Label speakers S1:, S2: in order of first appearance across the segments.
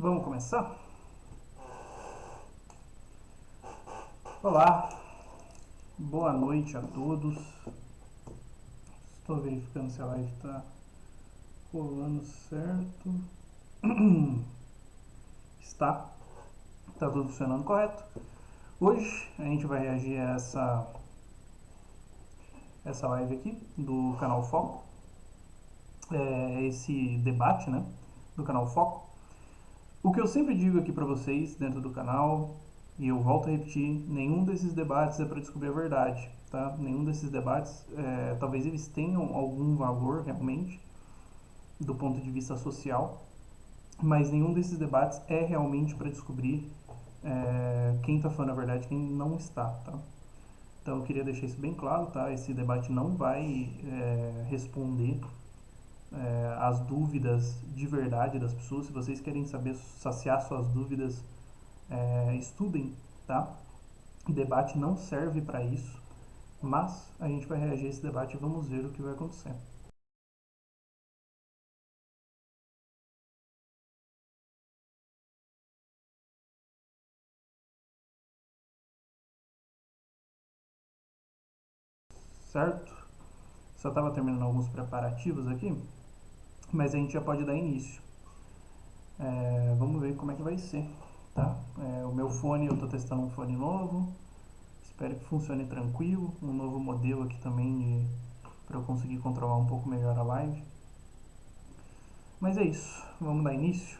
S1: Vamos começar? Olá, boa noite a todos. Estou verificando se a live está rolando certo. Está tudo funcionando correto. Hoje a gente vai reagir a essa live aqui do canal Foco, esse debate, né, do canal Foco. O que eu sempre digo aqui para vocês dentro do canal, e eu volto a repetir, nenhum desses debates é para descobrir a verdade, tá? Nenhum desses debates, talvez eles tenham algum valor realmente, do ponto de vista social, mas nenhum desses debates é realmente para descobrir quem está falando a verdade e quem não está, tá? Então eu queria deixar isso bem claro, tá? Esse debate não vai responder as dúvidas de verdade das pessoas. Se vocês querem saber saciar suas dúvidas, estudem, tá? O debate não serve para isso, mas a gente vai reagir a esse debate e vamos ver o que vai acontecer. Certo? Só estava terminando alguns preparativos aqui, mas a gente já pode dar início. Vamos ver como é que vai ser, tá? O meu fone, eu estou testando um fone novo, espero que funcione tranquilo, um novo modelo aqui também para eu conseguir controlar um pouco melhor a live. Mas é isso, vamos dar início.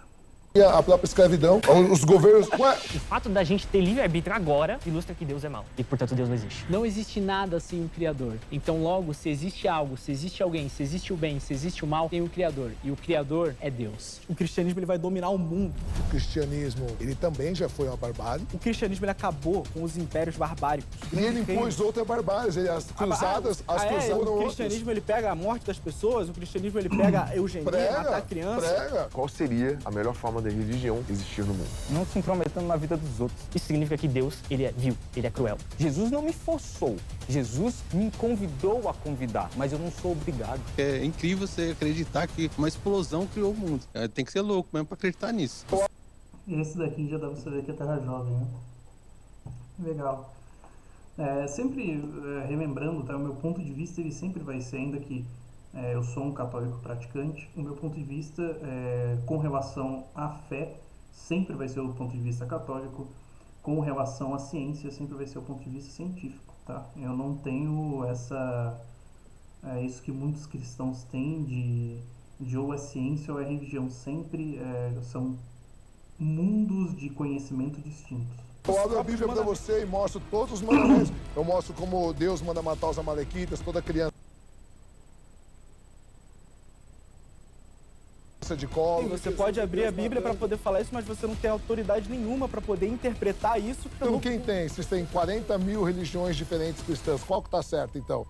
S2: A própria escravidão, os governos...
S3: O fato da gente ter livre-arbítrio agora ilustra que Deus é mau e, portanto, Deus não existe.
S4: Não existe nada sem o Criador. Então, logo, se existe algo, se existe alguém, se existe o bem, se existe o mal, tem o Criador. E o Criador é Deus.
S5: O cristianismo ele vai dominar o mundo.
S2: O cristianismo, ele também já foi uma barbárie.
S5: O cristianismo ele acabou com os impérios barbáricos.
S2: E ele impôs outra barbárie. As cruzadas,
S5: o cristianismo ele pega a morte das pessoas, o cristianismo ele pega a eugenia, matar criança.
S6: Qual seria a melhor forma da religião existir no mundo?
S7: Não se intrometendo na vida dos outros.
S3: Isso significa que Deus, ele é vil, ele é cruel.
S7: Jesus não me forçou. Jesus me convidou a convidar, mas eu não sou obrigado.
S8: É incrível você acreditar que uma explosão criou o mundo. Tem que ser louco mesmo pra acreditar nisso.
S1: Esse daqui já dá pra você ver que é Terra Jovem, né? Legal. Sempre relembrando, tá? O meu ponto de vista ele sempre vai ser, ainda que eu sou um católico praticante, o meu ponto de vista com relação à fé sempre vai ser o ponto de vista católico, com relação à ciência sempre vai ser o ponto de vista científico, tá? Eu não tenho isso que muitos cristãos têm de ou é ciência ou é religião, sempre são mundos de conhecimento distintos.
S2: Eu abro a Bíblia para você e mostro todos os mandamentos. Eu mostro como Deus manda matar os amalequitas, toda criança de colo.
S5: Sim, você pode abrir a Bíblia para poder falar isso, mas você não tem autoridade nenhuma para poder interpretar isso.
S2: Então quem tem? Vocês têm 40 mil religiões diferentes cristãs. Qual que tá certo, então?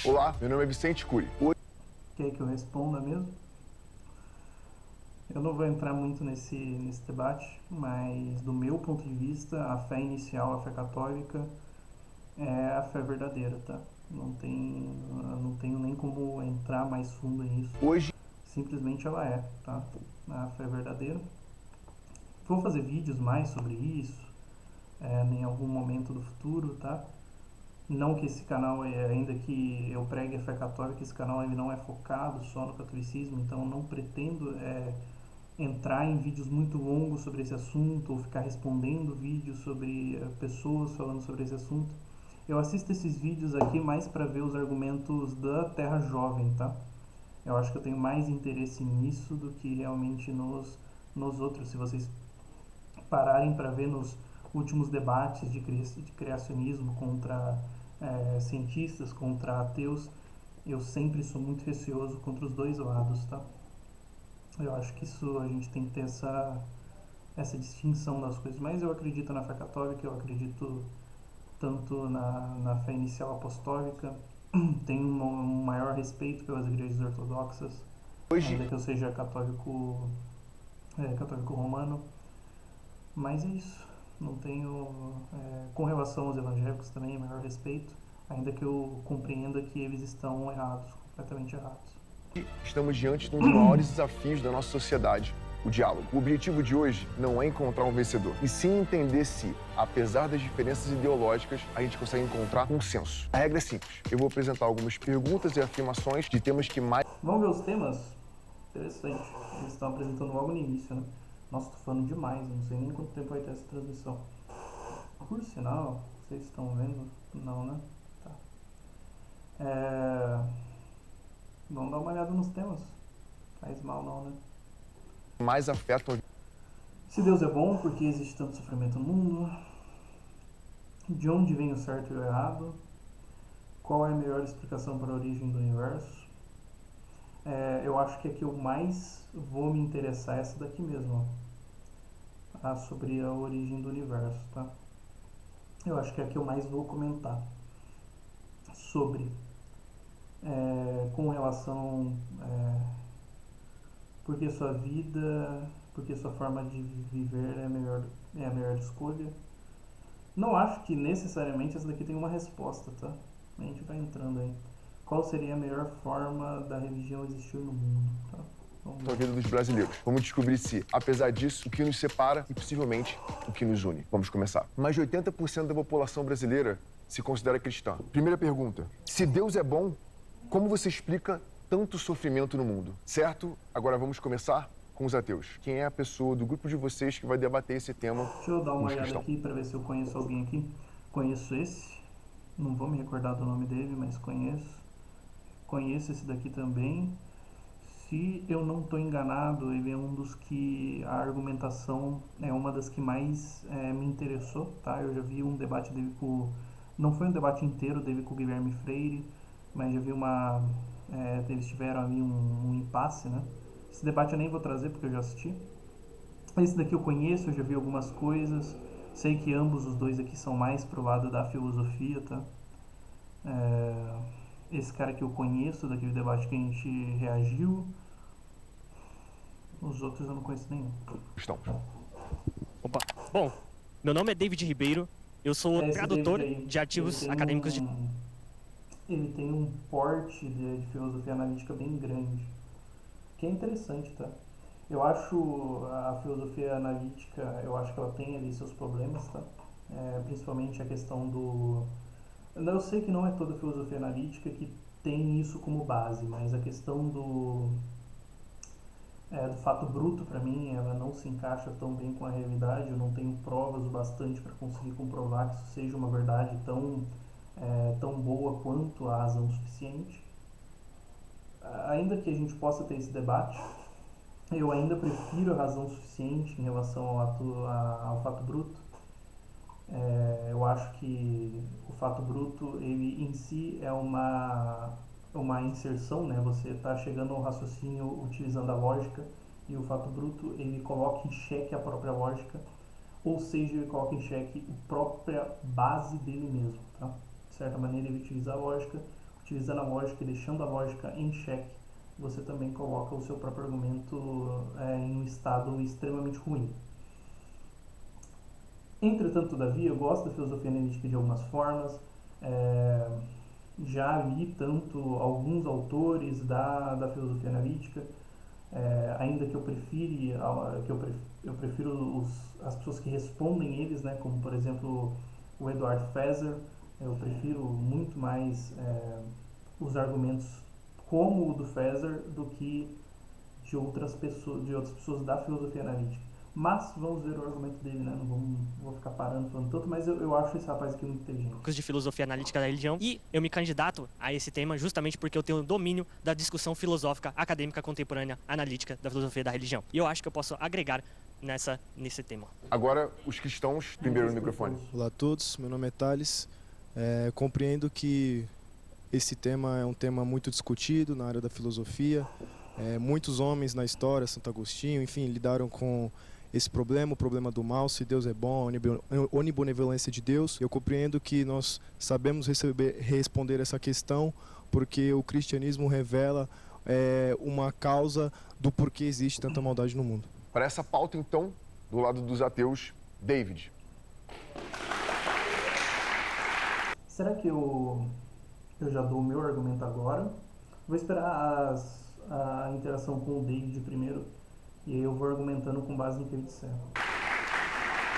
S6: Olá, meu nome é Vicente Cury.
S1: Quer que eu responda mesmo? Eu não vou entrar muito nesse debate, mas do meu ponto de vista, a fé inicial, a fé católica, é a fé verdadeira, tá? Não tenho nem como entrar mais fundo nisso.
S6: Hoje,
S1: simplesmente ela é, tá? A fé verdadeira. Vou fazer vídeos mais sobre isso em algum momento do futuro, tá? Não que esse canal, ainda que eu pregue a fé católica, esse canal ele não é focado só no catolicismo, então eu não pretendo entrar em vídeos muito longos sobre esse assunto ou ficar respondendo vídeos sobre pessoas falando sobre esse assunto. Eu assisto esses vídeos aqui mais para ver os argumentos da Terra Jovem, tá? Eu acho que eu tenho mais interesse nisso do que realmente nos outros. Se vocês pararem para ver nos últimos debates de criacionismo contra cientistas, contra ateus, eu sempre sou muito receoso contra os dois lados, tá? Eu acho que isso a gente tem que ter essa distinção das coisas. Mas eu acredito na fé católica, eu acredito tanto na fé inicial apostólica, tenho um maior respeito pelas igrejas ortodoxas, ainda que eu seja católico romano, mas é isso. Não tenho, com relação aos evangélicos também, maior respeito, ainda que eu compreenda que eles estão errados, completamente errados.
S6: estamos diante de um dos maiores desafios da nossa sociedade. o diálogo. O objetivo de hoje não é encontrar um vencedor, e sim entender se, apesar das diferenças ideológicas, a gente consegue encontrar consenso. A regra é simples. Eu vou apresentar algumas perguntas e afirmações de temas que mais...
S1: Vamos ver os temas? Interessante. Eles estão apresentando logo no início, né? Nossa, tô falando demais, não sei nem quanto tempo vai ter essa transmissão. Por sinal, vocês estão vendo? Não, né? Tá. Vamos dar uma olhada nos temas. Faz mal não, né?
S6: mais afetam...
S1: Se Deus é bom, por que existe tanto sofrimento no mundo? De onde vem o certo e o errado? Qual é a melhor explicação para a origem do universo? Eu acho que a que eu mais vou me interessar é essa daqui mesmo, ó. Sobre a origem do universo, tá? Eu acho que é a que eu mais vou comentar sobre, com relação porque sua vida, porque sua forma de viver é a melhor escolha. Não acho que necessariamente essa daqui tem uma resposta, tá? A gente vai entrando aí. Qual seria a melhor forma da religião existir no mundo, tá?
S6: a vida dos brasileiros. Vamos descobrir se, apesar disso, o que nos separa e possivelmente o que nos une. Vamos começar. Mais de 80% da população brasileira se considera cristã. Primeira pergunta: se Deus é bom, como você explica tanto sofrimento no mundo? Certo? Agora vamos começar com os ateus. Quem é a pessoa do grupo de vocês que vai debater esse tema?
S1: Deixa eu dar uma olhada aqui para ver se eu conheço alguém aqui. Conheço esse. Não vou me recordar do nome dele, mas conheço. Conheço esse daqui também. Se eu não estou enganado, ele é um dos que a argumentação é uma das que mais me interessou, tá? Eu já vi um debate dele com... Não foi um debate inteiro dele com o Guilherme Freire, mas já vi uma... eles tiveram ali um impasse, né? Esse debate eu nem vou trazer porque eu já assisti. Esse daqui eu conheço, eu já vi algumas coisas. Sei que ambos os dois aqui são mais pro lado da filosofia, tá? Esse cara que eu conheço, daquele debate que a gente reagiu. Os outros eu não conheço nenhum.
S6: Estamos.
S3: Opa. Bom, meu nome é David Ribeiro. Eu sou tradutor de artigos acadêmicos de...
S1: Ele tem um porte de filosofia analítica bem grande, que é interessante, tá? Eu acho a filosofia analítica, eu acho que ela tem ali seus problemas, tá? Principalmente a questão do... Eu sei que não é toda filosofia analítica que tem isso como base, mas a questão do fato bruto, para mim, ela não se encaixa tão bem com a realidade. Eu não tenho provas o bastante para conseguir comprovar que isso seja uma verdade tão boa quanto a razão suficiente. Ainda que a gente possa ter esse debate, eu ainda prefiro a razão suficiente em relação ao fato bruto. Eu acho que o fato bruto, ele em si é uma inserção, né? Você está chegando ao raciocínio utilizando a lógica, e o fato bruto, ele coloca em xeque a própria lógica, ou seja, ele coloca em xeque a própria base dele mesmo, tá? De certa maneira, ele utiliza a lógica, utilizando a lógica e deixando a lógica em xeque, você também coloca o seu próprio argumento em um estado extremamente ruim. Entretanto, todavia, eu gosto da filosofia analítica de algumas formas. Já li alguns autores da filosofia analítica, ainda que eu prefiro as pessoas que respondem eles, né, como por exemplo o Edward Feser. Eu prefiro muito mais os argumentos como o do Feser do que de outras pessoas da filosofia analítica. Mas vamos ver o argumento dele, né? Não vou ficar parando falando tanto, mas eu acho esse rapaz aqui muito inteligente.
S3: De filosofia analítica da religião, e eu me candidato a esse tema justamente porque eu tenho domínio da discussão filosófica acadêmica contemporânea analítica da filosofia da religião. E eu acho que eu posso agregar nesse tema.
S6: Agora, os cristãos, primeiro no microfone.
S9: Olá a todos, meu nome é Thales. Compreendo que esse tema é um tema muito discutido na área da filosofia. Muitos homens na história, Santo Agostinho, enfim, lidaram com esse problema, o problema do mal, se Deus é bom, a onibenevolência de Deus. Eu compreendo que nós sabemos responder essa questão porque o cristianismo revela uma causa do porquê existe tanta maldade no mundo.
S6: Para essa pauta, então, do lado dos ateus, David.
S1: Será que eu já dou o meu argumento agora? Vou esperar a interação com o David primeiro. E aí eu vou argumentando com base no que ele disser.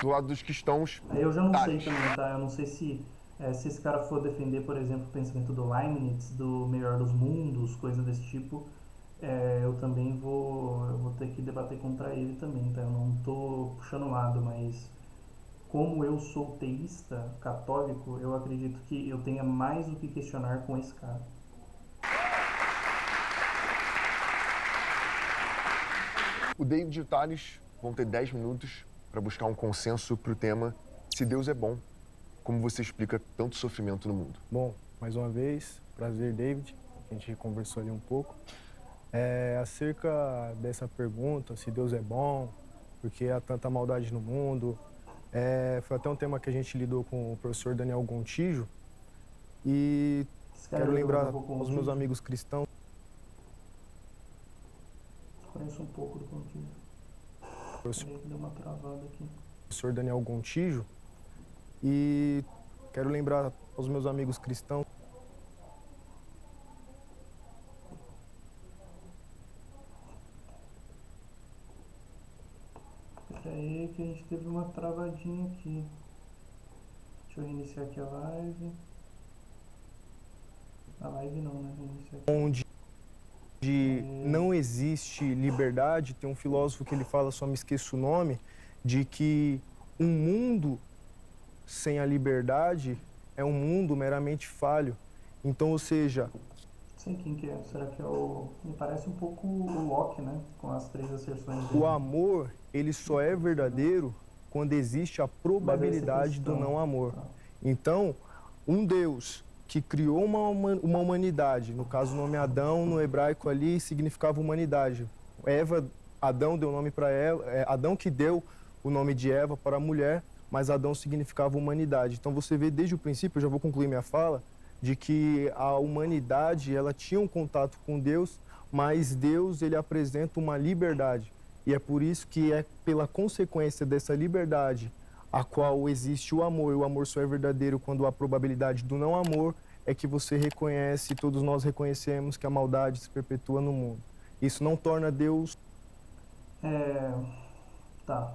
S6: Do lado dos cristãos,
S1: Aí eu já não sei
S6: Tales.
S1: também, tá? Eu não sei se esse cara for defender, por exemplo, o pensamento do Leibniz, do melhor dos mundos, coisa desse tipo, eu também eu vou ter que debater contra ele também, tá? Eu não tô puxando lado, mas como eu sou teísta, católico, eu acredito que eu tenha mais o que questionar com esse cara.
S6: O David e o Thales vão ter 10 minutos para buscar um consenso para o tema Se Deus é bom, como você explica tanto sofrimento no mundo?
S9: Bom, mais uma vez, prazer, David. A gente conversou ali um pouco. Acerca dessa pergunta, se Deus é bom, porque há tanta maldade no mundo, foi até um tema que a gente lidou com o professor Daniel Gontijo. E quero lembrar aos meus amigos cristãos.
S1: Conheço um pouco do Gontijo. Deu uma travada aqui.
S9: Professor Daniel Gontijo. E quero lembrar aos meus amigos cristãos.
S1: Pera aí que a gente teve uma travadinha aqui. Deixa eu reiniciar aqui a live. A live não, né? Reiniciar aqui.
S9: Onde não existe liberdade, tem um filósofo que ele fala, só me esqueço o nome, de que um mundo sem a liberdade é um mundo meramente falho. Então, ou seja...
S1: Sei quem que é. Será que é o... Me parece um pouco o Locke, né? Com as 3 asserções dele.
S9: O amor, ele só é verdadeiro quando existe a probabilidade do não amor. Então, um Deus que criou uma humanidade, no caso o nome Adão, no hebraico ali, significava humanidade. Adão deu nome para Eva, Adão que deu o nome de Eva para a mulher, mas Adão significava humanidade. Então você vê desde o princípio, eu já vou concluir minha fala, de que a humanidade, ela tinha um contato com Deus, mas Deus, ele apresenta uma liberdade. E é por isso que é pela consequência dessa liberdade a qual existe o amor, e o amor só é verdadeiro quando a probabilidade do não amor é que você reconhece, todos nós reconhecemos que a maldade se perpetua no mundo. Isso não torna Deus...
S1: Tá.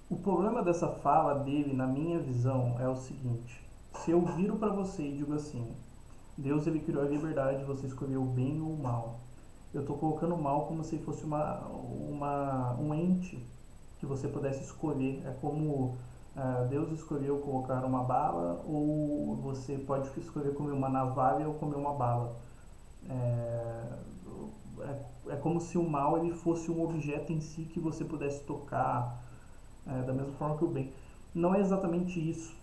S1: O problema dessa fala dele, na minha visão, é o seguinte. Se eu viro pra você e digo assim, Deus ele criou a liberdade, você escolheu o bem ou o mal. Eu tô colocando o mal como se fosse um ente que você pudesse escolher. É como Deus escolheu colocar uma bala, ou você pode escolher comer uma navalha ou comer uma bala. É como se o mal ele fosse um objeto em si que você pudesse tocar, da mesma forma que o bem. Não é exatamente isso.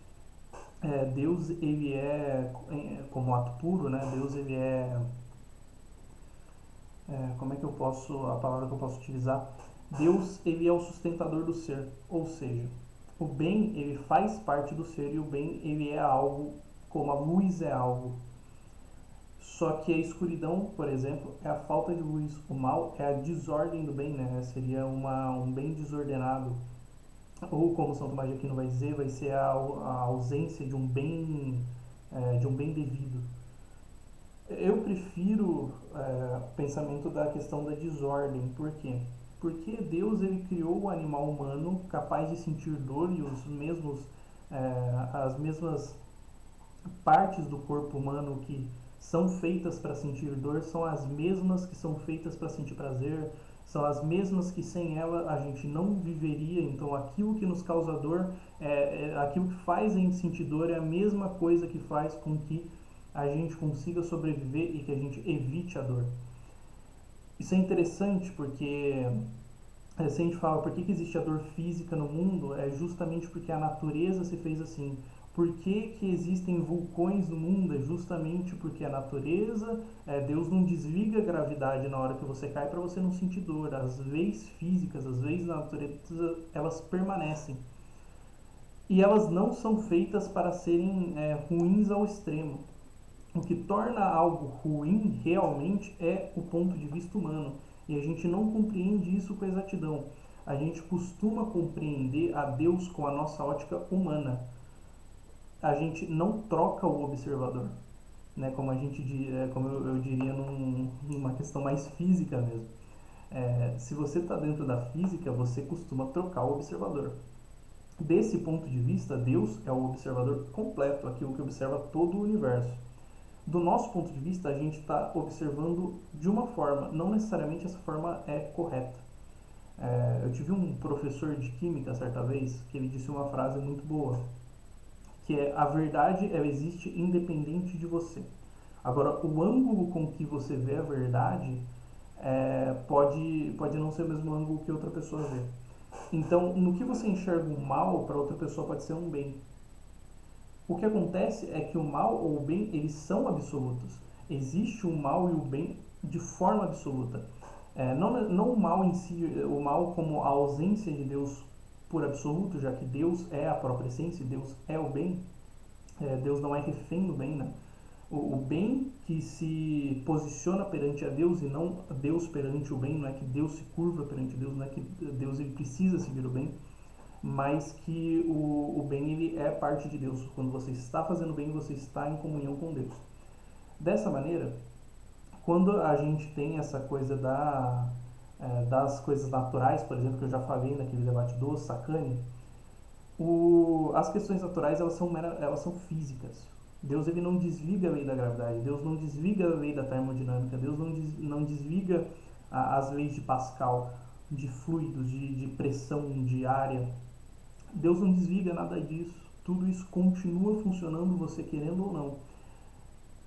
S1: Deus ele é, como ato puro, né? Deus ele como é que eu posso, a palavra que eu posso utilizar? Deus ele é o sustentador do ser, ou seja, o bem ele faz parte do ser e o bem ele é algo, como a luz é algo. Só que a escuridão, por exemplo, é a falta de luz. O mal é a desordem do bem, né? Seria um bem desordenado. Ou como São Tomás de Aquino vai dizer, vai ser a ausência de um bem devido. Eu prefiro o pensamento da questão da desordem. Por quê? Porque Deus ele criou o animal humano capaz de sentir dor e as mesmas partes do corpo humano que são feitas para sentir dor são as mesmas que são feitas para sentir prazer, são as mesmas que sem ela a gente não viveria. Então aquilo que nos causa dor, aquilo que faz a gente sentir dor é a mesma coisa que faz com que a gente consiga sobreviver e que a gente evite a dor. Isso é interessante porque se a gente fala por que existe a dor física no mundo, é justamente porque a natureza se fez assim. Por que existem vulcões no mundo? É justamente porque a natureza, Deus não desliga a gravidade na hora que você cai para você não sentir dor. As leis físicas, as leis da natureza, elas permanecem. E elas não são feitas para serem ruins ao extremo. O que torna algo ruim realmente é o ponto de vista humano. E a gente não compreende isso com exatidão. A gente costuma compreender a Deus com a nossa ótica humana. A gente não troca o observador, né? Como eu diria numa questão mais física mesmo. Se você está dentro da física, você costuma trocar o observador. Desse ponto de vista, Deus é o observador completo, aquilo que observa todo o universo. Do nosso ponto de vista, a gente está observando de uma forma, não necessariamente essa forma é correta. Eu tive um professor de química certa vez que ele disse uma frase muito boa, que é: a verdade ela existe independente de você. Agora, o ângulo com que você vê a verdade pode não ser o mesmo ângulo que outra pessoa vê. Então, no que você enxerga o mal, para outra pessoa pode ser um bem. O que acontece é que o mal ou o bem, eles são absolutos. Existe o mal e o bem de forma absoluta. Não o mal em si, o mal como a ausência de Deus por absoluto, já que Deus é a própria essência, Deus é o bem. Deus não é refém do bem, né? O bem que se posiciona perante a Deus e não Deus perante o bem, não é que Deus se curva perante Deus, não é que Deus ele precisa seguir o bem, mas que o bem ele é parte de Deus. Quando você está fazendo bem, você está em comunhão com Deus. Dessa maneira, quando a gente tem essa coisa das coisas naturais, por exemplo, que eu já falei naquele debate do Sacani, as questões naturais elas são físicas. Deus ele não desliga a lei da gravidade, Deus não desliga a lei da termodinâmica, Deus não desliga as leis de Pascal, de fluidos, de pressão, de área. Deus não desliga nada disso. Tudo isso continua funcionando, você querendo ou não.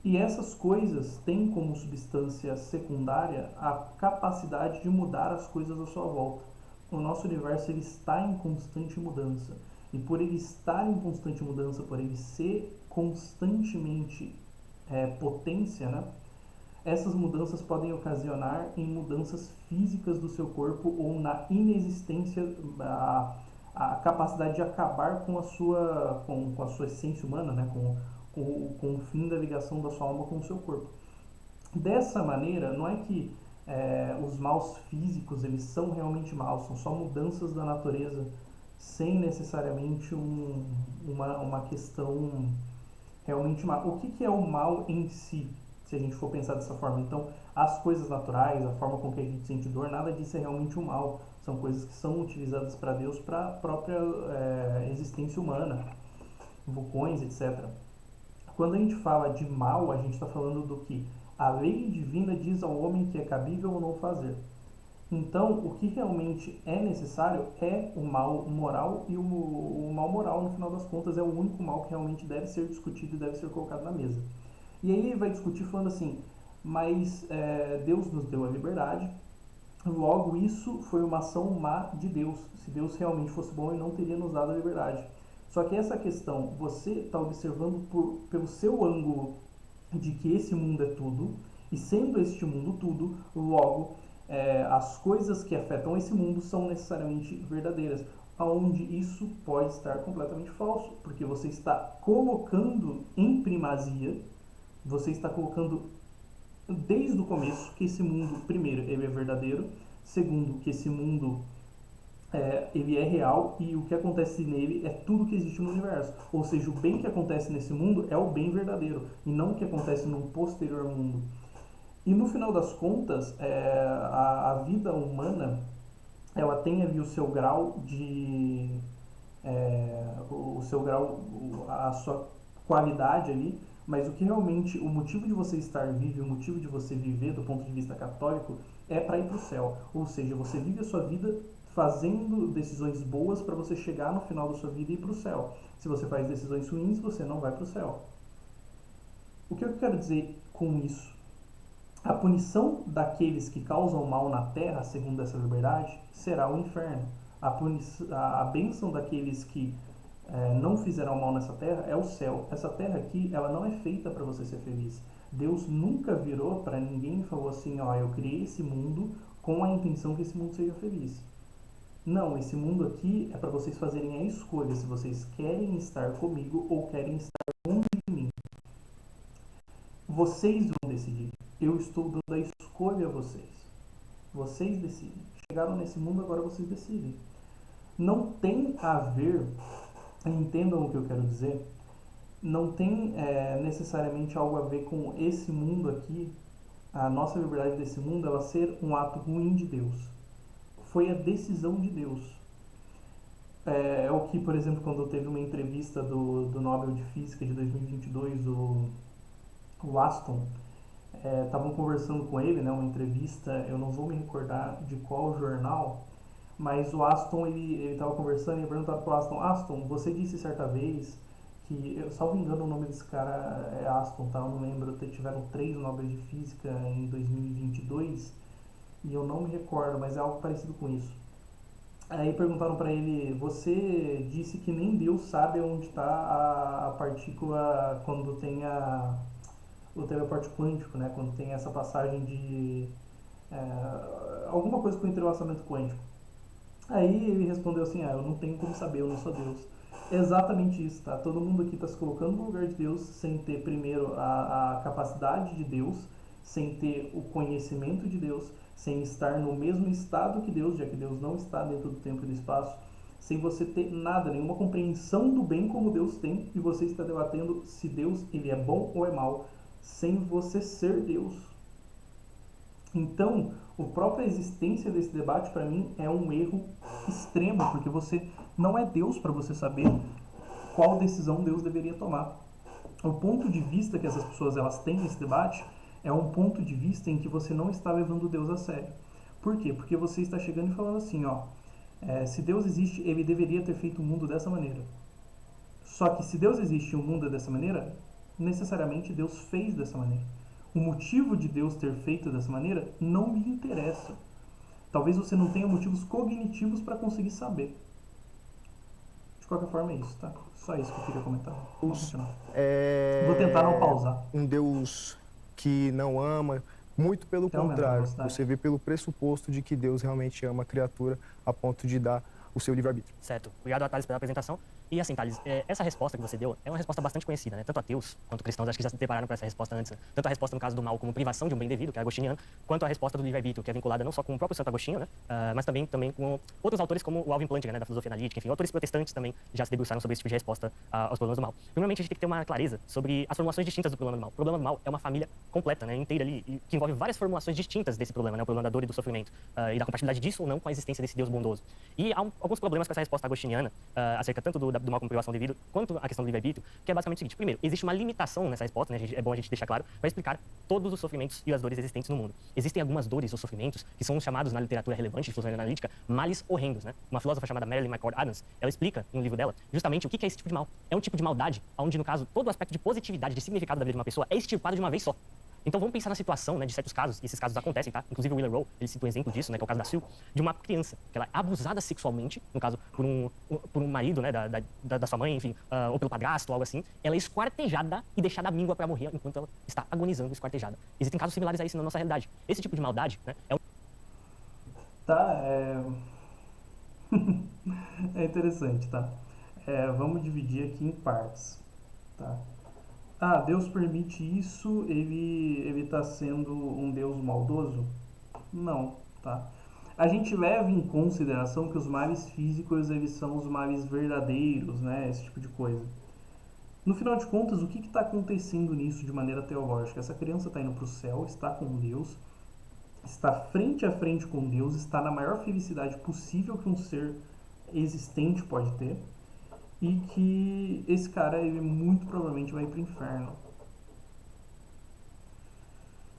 S1: E essas coisas têm como substância secundária a capacidade de mudar as coisas à sua volta. O nosso universo ele está em constante mudança. E por ele estar em constante mudança, por ele ser constantemente potência, né? Essas mudanças podem ocasionar em mudanças físicas do seu corpo ou na inexistência, a capacidade de acabar com a sua essência humana, né? Com o fim da ligação da sua alma com o seu corpo. Dessa maneira, não é que os maus físicos eles são realmente maus, são só mudanças da natureza, sem necessariamente uma questão realmente má. O que é o mal em si, se a gente for pensar dessa forma? Então, as coisas naturais, a forma com que a gente sente dor, nada disso é realmente um mal. São coisas que são utilizadas para Deus para a própria existência humana, vulcões, etc. Quando a gente fala de mal, a gente está falando do que a lei divina diz ao homem que é cabível ou não fazer. Então, o que realmente é necessário é o mal moral, e o mal moral, no final das contas, é o único mal que realmente deve ser discutido e deve ser colocado na mesa. E aí ele vai discutir falando assim, mas Deus nos deu a liberdade, logo isso foi uma ação má de Deus. Se Deus realmente fosse bom, ele não teria nos dado a liberdade. Só que essa questão, você está observando pelo seu ângulo de que esse mundo é tudo, e sendo este mundo tudo, logo as coisas que afetam esse mundo são necessariamente verdadeiras, onde isso pode estar completamente falso, porque você está colocando em primazia, você está colocando desde o começo que esse mundo, primeiro, ele é verdadeiro, segundo, que esse mundo ele é real, e o que acontece nele é tudo que existe no universo. Ou seja, o bem que acontece nesse mundo é o bem verdadeiro, e não o que acontece num posterior mundo. E no final das contas, a vida humana, ela tem ali o seu grau a sua qualidade ali, mas o que realmente, o motivo de você estar vivo, o motivo de você viver do ponto de vista católico, é para ir para o céu. Ou seja, você vive a sua vida fazendo decisões boas para você chegar no final da sua vida e ir para o céu. Se você faz decisões ruins, você não vai para o céu. O que eu quero dizer com isso? A punição daqueles que causam mal na terra, segundo essa liberdade, será o inferno. A bênção daqueles que não fizeram mal nessa terra é o céu. Essa terra aqui, ela não é feita para você ser feliz. Deus nunca virou para ninguém e falou assim, eu criei esse mundo com a intenção que esse mundo seja feliz. Não, esse mundo aqui é para vocês fazerem a escolha, se vocês querem estar comigo ou querem estar longe de mim. Vocês vão decidir. Eu estou dando a escolha a vocês. Vocês decidem. Chegaram nesse mundo, agora vocês decidem. Não tem a ver, entendam o que eu quero dizer, não tem necessariamente algo a ver com esse mundo aqui a nossa liberdade desse mundo ela ser um ato ruim de Deus. Foi a decisão de Deus. É o que, por exemplo, quando teve uma entrevista do Nobel de Física de 2022, o Aston, estavam conversando com ele, né, uma entrevista, eu não vou me recordar de qual jornal, mas o Aston, ele estava conversando e perguntaram para o Aston, você disse certa vez que, salvo engano o nome desse cara é Aston, tá? Eu não lembro, tiveram 3 Nobel de Física em 2022 e eu não me recordo, mas é algo parecido com isso. Aí perguntaram para ele, você disse que nem Deus sabe onde está a partícula quando tem o teleporte quântico, né? Quando tem essa passagem de alguma coisa com entrelaçamento quântico. Aí ele respondeu assim, eu não tenho como saber, eu não sou Deus. É exatamente isso, tá? Todo mundo aqui está se colocando no lugar de Deus sem ter primeiro a capacidade de Deus, sem ter o conhecimento de Deus, sem estar no mesmo estado que Deus, já que Deus não está dentro do tempo e do espaço, sem você ter nada, nenhuma compreensão do bem como Deus tem, e você está debatendo se Deus ele é bom ou é mau, sem você ser Deus. Então, a própria existência desse debate, para mim, é um erro extremo, porque você não é Deus para você saber qual decisão Deus deveria tomar. O ponto de vista que essas pessoas elas têm nesse debate é um ponto de vista em que você não está levando Deus a sério. Por quê? Porque você está chegando e falando assim, se Deus existe, ele deveria ter feito o mundo dessa maneira. Só que se Deus existe e o mundo é dessa maneira, necessariamente Deus fez dessa maneira. O motivo de Deus ter feito dessa maneira não me interessa. Talvez você não tenha motivos cognitivos para conseguir saber. De qualquer forma é isso, tá? Só isso que eu queria comentar. Vamos continuar. Vou tentar não pausar.
S9: Um Deus que não ama, muito pelo contrário. Você vê pelo pressuposto de que Deus realmente ama a criatura a ponto de dar o seu livre-arbítrio.
S3: Certo. Obrigado, Thales, pela apresentação. E assim, Thales, essa resposta que você deu é uma resposta bastante conhecida, né? Tanto ateus quanto cristãos acho que já se depararam com essa resposta antes. Tanto a resposta no caso do mal como privação de um bem devido, que é agostiniano, quanto a resposta do livre-arbítrio, que é vinculada não só com o próprio Santo Agostinho, né? Mas também com outros autores como o Alvin Plantinga, né? Da filosofia analítica, enfim, autores protestantes também já se debruçaram sobre esse tipo de resposta aos problemas do mal. Primeiramente, a gente tem que ter uma clareza sobre as formulações distintas do problema do mal. O problema do mal é uma família completa, né? Inteira ali, que envolve várias formulações distintas desse problema, né? O problema da dor e do sofrimento, e da compatibilidade disso ou não com a existência desse Deus bondoso. E há alguns problemas com essa resposta agostiniana, acerca tanto do mal como privação devido, quanto a questão do livre-arbítrio, que é basicamente o seguinte. Primeiro, existe uma limitação nessa resposta, né? É bom a gente deixar claro, para explicar todos os sofrimentos e as dores existentes no mundo. Existem algumas dores ou sofrimentos que são chamados na literatura relevante de filosofia analítica males horrendos, né? Uma filósofa chamada Marilyn McCord Adams, ela explica no livro dela justamente o que é esse tipo de mal. É um tipo de maldade onde, no caso, todo o aspecto de positividade, de significado da vida de uma pessoa é extirpado de uma vez só. Então vamos pensar na situação, né, de certos casos, e esses casos acontecem, tá? Inclusive o Wheeler Rowe, ele cita um exemplo disso, né, que é o caso da Sue, de uma criança, que ela é abusada sexualmente, no caso, por um marido, né, da sua mãe, enfim, ou pelo padrasto, ou algo assim. Ela é esquartejada e deixada à míngua para morrer enquanto ela está agonizando esquartejada. Existem casos similares a isso na nossa realidade. Esse tipo de maldade, né, é um...
S1: Tá, é interessante, tá? Vamos dividir aqui em partes, tá? Deus permite isso, ele tá sendo um Deus maldoso? Não, tá? A gente leva em consideração que os males físicos, eles são os males verdadeiros, né? Esse tipo de coisa. No final de contas, o que está acontecendo nisso de maneira teológica? Essa criança está indo para o céu, está com Deus, está frente a frente com Deus, está na maior felicidade possível que um ser existente pode ter, e que esse cara, ele muito provavelmente vai para o inferno.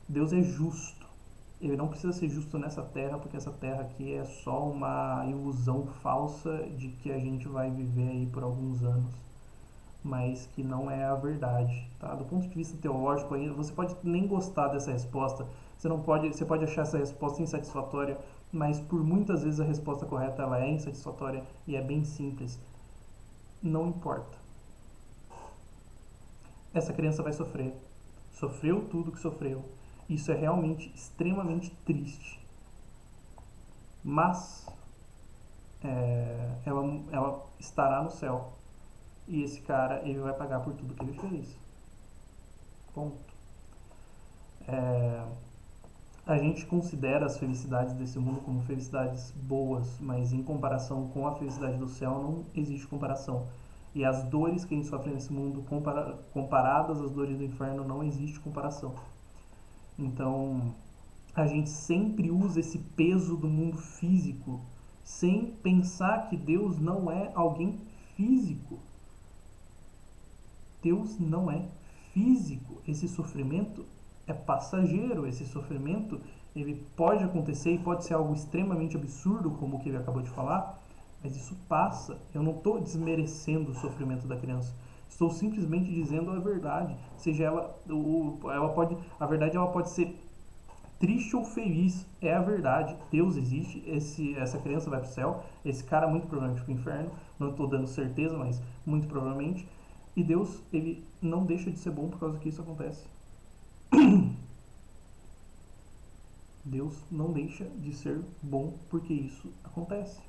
S1: Deus é justo. Ele não precisa ser justo nessa terra, porque essa terra aqui é só uma ilusão falsa de que a gente vai viver aí por alguns anos, mas que não é a verdade, tá? Do ponto de vista teológico, você pode nem gostar dessa resposta, você pode achar essa resposta insatisfatória, mas por muitas vezes a resposta correta ela é insatisfatória e é bem simples. Não importa. Essa criança vai sofrer. Sofreu tudo que sofreu. Isso é realmente extremamente triste. Mas ela estará no céu. E esse cara, ele vai pagar por tudo que ele fez. Ponto. A gente considera as felicidades desse mundo como felicidades boas, mas em comparação com a felicidade do céu não existe comparação. E as dores que a gente sofre nesse mundo, comparadas às dores do inferno, não existe comparação. Então, a gente sempre usa esse peso do mundo físico sem pensar que Deus não é alguém físico. Deus não é físico. Esse sofrimento é passageiro. Esse sofrimento, ele pode acontecer e pode ser algo extremamente absurdo, como o que ele acabou de falar, mas isso passa. Eu não estou desmerecendo o sofrimento da criança. Estou simplesmente dizendo a verdade. Seja ela pode, a verdade ela pode ser triste ou feliz, é a verdade. Deus existe, essa criança vai para o céu, esse cara muito provavelmente para o inferno, não estou dando certeza, mas muito provavelmente. E Deus, ele não deixa de ser bom por causa que isso acontece. Deus não deixa de ser bom porque isso acontece.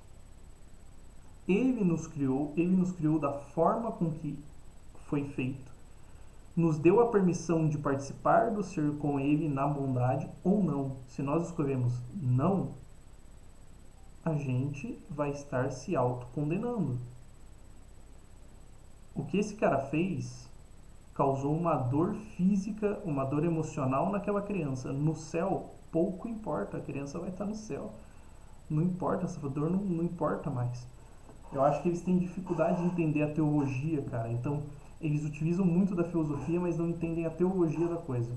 S1: Ele nos criou da forma com que foi feito, nos deu a permissão de participar do ser com Ele na bondade ou não. Se nós escolhemos não, a gente vai estar se autocondenando. O que esse cara fez causou uma dor física, uma dor emocional naquela criança. No céu, pouco importa, a criança vai estar no céu. Não importa, essa dor não importa mais. Eu acho que eles têm dificuldade de entender a teologia, cara. Então, eles utilizam muito da filosofia, mas não entendem a teologia da coisa.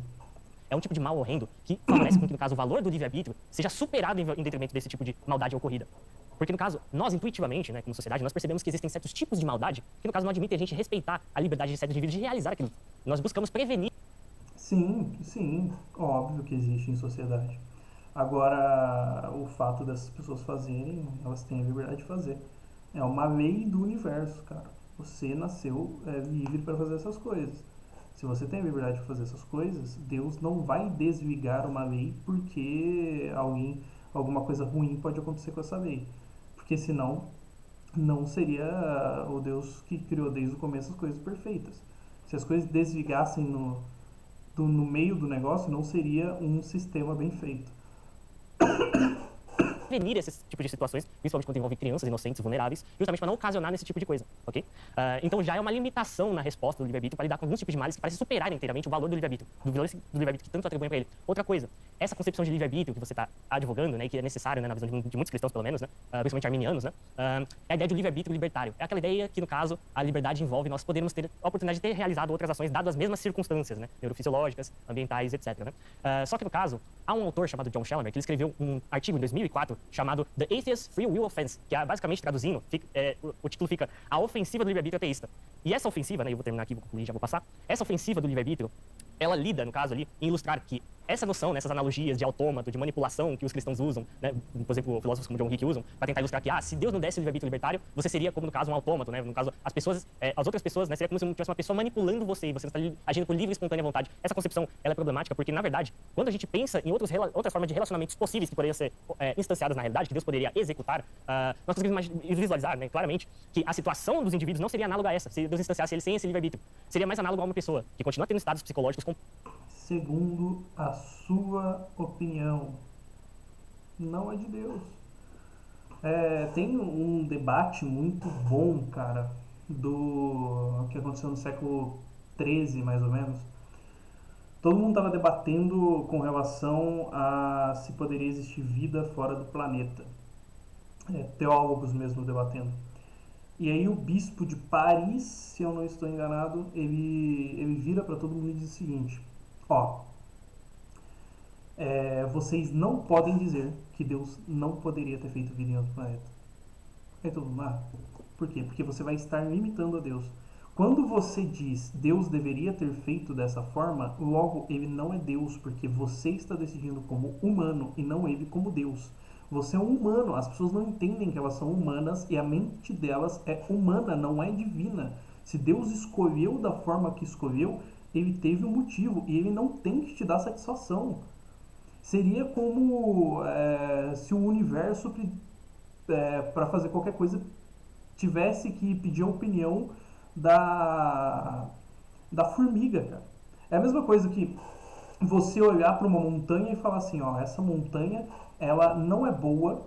S3: É um tipo de mal horrendo que favorece com que, no caso, o valor do livre-arbítrio seja superado em detrimento desse tipo de maldade ocorrida. Porque, no caso, nós intuitivamente, né, como sociedade, nós percebemos que existem certos tipos de maldade que, no caso, não admitem a gente respeitar a liberdade de certos indivíduos de realizar aquilo. Nós buscamos prevenir.
S1: Sim, óbvio que existe em sociedade. Agora, o fato dessas pessoas fazerem, elas têm a liberdade de fazer. É uma lei do universo, cara. Você nasceu livre para fazer essas coisas. Se você tem a liberdade de fazer essas coisas, Deus não vai desligar uma lei porque alguma coisa ruim pode acontecer com essa lei. Porque senão, não seria o Deus que criou desde o começo as coisas perfeitas. Se as coisas desligassem no meio do negócio, não seria um sistema bem feito.
S3: Prevenir esse tipo de situações, principalmente quando envolve crianças inocentes, vulneráveis, justamente para não ocasionar nesse tipo de coisa, ok? Então já é uma limitação na resposta do livre-arbítrio para lidar com alguns tipos de males que parecem superar inteiramente o valor do livre-arbítrio, do valor do livre-arbítrio que tanto atribuem para ele. Outra coisa, essa concepção de livre-arbítrio que você está advogando, né, e que é necessário, né, na visão de muitos cristãos pelo menos, né, principalmente arminianos, né, é a ideia de livre-arbítrio libertário. É aquela ideia que, no caso, a liberdade envolve nós podermos ter a oportunidade de ter realizado outras ações dadas as mesmas circunstâncias, né, neurofisiológicas, ambientais, etc. Né? Só que, no caso, há um autor chamado John Schellenberg que ele escreveu um artigo em 2004 chamado The Atheist Free Will Offense, que basicamente traduzindo, o título fica A Ofensiva do Livre-Arbítrio Ateísta. E essa ofensiva, né, eu vou terminar aqui, vou concluir, já vou passar, essa ofensiva do livre-arbítrio, ela lida, no caso ali, em ilustrar que essa noção, né, essas analogias de autômato, de manipulação que os cristãos usam, né, por exemplo, filósofos como John Hick usam, para tentar ilustrar que, se Deus não desse o livre-arbítrio libertário, você seria como, no caso, um autômato, né, no caso, as outras pessoas, né, seria como se tivesse uma pessoa manipulando você e você está agindo por livre e espontânea vontade. Essa concepção, ela é problemática porque, na verdade, quando a gente pensa em outras formas de relacionamentos possíveis que poderiam ser instanciadas na realidade, que Deus poderia executar, nós conseguimos visualizar, né, claramente que a situação dos indivíduos não seria análoga a essa, se Deus instanciasse ele sem esse livre-arbítrio. Seria mais análogo a uma pessoa que continua tendo estados psicológicos
S1: segundo a sua opinião, não é de Deus. Tem um debate muito bom, cara, do que aconteceu no século XIII, mais ou menos. Todo mundo estava debatendo com relação a se poderia existir vida fora do planeta. Teólogos mesmo debatendo. E aí o bispo de Paris, se eu não estou enganado, ele vira para todo mundo e diz o seguinte: vocês não podem dizer que Deus não poderia ter feito vida em outro planeta. Aí todo mundo, por quê? Porque você vai estar limitando a Deus. Quando você diz Deus deveria ter feito dessa forma, logo ele não é Deus, porque você está decidindo como humano e não ele como Deus. Você é um humano, as pessoas não entendem que elas são humanas e a mente delas é humana, não é divina. Se Deus escolheu da forma que escolheu, ele teve um motivo e ele não tem que te dar satisfação. Seria como se o universo, para fazer qualquer coisa, tivesse que pedir a opinião da formiga, cara. É a mesma coisa que você olhar para uma montanha e falar assim, essa montanha, ela não é boa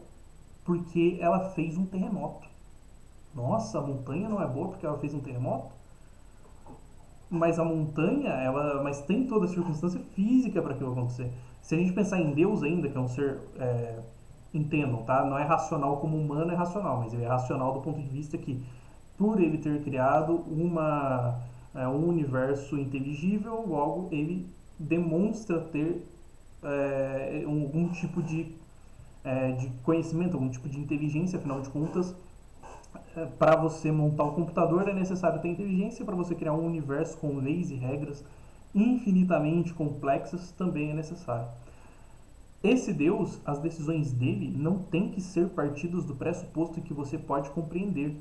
S1: porque ela fez um terremoto. Nossa, a montanha não é boa porque ela fez um terremoto? Mas a montanha, mas tem toda a circunstância física para aquilo acontecer. Se a gente pensar em Deus ainda, que é um ser, entendam, tá? Não é racional como humano é racional, mas ele é racional do ponto de vista que, por ele ter criado um universo inteligível, logo ele demonstra ter algum tipo de conhecimento, algum tipo de inteligência, afinal de contas, para você montar um computador é necessário ter inteligência, para você criar um universo com leis e regras infinitamente complexas também é necessário. Esse Deus, as decisões dele não tem que ser partidas do pressuposto que você pode compreender.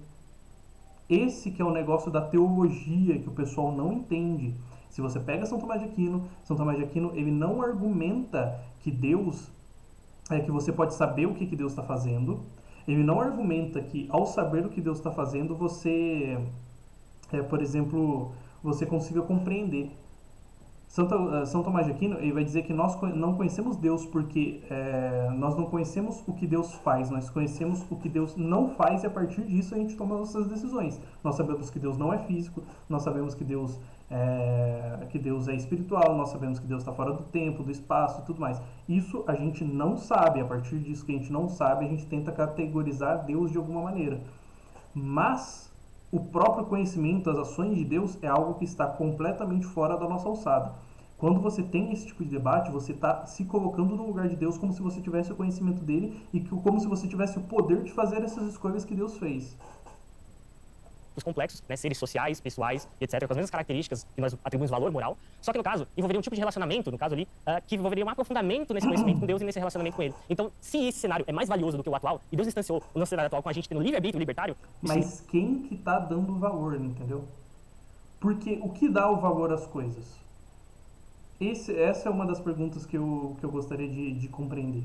S1: Esse que é o negócio da teologia que o pessoal não entende. Se você pega São Tomás de Aquino ele não argumenta que Deus que você pode saber o que Deus está fazendo. Ele não argumenta que ao saber o que Deus está fazendo você, por exemplo, você consiga compreender. São Tomás de Aquino ele vai dizer que nós não conhecemos Deus porque nós não conhecemos o que Deus faz, nós conhecemos o que Deus não faz e a partir disso a gente toma nossas decisões. Nós sabemos que Deus não é físico, nós sabemos que Deus é espiritual, nós sabemos que Deus está fora do tempo, do espaço e tudo mais. Isso a gente não sabe, a partir disso que a gente não sabe, a gente tenta categorizar Deus de alguma maneira. Mas o próprio conhecimento, as ações de Deus é algo que está completamente fora da nossa alçada. Quando você tem esse tipo de debate, você está se colocando no lugar de Deus como se você tivesse o conhecimento dele e como se você tivesse o poder de fazer essas escolhas que Deus fez.
S3: Os complexos, né, seres sociais, pessoais, etc., com as mesmas características que nós atribuímos valor moral, só que no caso, envolveria um tipo de relacionamento, no caso ali, que envolveria um aprofundamento nesse conhecimento com Deus e nesse relacionamento com Ele. Então, se esse cenário é mais valioso do que o atual, e Deus distanciou o nosso cenário atual com a gente tendo livre-arbítrio libertário...
S1: Mas quem que tá dando valor, entendeu? Porque o que dá o valor às coisas? Essa é uma das perguntas que eu gostaria de compreender.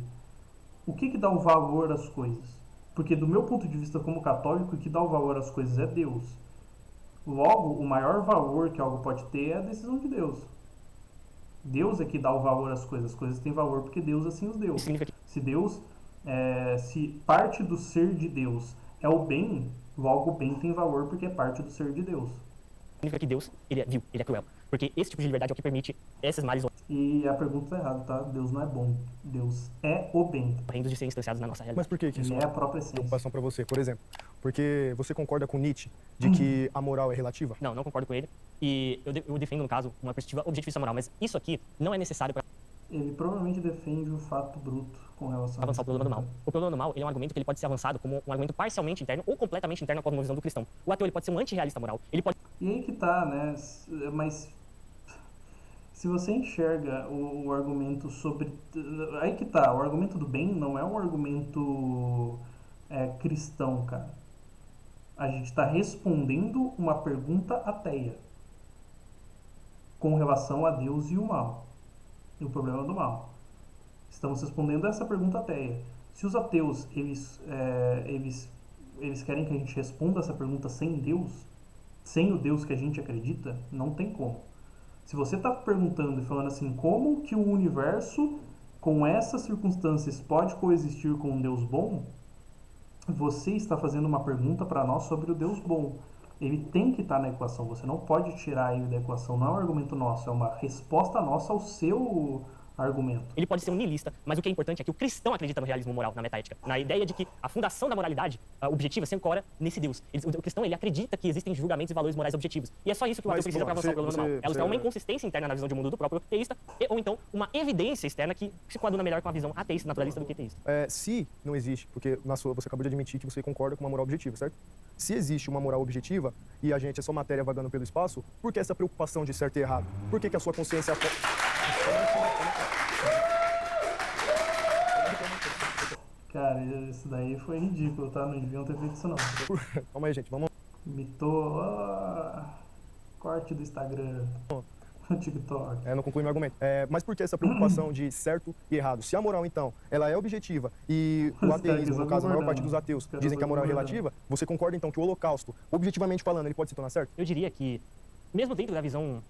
S1: O que dá o valor às coisas? Porque do meu ponto de vista como católico, o que dá o valor às coisas é Deus. Logo, o maior valor que algo pode ter é a decisão de Deus. Deus é que dá o valor às coisas têm valor porque Deus assim os deu. Se Deus, se parte do ser de Deus é o bem, logo o bem tem valor porque é parte do ser de Deus.
S3: Significa que Deus, ele é vil, ele é cruel. Porque esse tipo de liberdade é o que permite esses males...
S1: E a pergunta é errada, tá? Deus não é bom. Deus é o bem.
S3: ...horrendos de serem instanciados na nossa realidade.
S9: Mas por que isso
S1: é a própria essência?
S9: Preocupação para você, por exemplo. Porque você concorda com Nietzsche de que a moral é relativa?
S3: Não concordo com ele. E eu defendo, no caso, uma perspectiva objetivista moral. Mas isso aqui não é necessário para...
S1: Ele provavelmente defende o fato bruto com relação
S3: avançar o problema do mal. O problema do mal, ele é um argumento que ele pode ser avançado como um argumento parcialmente interno ou completamente interno à cosmovisão do cristão. O ateu, ele pode ser um antirrealista moral. Ele pode...
S1: E aí que tá, né? Mas se você enxerga o argumento sobre... Aí que tá, o argumento do bem não é um argumento cristão, cara. A gente está respondendo uma pergunta ateia com relação a Deus e o mal. E o problema do mal. Estamos respondendo essa pergunta ateia. Se os ateus, eles querem que a gente responda essa pergunta sem Deus, sem o Deus que a gente acredita, não tem como. Se você está perguntando e falando assim, como que o universo, com essas circunstâncias, pode coexistir com um Deus bom, você está fazendo uma pergunta para nós sobre o Deus bom. Ele tem que estar na equação, você não pode tirar ele da equação, não é um argumento nosso, é uma resposta nossa ao seu argumento.
S3: Ele pode ser um niilista, mas o que é importante é que o cristão acredita no realismo moral, na metaética, na ideia de que a fundação da moralidade objetiva se ancora nesse Deus. O cristão, ele acredita que existem julgamentos e valores morais objetivos. E é só isso que o ateu precisa para avançar o problema do mal. Ela é uma inconsistência interna na visão de mundo do próprio teísta, ou então uma evidência externa que se coaduna melhor com a visão ateísta, naturalista do que teísta.
S9: Se não existe, porque você acabou de admitir que você concorda com uma moral objetiva, certo? Se existe uma moral objetiva e a gente é só matéria vagando pelo espaço, por que essa preocupação de certo e errado? Por que a sua consciência...
S1: Cara, isso daí foi ridículo, tá? Não deviam ter feito isso não.
S9: Calma aí, gente, vamos...
S1: Mitou... corte do Instagram. TikTok.
S9: Não conclui meu argumento. Mas por que essa preocupação de certo e errado? Se a moral, então, ela é objetiva e o ateísmo, no caso, a maior parte dos ateus dizem que a moral é relativa, você concorda, então, que o holocausto, objetivamente falando, ele pode se tornar certo?
S3: Eu diria que, mesmo dentro da visão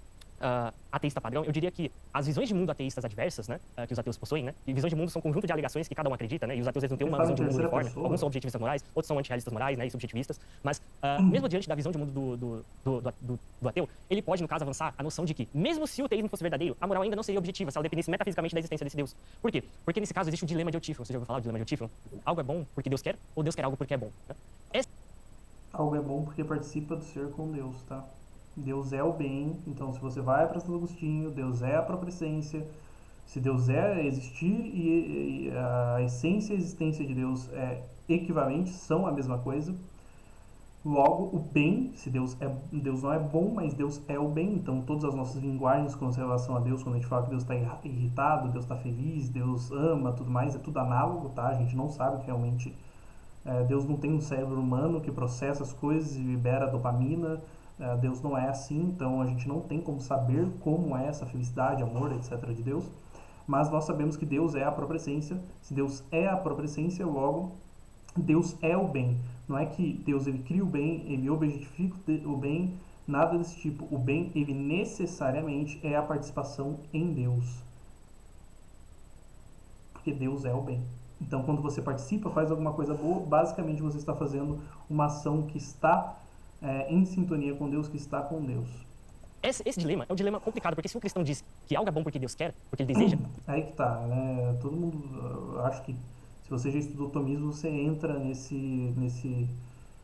S3: ateísta padrão, eu diria que as visões de mundo ateístas adversas, né, que os ateus possuem, né, e visões de mundo são um conjunto de alegações que cada um acredita, né, e os ateus eles não têm uma visão de mundo uniforme. Alguns são objetivistas morais, outros são antirrealistas morais, né, e subjetivistas, mas mesmo diante da visão de mundo do ateu, ele pode, no caso, avançar a noção de que, mesmo se o teísmo fosse verdadeiro, a moral ainda não seria objetiva se ela dependesse metafisicamente da existência desse Deus. Por quê? Porque nesse caso existe o dilema de Eutífron. Você já ouviu falar do dilema de Eutífron? Algo é bom porque Deus quer, ou Deus quer algo porque é bom? Né?
S1: Algo é bom porque participa do ser com Deus, tá? Deus é o bem, então se você vai para Santo Agostinho, Deus é a própria essência. Se Deus é existir e a essência e a existência de Deus é equivalente, são a mesma coisa. Logo, o bem, se Deus não é bom, mas Deus é o bem, então todas as nossas linguagens com relação a Deus, quando a gente fala que Deus está irritado, Deus está feliz, Deus ama, tudo mais, é tudo análogo, tá? A gente não sabe que realmente Deus não tem um cérebro humano que processa as coisas e libera dopamina. Deus não é assim, então a gente não tem como saber como é essa felicidade, amor, etc. de Deus. Mas nós sabemos que Deus é a própria essência. Se Deus é a própria essência, logo, Deus é o bem. Não é que Deus ele cria o bem, ele objetifica o bem, nada desse tipo. O bem, ele necessariamente é a participação em Deus. Porque Deus é o bem. Então, quando você participa, faz alguma coisa boa, basicamente você está fazendo uma ação que está em sintonia com Deus, que está com Deus.
S3: Esse dilema é um dilema complicado, porque se um cristão diz que algo é bom porque Deus quer, porque ele deseja...
S1: Aí que tá, né? Todo mundo, acho que se você já estudou tomismo, você entra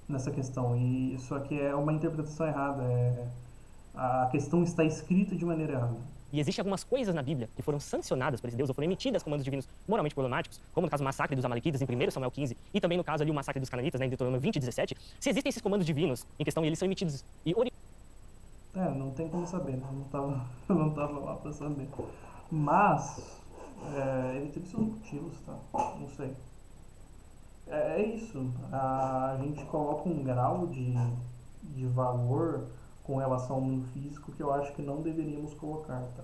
S1: nessa questão. E só que é uma interpretação errada. A questão está escrita de maneira errada.
S3: E existem algumas coisas na Bíblia que foram sancionadas por esse Deus, ou foram emitidas comandos divinos moralmente problemáticos, como no caso o massacre dos Amalequitas em 1 Samuel 15, e também no caso ali o massacre dos Cananitas, né, em Deuteronômio 20 e 17. Se existem esses comandos divinos em questão e eles são emitidos e
S1: não tem como saber, né? Eu não tava lá pra saber. Mas, ele teve seus motivos, tá? Não sei. É isso. A gente coloca um grau de valor com relação ao mundo físico que eu acho que não deveríamos colocar, tá?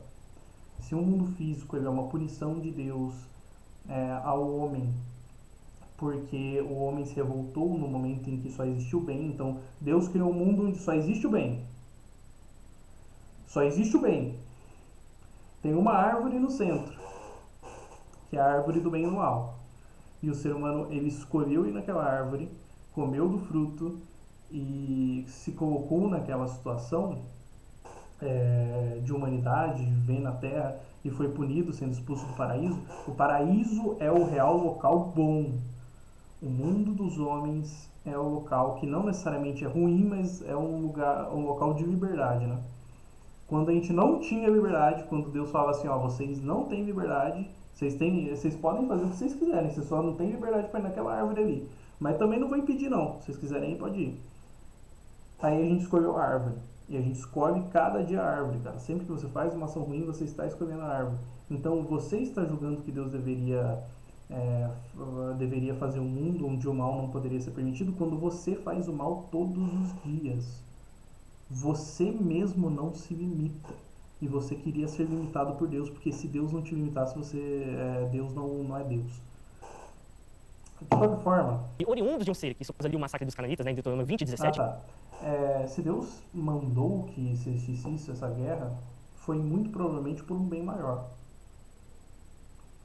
S1: Se o mundo físico ele é uma punição de Deus ao homem, porque o homem se revoltou no momento em que só existiu o bem, então Deus criou um mundo onde só existe o bem. Só existe o bem. Tem uma árvore no centro, que é a árvore do bem e do mal. E o ser humano, ele escolheu ir naquela árvore, comeu do fruto e se colocou naquela situação de humanidade, de viver na Terra, e foi punido, sendo expulso do paraíso. O paraíso é o real local bom. O mundo dos homens é o local que não necessariamente é ruim, mas é um local de liberdade, né? Quando a gente não tinha liberdade, quando Deus fala assim, ó, vocês não têm liberdade, vocês podem fazer o que vocês quiserem, vocês só não têm liberdade para ir naquela árvore ali. Mas também não vou impedir não, se vocês quiserem ir, pode ir. Aí a gente escolheu a árvore. E a gente escolhe cada dia a árvore, cara. Sempre que você faz uma ação ruim, você está escolhendo a árvore. Então você está julgando que Deus deveria fazer um mundo onde o mal não poderia ser permitido quando você faz o mal todos os dias. Você mesmo não se limita. E você queria ser limitado por Deus, porque se Deus não te limitasse, Deus não é Deus. De qualquer forma...
S3: E oriundos de um ser que supôs ali o massacre dos Cananitas, né, em Deuteronômio 20 e 17...
S1: se Deus mandou que se existisse isso, essa guerra, foi muito provavelmente por um bem maior.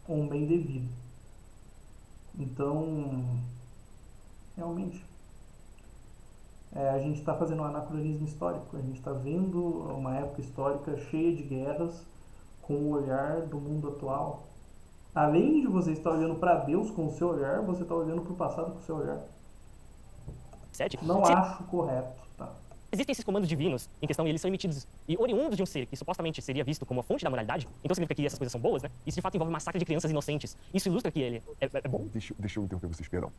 S1: Ou um bem devido. Então, realmente... a gente está fazendo um anacronismo histórico. A gente está vendo uma época histórica cheia de guerras com o olhar do mundo atual. Além de você estar olhando para Deus com o seu olhar, você está olhando para o passado com o seu olhar. Não acho correto, tá?
S3: Existem esses comandos divinos em questão e eles são emitidos e oriundos de um ser que supostamente seria visto como a fonte da moralidade, então significa que essas coisas são boas, né? Isso de fato envolve massacre de crianças inocentes. Isso ilustra que ele é bom.
S6: Deixa eu interromper vocês, perdão.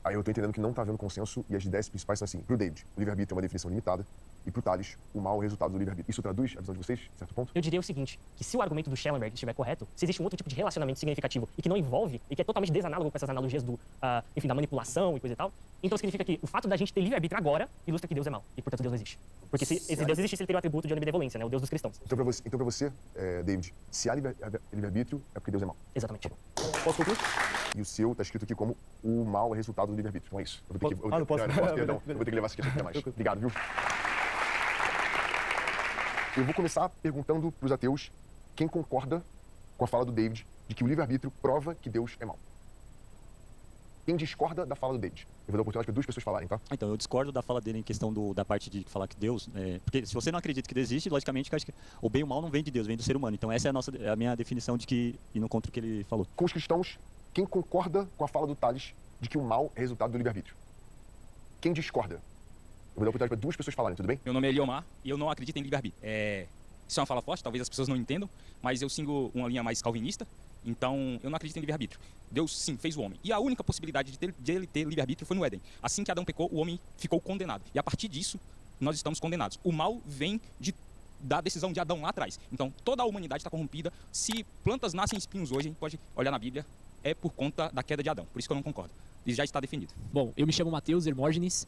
S6: Aí eu tô entendendo que não tá havendo consenso e as ideias principais são assim. Pro David, o livre-arbítrio é uma definição limitada. E pro Thales, o mal é o resultado do livre-arbítrio. Isso traduz a visão de vocês, certo ponto?
S3: Eu diria o seguinte, que se o argumento do Schellenberg estiver correto, se existe um outro tipo de relacionamento significativo e que não envolve, e que é totalmente desanálogo com essas analogias da manipulação e coisa e tal, então significa que o fato da gente ter livre-arbítrio agora ilustra que Deus é mau. E, portanto, Deus não existe. Porque se esse Deus existisse, ele teria o atributo de onibenevolência, né? O Deus dos cristãos.
S6: Então pra você, David, se há livre-arbítrio, é porque Deus é mau.
S3: Exatamente.
S6: Posso concluir? E o seu tá escrito aqui como o mal é resultado do livre-arbítrio. Então é isso. Eu vou ter que,
S5: não posso.
S6: Perdão. Eu vou ter que levar essa questão até mais. Obrigado, viu? Eu vou começar perguntando para os ateus quem concorda com a fala do David de que o livre-arbítrio prova que Deus é mau. Quem discorda da fala do David? Eu vou dar a oportunidade para 2 pessoas falarem, tá?
S10: Então, eu discordo da fala dele em questão da parte de falar que Deus... porque se você não acredita que Deus existe, logicamente, eu acho que o bem e o mal não vem de Deus, vem do ser humano. Então, essa é a minha definição de que... indo contra o que ele falou.
S6: Com os cristãos, quem concorda com a fala do Tales de que o mal é resultado do livre-arbítrio? Quem discorda? Eu vou dar a oportunidade para 2 pessoas falarem, tudo bem?
S11: Meu nome é Eliomar e eu não acredito em livre-arbítrio. Isso é uma fala forte, talvez as pessoas não entendam, mas eu sigo uma linha mais calvinista, então eu não acredito em livre-arbítrio. Deus, sim, fez o homem. E a única possibilidade de ele ter livre-arbítrio foi no Éden. Assim que Adão pecou, o homem ficou condenado. E a partir disso, nós estamos condenados. O mal vem da decisão de Adão lá atrás. Então, toda a humanidade está corrompida. Se plantas nascem espinhos hoje, a gente pode olhar na Bíblia, é por conta da queda de Adão. Por isso que eu não concordo. Isso já está definido.
S4: Bom, eu me chamo Matheus Hermógenes.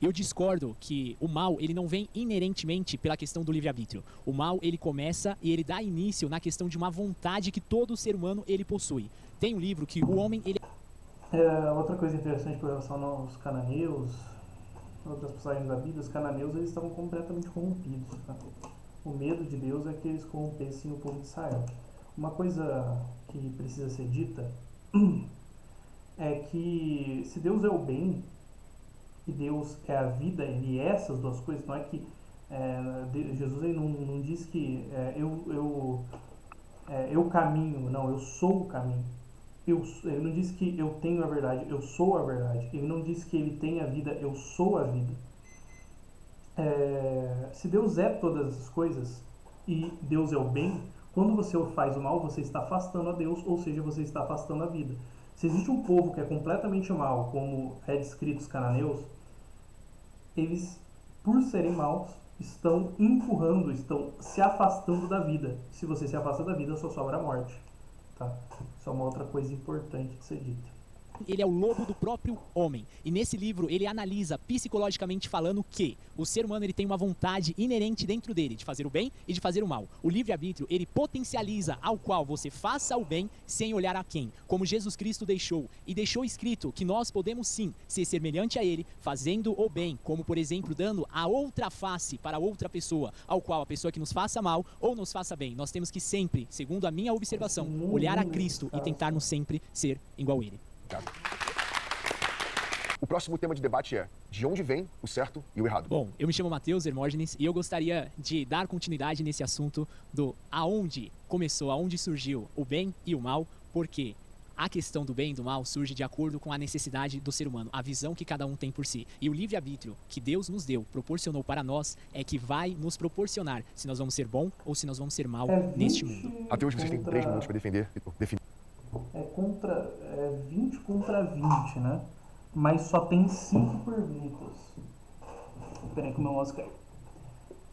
S4: Eu discordo que o mal ele não vem inerentemente pela questão do livre-arbítrio. O mal ele começa e ele dá início na questão de uma vontade que todo ser humano ele possui. Tem um livro que o homem ele...
S1: Outra coisa interessante com relação aos cananeus, outras passagens da Bíblia, os cananeus eles estavam completamente corrompidos. Tá? O medo de Deus é que eles corrompessem o povo de Israel. Uma coisa que precisa ser dita é que se Deus é o bem e Deus é a vida, ele é essas duas coisas, não é que Jesus ele não diz que eu caminho, não, eu sou o caminho. Ele não diz que eu tenho a verdade, eu sou a verdade. Ele não diz que ele tem a vida, eu sou a vida. Se Deus é todas as coisas e Deus é o bem, quando você faz o mal, você está afastando a Deus, ou seja, você está afastando a vida. Se existe um povo que é completamente mau, como é descrito os cananeus, eles, por serem maus, estão empurrando, estão se afastando da vida. Se você se afasta da vida, só sobra a morte. Tá? Isso é uma outra coisa importante de ser dita.
S4: Ele é o lobo do próprio homem. E nesse livro ele analisa psicologicamente falando que o ser humano ele tem uma vontade inerente dentro dele de fazer o bem e de fazer o mal. O livre-arbítrio ele potencializa ao qual você faça o bem sem olhar a quem, como Jesus Cristo deixou. E deixou escrito que nós podemos sim ser semelhante a ele, fazendo o bem, como por exemplo dando a outra face para outra pessoa, ao qual a pessoa que nos faça mal ou nos faça bem. Nós temos que sempre, segundo a minha observação, olhar a Cristo e tentarmos sempre ser igual a ele.
S6: O próximo tema de debate é: de onde vem o certo e o errado?
S4: Bom, eu me chamo Matheus Hermógenes e eu gostaria de dar continuidade nesse assunto do aonde começou, aonde surgiu o bem e o mal, porque a questão do bem e do mal surge de acordo com a necessidade do ser humano, a visão que cada um tem por si. E o livre-arbítrio que Deus nos deu, proporcionou para nós, é que vai nos proporcionar se nós vamos ser bom ou se nós vamos ser mal neste mundo.
S6: Até hoje vocês têm 3 minutos para defender.
S1: É 20 contra 20, né? Mas só tem 5 perguntas. Espera aí que o meu mouse caiu.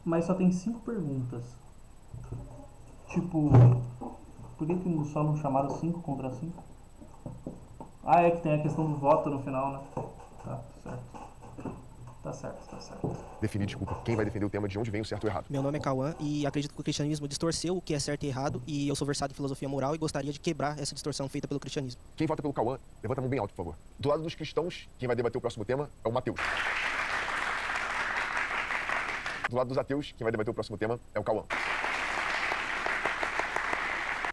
S1: Mas só tem 5 perguntas. Tipo, por que só não chamaram 5 contra 5? Ah, é que tem a questão do voto no final, né? Tá certo. Tá certo.
S6: Definir, desculpa, quem vai defender o tema de onde vem o certo e o errado?
S12: Meu nome é Cauã e acredito que o cristianismo distorceu o que é certo e errado, e eu sou versado em filosofia moral e gostaria de quebrar essa distorção feita pelo cristianismo.
S6: Quem vota pelo Cauã, levanta a mão bem alto, por favor. Do lado dos cristãos, quem vai debater o próximo tema é o Matheus. Do lado dos ateus, quem vai debater o próximo tema é o Cauã.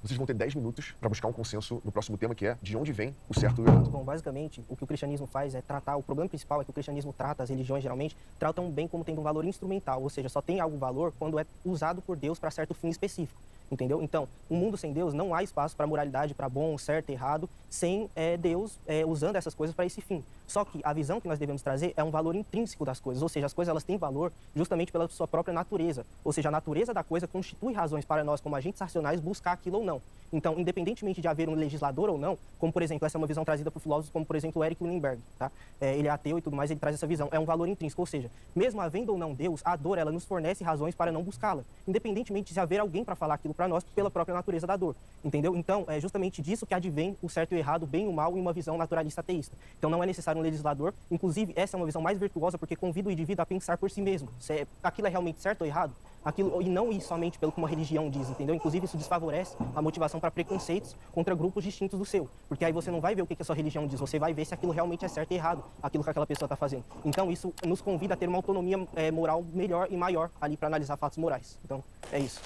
S6: Vocês vão ter 10 minutos para buscar um consenso no próximo tema, que é de onde vem o certo e o errado.
S12: Bom, basicamente, o que o cristianismo faz é tratar, o problema principal é que o cristianismo trata, as religiões geralmente, tratam o bem como tendo um valor instrumental, ou seja, só tem algum valor quando é usado por Deus para certo fim específico. Entendeu? Então, um mundo sem Deus não há espaço para moralidade, para bom, certo, errado, sem Deus usando essas coisas para esse fim. Só que a visão que nós devemos trazer é um valor intrínseco das coisas, ou seja, as coisas elas têm valor justamente pela sua própria natureza. Ou seja, a natureza da coisa constitui razões para nós, como agentes racionais, buscar aquilo ou não. Então, independentemente de haver um legislador ou não, como por exemplo, essa é uma visão trazida por filósofos como por exemplo o Eric Weinberg, tá? Ele é ateu e tudo mais, ele traz essa visão, é um valor intrínseco, ou seja, mesmo havendo ou não Deus, a dor ela nos fornece razões para não buscá-la, independentemente de haver alguém para falar aquilo para nós pela própria natureza da dor, entendeu? Então, é justamente disso que advém o certo e o errado, o bem e o mal em uma visão naturalista ateísta. Então, não é necessário um legislador. Inclusive, essa é uma visão mais virtuosa porque convida o indivíduo a pensar por si mesmo. Se aquilo é realmente certo ou errado. Aquilo, e não ir somente pelo que uma religião diz, entendeu? Inclusive, isso desfavorece a motivação para preconceitos contra grupos distintos do seu. Porque aí você não vai ver o que a sua religião diz, você vai ver se aquilo realmente é certo e errado, aquilo que aquela pessoa está fazendo. Então, isso nos convida a ter uma autonomia moral melhor e maior ali para analisar fatos morais. Então, é isso.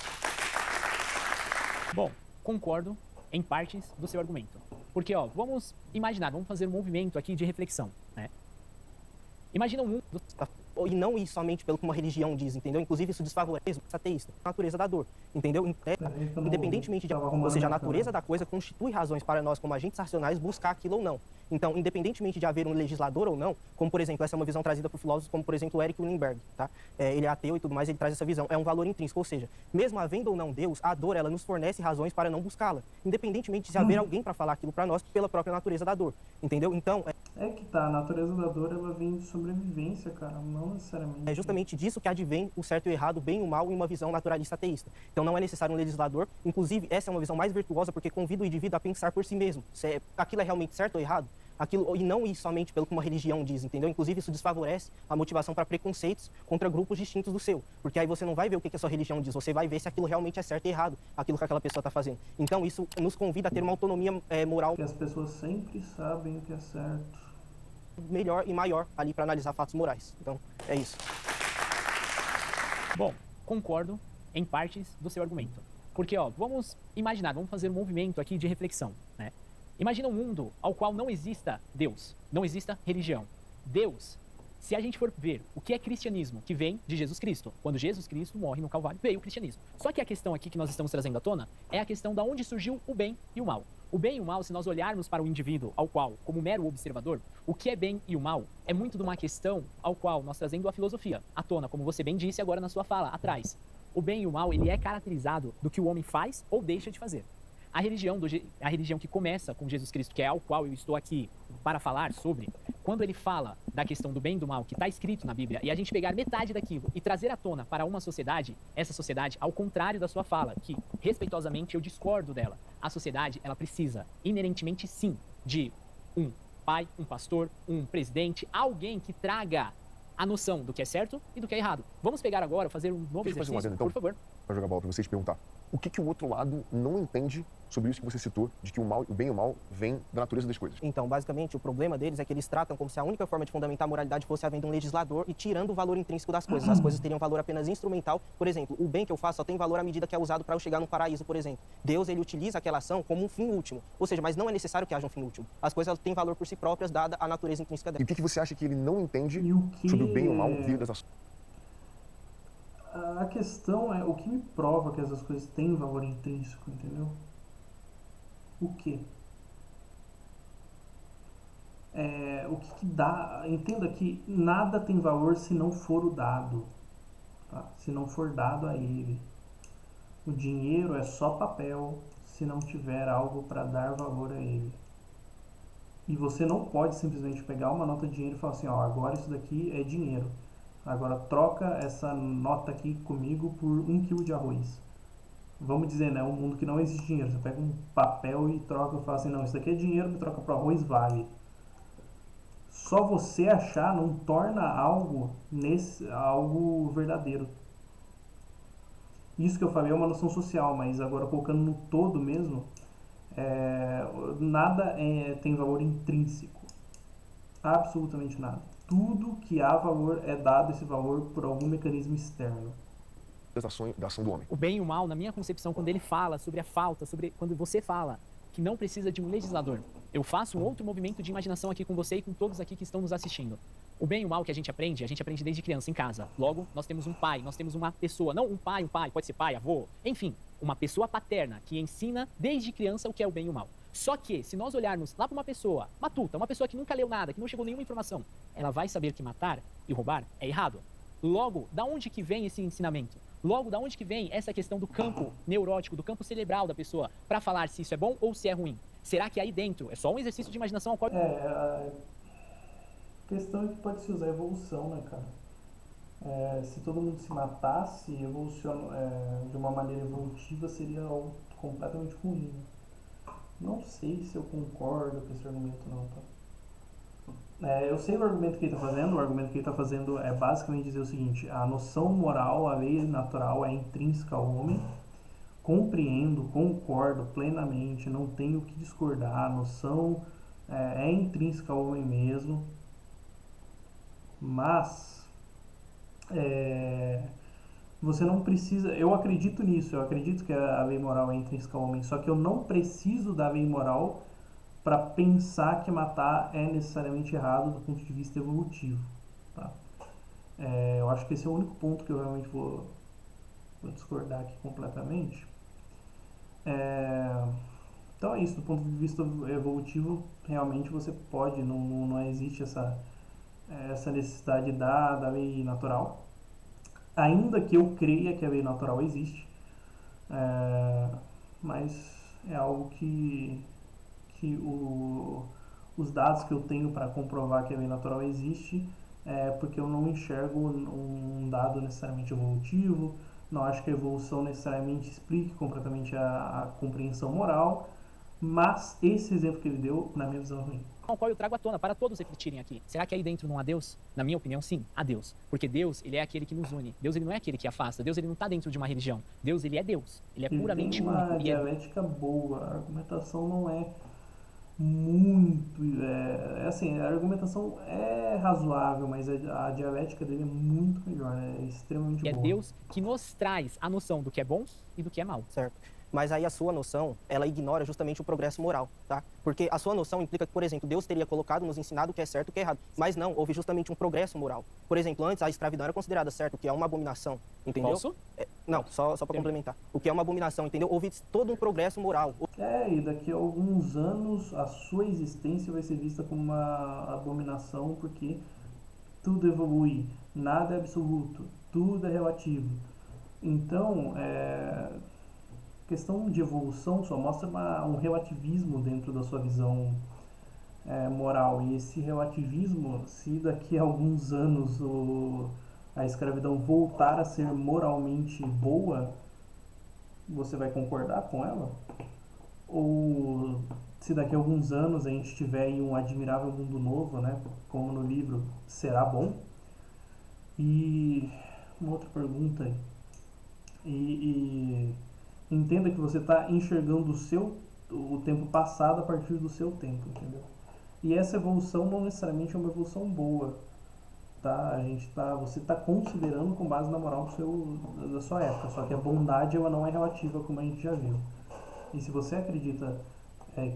S4: Bom, concordo em partes do seu argumento. Porque, ó, vamos imaginar, vamos fazer um movimento aqui de reflexão, né? Imagina um mundo...
S12: E não ir somente pelo que uma religião diz, entendeu? Inclusive, isso desfavorece o ateísta, a natureza da dor, entendeu? Independentemente de... Ou seja, a natureza da coisa constitui razões para nós, como agentes racionais, buscar aquilo ou não. Então, independentemente de haver um legislador ou não, como, por exemplo, essa é uma visão trazida por filósofos como, por exemplo, o Eric Weinberg, tá? Ele é ateu e tudo mais, ele traz essa visão. É um valor intrínseco, ou seja, mesmo havendo ou não Deus, a dor, ela nos fornece razões para não buscá-la, independentemente de haver alguém para falar aquilo para nós pela própria natureza da dor, entendeu? Então...
S1: É que tá, a natureza da dor, ela vem de sobrevivência, cara, não necessariamente.
S12: É justamente disso que advém o certo e o errado, o bem e o mal em uma visão naturalista ateísta. Então não é necessário um legislador, inclusive essa é uma visão mais virtuosa porque convida o indivíduo a pensar por si mesmo. Se aquilo é realmente certo ou errado, aquilo, e não ir somente pelo que uma religião diz, entendeu? Inclusive isso desfavorece a motivação para preconceitos contra grupos distintos do seu. Porque aí você não vai ver o que a sua religião diz, você vai ver se aquilo realmente é certo e errado, aquilo que aquela pessoa está fazendo. Então isso nos convida a ter uma autonomia moral.
S1: Que as pessoas sempre sabem o que é certo.
S12: Melhor e maior ali para analisar fatos morais. Então, é isso.
S4: Bom, concordo em partes do seu argumento. Porque, ó, vamos imaginar, vamos fazer um movimento aqui de reflexão, né? Imagina um mundo ao qual não exista Deus, não exista religião. Deus, se a gente for ver o que é cristianismo, que vem de Jesus Cristo. Quando Jesus Cristo morre no Calvário, veio o cristianismo. Só que a questão aqui que nós estamos trazendo à tona é a questão da onde surgiu o bem e o mal. O bem e o mal, se nós olharmos para o indivíduo ao qual, como mero observador, o que é bem e o mal é muito de uma questão ao qual nós trazendo a filosofia à tona, como você bem disse agora na sua fala, atrás. O bem e o mal, ele é caracterizado do que o homem faz ou deixa de fazer. A religião que começa com Jesus Cristo, que é ao qual eu estou aqui para falar sobre, quando ele fala da questão do bem e do mal, que está escrito na Bíblia, e a gente pegar metade daquilo e trazer à tona para uma sociedade, essa sociedade, ao contrário da sua fala, que respeitosamente eu discordo dela, a sociedade, ela precisa, inerentemente sim, de um pai, um pastor, um presidente, alguém que traga a noção do que é certo e do que é errado. Vamos pegar agora, fazer um novo exercício,
S6: então,
S4: por favor.
S6: Para jogar bola para vocês perguntar. O que o outro lado não entende sobre isso que você citou, de que o bem e o mal vem da natureza das coisas?
S12: Então, basicamente, o problema deles é que eles tratam como se a única forma de fundamentar a moralidade fosse havendo um legislador e tirando o valor intrínseco das coisas. As coisas teriam valor apenas instrumental. Por exemplo, o bem que eu faço só tem valor à medida que é usado para eu chegar no paraíso, por exemplo. Deus, ele utiliza aquela ação como um fim último. Ou seja, mas não é necessário que haja um fim último. As coisas têm valor por si próprias, dada a natureza intrínseca delas.
S6: E o que você acha que ele não entende sobre o bem e o mal vir das ações?
S1: A questão é o que me prova que essas coisas têm valor intrínseco, entendeu? O quê? O que dá... Entenda que nada tem valor se não for o dado, tá? Se não for dado a ele. O dinheiro é só papel se não tiver algo para dar valor a ele. E você não pode simplesmente pegar uma nota de dinheiro e falar assim, ó, agora isso daqui é dinheiro. Agora troca essa nota aqui comigo por 1 quilo de arroz. Vamos dizer, né? Um mundo que não existe dinheiro. Você pega um papel e troca e fala assim, não, isso daqui é dinheiro, me troca por arroz, vale. Só você achar não torna algo verdadeiro. Isso que eu falei é uma noção social, mas agora colocando no todo mesmo, nada tem valor intrínseco. Absolutamente nada. Tudo que há valor é dado esse valor por algum mecanismo externo.
S6: Da ação do homem.
S4: O bem e o mal, na minha concepção, quando ele fala sobre a falta, quando você fala que não precisa de um legislador, eu faço um outro movimento de imaginação aqui com você e com todos aqui que estão nos assistindo. O bem e o mal que a gente aprende desde criança em casa. Logo, nós temos um pai, nós temos uma pessoa, não um pai, pode ser pai, avô, enfim, uma pessoa paterna que ensina desde criança o que é o bem e o mal. Só que, se nós olharmos lá para uma pessoa matuta, uma pessoa que nunca leu nada, que não chegou nenhuma informação, ela vai saber que matar e roubar é errado. Logo, da onde que vem esse ensinamento? Logo, da onde que vem essa questão do campo neurótico, do campo cerebral da pessoa, para falar se isso é bom ou se é ruim? Será que aí dentro é só um exercício de imaginação ao qual...
S1: A questão é que pode se usar evolução, né, cara? Se todo mundo se matasse, de uma maneira evolutiva, seria algo completamente ruim, né? Não sei se eu concordo com esse argumento, não, tá? Eu sei o argumento que ele está fazendo. O argumento que ele está fazendo é basicamente dizer o seguinte: a noção moral, a lei natural é intrínseca ao homem. Compreendo, concordo plenamente, não tenho o que discordar. A noção é intrínseca ao homem mesmo. Mas você não precisa. Eu acredito nisso, eu acredito que a lei moral é intrínseca ao homem, só que eu não preciso da lei moral para pensar que matar é necessariamente errado do ponto de vista evolutivo. Tá? Eu acho que esse é o único ponto que eu realmente vou discordar aqui completamente. Então é isso, do ponto de vista evolutivo, realmente você pode, não existe essa necessidade da lei natural. Ainda que eu creia que a lei natural existe, mas é algo que os dados que eu tenho para comprovar que a lei natural existe porque eu não enxergo um dado necessariamente evolutivo, não acho que a evolução necessariamente explique completamente a compreensão moral, mas esse exemplo que ele deu, na minha visão, é ruim.
S4: Ao qual eu trago à tona para todos refletirem aqui. Será que aí dentro não há Deus? Na minha opinião, sim, há Deus. Porque Deus, ele é aquele que nos une. Deus, ele não é aquele que afasta. Deus, ele não está dentro de uma religião. Deus, ele é Deus. Ele é puramente único.
S1: Uma dialética boa. A argumentação não é muito... assim, a argumentação é razoável, mas a dialética dele é muito melhor. É extremamente boa.
S4: É Deus que nos traz a noção do que é bom e do que é mal.
S12: Certo. Mas aí a sua noção, ela ignora justamente o progresso moral, tá? Porque a sua noção implica que, por exemplo, Deus teria colocado, nos ensinado o que é certo e o que é errado. Mas não, houve justamente um progresso moral. Por exemplo, antes a escravidão era considerada certo, o que é uma abominação, entendeu?
S4: Posso?
S12: Não, só para complementar. O que é uma abominação, entendeu? Houve todo um progresso moral.
S1: E daqui a alguns anos a sua existência vai ser vista como uma abominação, porque tudo evolui, nada é absoluto, tudo é relativo. Então, questão de evolução só mostra um relativismo dentro da sua visão moral. E esse relativismo, se daqui a alguns anos a escravidão voltar a ser moralmente boa, você vai concordar com ela? Ou se daqui a alguns anos a gente tiver em um admirável mundo novo, né, como no livro, será bom? E uma outra pergunta entenda que você está enxergando o tempo passado a partir do seu tempo, entendeu? E essa evolução não necessariamente é uma evolução boa, tá? Você está considerando com base na moral da sua época, só que a bondade ela não é relativa, como a gente já viu. E se você acredita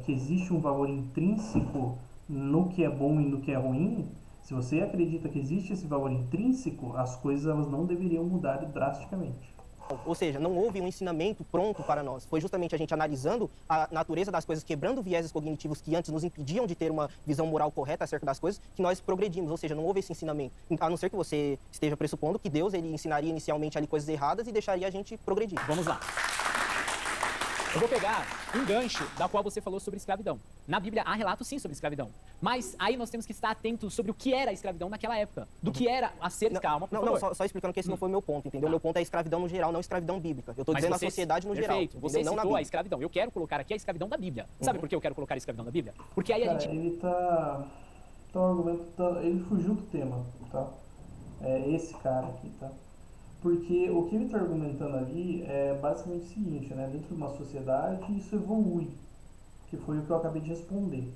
S1: que existe um valor intrínseco no que é bom e no que é ruim, se você acredita que existe esse valor intrínseco, as coisas elas não deveriam mudar drasticamente.
S12: Ou seja, não houve um ensinamento pronto para nós. Foi justamente a gente analisando a natureza das coisas, quebrando vieses cognitivos que antes nos impediam de ter uma visão moral correta acerca das coisas, que nós progredimos. Ou seja, não houve esse ensinamento. A não ser que você esteja pressupondo que Deus ele ensinaria inicialmente ali coisas erradas e deixaria a gente progredir.
S4: Vamos lá. Eu vou pegar um gancho da qual você falou sobre escravidão. Na Bíblia há relatos sim sobre escravidão. Mas aí nós temos que estar atentos sobre o que era a escravidão naquela época. Do que era a ser calma, por favor.
S12: Só explicando que esse não foi o meu ponto, entendeu? Meu ponto é a escravidão no geral, não a escravidão bíblica. Eu estou dizendo a sociedade no geral.
S4: Perfeito. Você citou a escravidão. Eu quero colocar aqui a escravidão da Bíblia. Sabe por que eu quero colocar a escravidão da Bíblia? Porque aí a gente...
S1: Ele ele fugiu do tema, tá? Esse cara aqui, tá? Porque o que ele está argumentando ali é basicamente o seguinte, né? Dentro de uma sociedade isso evolui, que foi o que eu acabei de responder.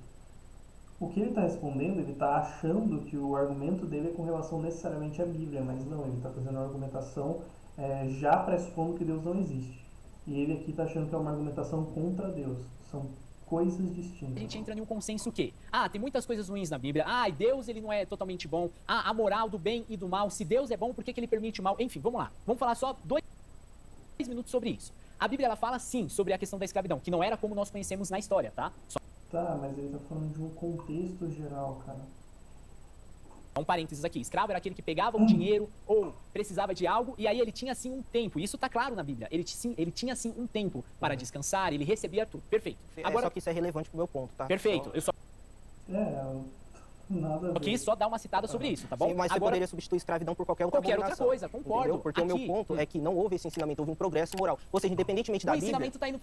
S1: O que ele está respondendo, ele está achando que o argumento dele é com relação necessariamente à Bíblia, mas não, ele está fazendo uma argumentação já pressupondo que Deus não existe. E ele aqui está achando que é uma argumentação contra Deus. São coisas distintas.
S4: A gente entra em um consenso que, tem muitas coisas ruins na Bíblia, Deus ele não é totalmente bom, a moral do bem e do mal, se Deus é bom, por que ele permite o mal? Enfim, vamos lá, vamos falar só 2 minutos sobre isso. A Bíblia ela fala sim sobre a questão da escravidão, que não era como nós conhecemos na história, tá?
S1: Tá, mas ele tá falando de um contexto geral, cara.
S4: Um parênteses aqui, escravo era aquele que pegava um dinheiro ou precisava de algo e aí ele tinha sim um tempo, isso tá claro na Bíblia, ele tinha sim um tempo para descansar, ele recebia tudo, perfeito.
S12: Agora, só que isso é relevante pro meu ponto, tá?
S4: Perfeito, eu só...
S1: nada a ver.
S4: Aqui só dar uma citada sobre isso, tá bom?
S12: Sim, mas você poderia substituir escravidão por qualquer outra abominação.
S4: Outra coisa, concordo.
S12: Entendeu? Porque
S4: aqui...
S12: o meu ponto é que não houve esse ensinamento, houve um progresso moral. Ou seja, independentemente da Bíblia...
S4: O ensinamento tá indo...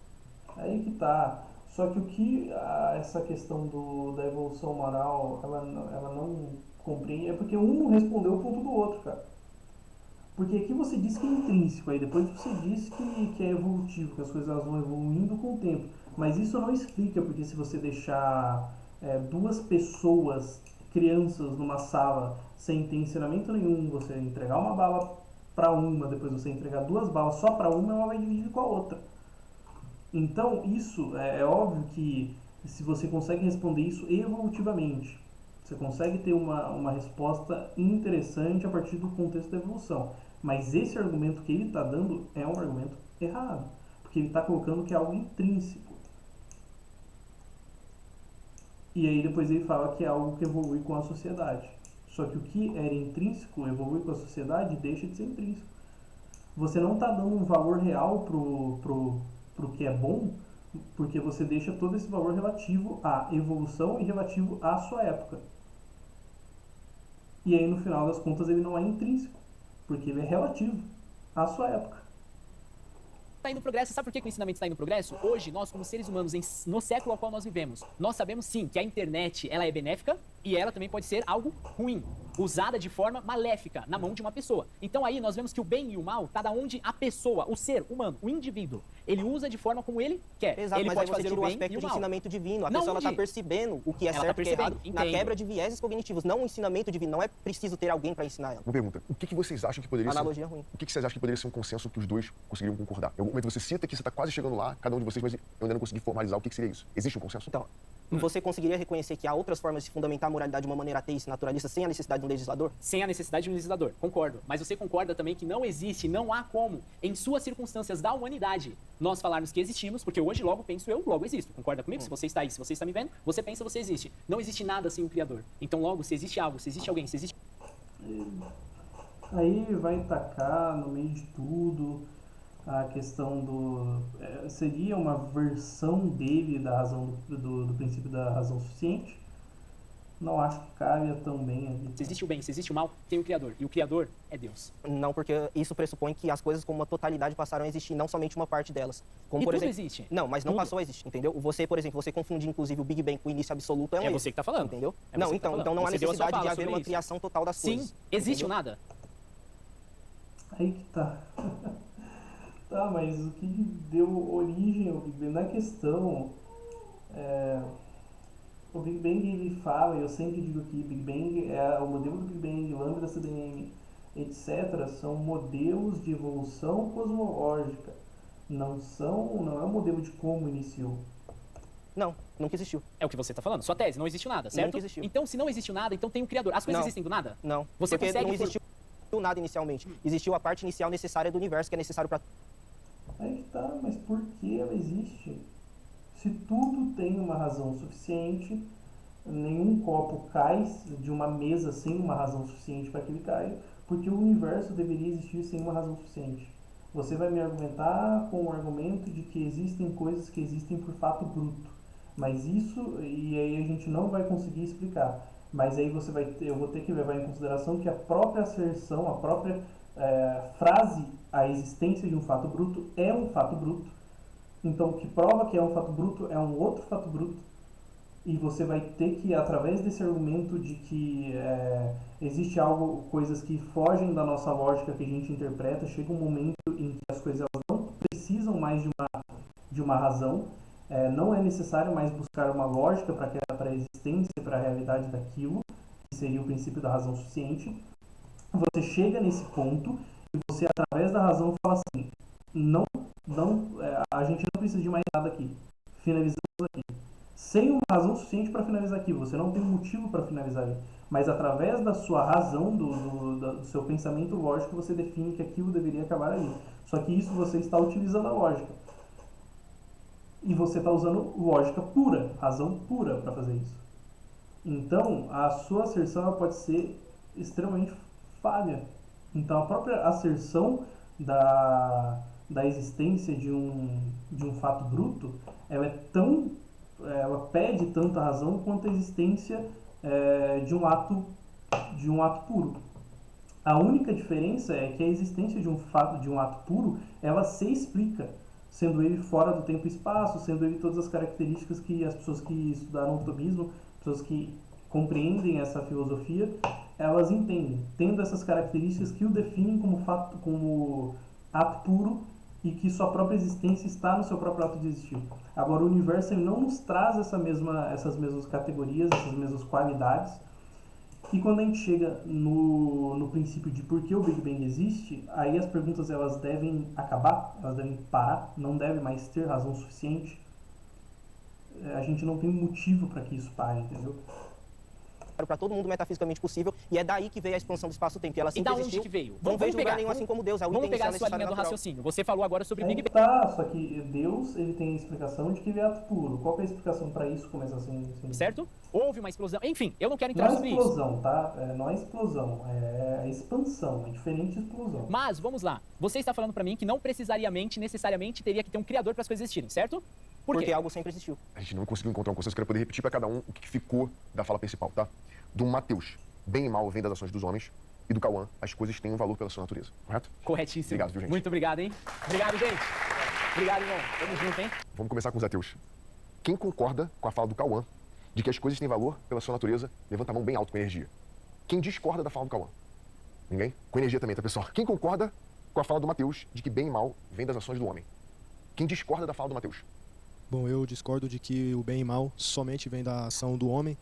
S1: Aí que tá. Só que o que essa questão da evolução moral, ela não compreende, é porque um não respondeu o ponto do outro, cara. Porque aqui você diz que é intrínseco, aí depois você diz que é evolutivo, que as coisas elas vão evoluindo com o tempo. Mas isso não explica porque se você deixar duas pessoas, crianças, numa sala sem ter ensinamento nenhum, você entregar uma bala para uma, depois você entregar duas balas só para uma, ela vai dividir com a outra. Então isso é óbvio que se você consegue responder isso evolutivamente, você consegue ter uma resposta interessante a partir do contexto da evolução. Mas esse argumento que ele está dando é um argumento errado, porque ele está colocando que é algo intrínseco. E aí depois ele fala que é algo que evolui com a sociedade. Só que o que era intrínseco evolui com a sociedade e deixa de ser intrínseco. Você não está dando um valor real pro que é bom, porque você deixa todo esse valor relativo à evolução e relativo à sua época. E aí no final das contas ele não é intrínseco, porque ele é relativo à sua época.
S4: Está indo progresso. Sabe por que o ensinamento está indo progresso? Hoje, nós como seres humanos, no século ao qual nós vivemos, nós sabemos sim que a internet ela é benéfica e ela também pode ser algo ruim, usada de forma maléfica na mão de uma pessoa. Então aí nós vemos que o bem e o mal está da onde a pessoa, o ser humano, o indivíduo, ele usa de forma como ele quer.
S12: Exato,
S4: ele
S12: mas
S4: pode
S12: aí você
S4: fazer
S12: tira
S4: o
S12: o
S4: bem
S12: aspecto
S4: e o
S12: de
S4: mal.
S12: ensinamento divino. A
S4: Não,
S12: pessoa está
S4: onde?
S12: percebendo o que é
S4: Ela tá
S12: certo e o que é errado
S4: percebendo,
S12: na
S4: entendo.
S12: quebra de vieses cognitivos, não o ensinamento divino. Não é preciso ter alguém para ensinar ela.
S6: Uma pergunta. O que vocês acham que poderia
S12: Analogia
S6: ser...
S12: ruim.
S6: O que vocês acham que poderia ser um consenso que os dois conseguiriam concordar? Em algum momento você cita que você está quase chegando lá, cada um de vocês, mas eu ainda não consegui formalizar. O que seria isso? Existe um consenso?
S12: Então, você conseguiria reconhecer que há outras formas de fundamentar a moralidade de uma maneira ateísta e naturalista sem a necessidade de um legislador?
S4: Sem a necessidade de um legislador, concordo. Mas você concorda também que não existe, não há como, em suas circunstâncias da humanidade, nós falarmos que existimos, porque hoje logo penso eu, logo existo. Concorda comigo? Se você está aí, se você está me vendo, você pensa, você existe. Não existe nada sem o Criador. Então logo, se existe algo, se existe alguém, se existe...
S1: Aí vai tacar no meio de tudo a questão seria uma versão dele da razão do princípio da razão suficiente. Não acho que cabe tão bem ali.
S4: Se existe o bem, se existe o mal, tem o Criador. E o Criador é Deus.
S12: Não, porque isso pressupõe que as coisas como uma totalidade passaram a existir, não somente uma parte delas. Como,
S4: E
S12: por
S4: tudo
S12: exemplo,
S4: existe.
S12: Não, mas não
S4: Tudo.
S12: passou a existir, entendeu? Você, por exemplo, você confundir inclusive o Big Bang com o início absoluto é um
S4: É
S12: erro,
S4: você que tá falando.
S12: entendeu?
S4: É
S12: Não,
S4: você que tá
S12: então
S4: falando.
S12: não há
S4: Você deu a sua
S12: necessidade de
S4: fala
S12: haver
S4: sobre
S12: uma
S4: isso.
S12: criação total das
S4: Sim,
S12: coisas.
S4: existe
S12: entendeu?
S4: o nada.
S1: Aí que tá. Tá, mas o que deu origem ao Big Bang na questão... O Big Bang ele fala, eu sempre digo que Big Bang o modelo do Big Bang, lambda, CDM, etc. são modelos de evolução cosmológica. Não é um modelo de como iniciou.
S12: Não, nunca existiu.
S4: É o que você está falando. Sua tese, não existiu nada, certo?
S12: Nunca existiu.
S4: Então, se não existiu nada, então tem um Criador. As coisas
S12: Não.
S4: existem do nada?
S12: Não,
S4: Você
S12: porque
S4: consegue
S12: não existiu nada inicialmente. Existiu a parte inicial necessária do universo, que é necessário para...
S1: Aí que tá, mas por que ela existe? Se tudo tem uma razão suficiente, nenhum copo cai de uma mesa sem uma razão suficiente para que ele caia, porque o universo deveria existir sem uma razão suficiente. Você vai me argumentar com o argumento de que existem coisas que existem por fato bruto, mas isso, e aí a gente não vai conseguir explicar. Mas aí eu vou ter que levar em consideração que a própria asserção, a própria frase, a existência de um fato bruto é um fato bruto. Então, o que prova que é um fato bruto é um outro fato bruto. E você vai ter que, através desse argumento de que existe algo, coisas que fogem da nossa lógica que a gente interpreta, chega um momento em que as coisas elas não precisam mais de uma razão, não é necessário mais buscar uma lógica para a existência, para a realidade daquilo, que seria o princípio da razão suficiente. Você chega nesse ponto e você, através da razão, fala assim, a gente não precisa de mais nada aqui, finalizamos aqui. Sem uma razão suficiente para finalizar aquilo, você não tem motivo para finalizar ali. Mas através da sua razão, do seu pensamento lógico, você define que aquilo deveria acabar ali. Só que isso você está utilizando a lógica. E você está usando lógica pura, razão pura para fazer isso. Então, a sua asserção ela pode ser extremamente falha. Então, a própria asserção da existência de um fato bruto, ela pede tanta razão quanto a existência de um ato puro. A única diferença é que a existência de um ato puro, ela se explica. sendo ele fora do tempo e espaço, sendo ele todas as características que as pessoas que estudaram o tomismo, pessoas que compreendem essa filosofia, elas entendem, tendo essas características que o definem como fato, como ato puro e que sua própria existência está no seu próprio ato de existir. Agora, o universo ele não nos traz essas mesmas categorias, essas mesmas qualidades. E quando a gente chega no princípio de por que o Big Bang existe, aí as perguntas elas devem acabar, elas devem parar, não deve mais ter razão suficiente. A gente não tem motivo para que isso pare, entendeu?
S12: Para todo mundo metafisicamente possível, e é daí que veio a expansão do espaço-tempo. E ela
S4: E
S12: sempre
S4: da onde
S12: existiu.
S4: que veio?
S12: Não vejo lugar nenhum assim como Deus.
S4: Vamos pegar a sua linha do raciocínio. Você falou agora sobre o Big Bang.
S1: Tá, só que Deus ele tem a explicação de que ele é ato puro. Qual que é a explicação para isso começar sem...
S4: Certo? Houve uma explosão. Enfim, eu não quero entrar sobre isso.
S1: Não é explosão, tá? Não é explosão, é expansão, é diferente de explosão.
S4: Mas, vamos lá. Você está falando para mim que não necessariamente teria que ter um criador para as coisas existirem, certo? Por quê?
S12: Porque algo sempre existiu.
S6: A gente não conseguiu encontrar um consenso, eu queria poder repetir para cada um o que ficou da fala principal, tá? Do Mateus, bem e mal vem das ações dos homens, e do Cauã, as coisas têm um valor pela sua natureza, correto?
S4: Corretíssimo.
S6: Obrigado, viu, gente?
S4: Muito obrigado, hein? Obrigado, gente. Obrigado, irmão. Tamo junto, hein?
S6: Vamos começar com os ateus. Quem concorda com a fala do Cauã de que as coisas têm valor pela sua natureza, levanta a mão bem alto com energia. Quem discorda da fala do Cauã? Ninguém? Com energia também, tá, pessoal? Quem concorda com a fala do Mateus de que bem e mal vem das ações do homem? Quem discorda da fala do Mateus?
S9: Bom, eu discordo de que o bem e mal somente vem da ação do homem.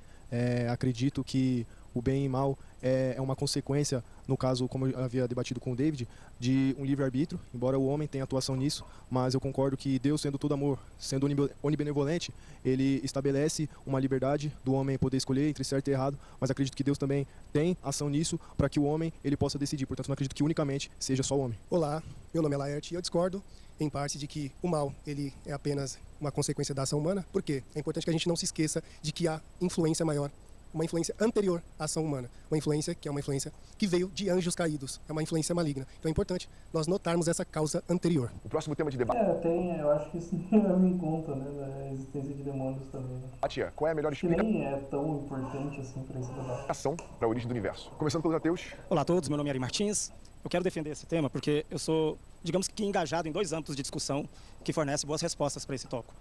S9: Acredito que o bem e mal é uma consequência, no caso, como eu havia debatido com o David, de um livre-arbítrio, embora o homem tenha atuação nisso, mas eu concordo que Deus, sendo todo amor, sendo onibenevolente, ele estabelece uma liberdade do homem poder escolher entre certo e errado, mas acredito que Deus também tem ação nisso para que o homem ele possa decidir, portanto não acredito que unicamente seja só o homem.
S13: Olá, meu nome é Laerte e eu discordo em parte de que o mal ele é apenas uma consequência da ação humana, porque é importante que a gente não se esqueça de que há influência maior, uma influência anterior à ação humana, uma influência que é uma influência que veio de anjos caídos, é uma influência maligna. Então é importante nós notarmos essa causa anterior.
S6: O próximo tema de debate...
S1: eu acho que isso nem leva em conta, né, da existência de demônios também. Né?
S6: Tia, qual é a melhor
S1: Que nem é tão importante assim para esse debate.
S6: Ação para a origem do universo. Começando pelos ateus.
S14: Olá a todos, meu nome é Ari Martins. Eu quero defender esse tema porque eu sou, digamos que engajado em 2 âmbitos de discussão que fornecem boas respostas para esse tópico.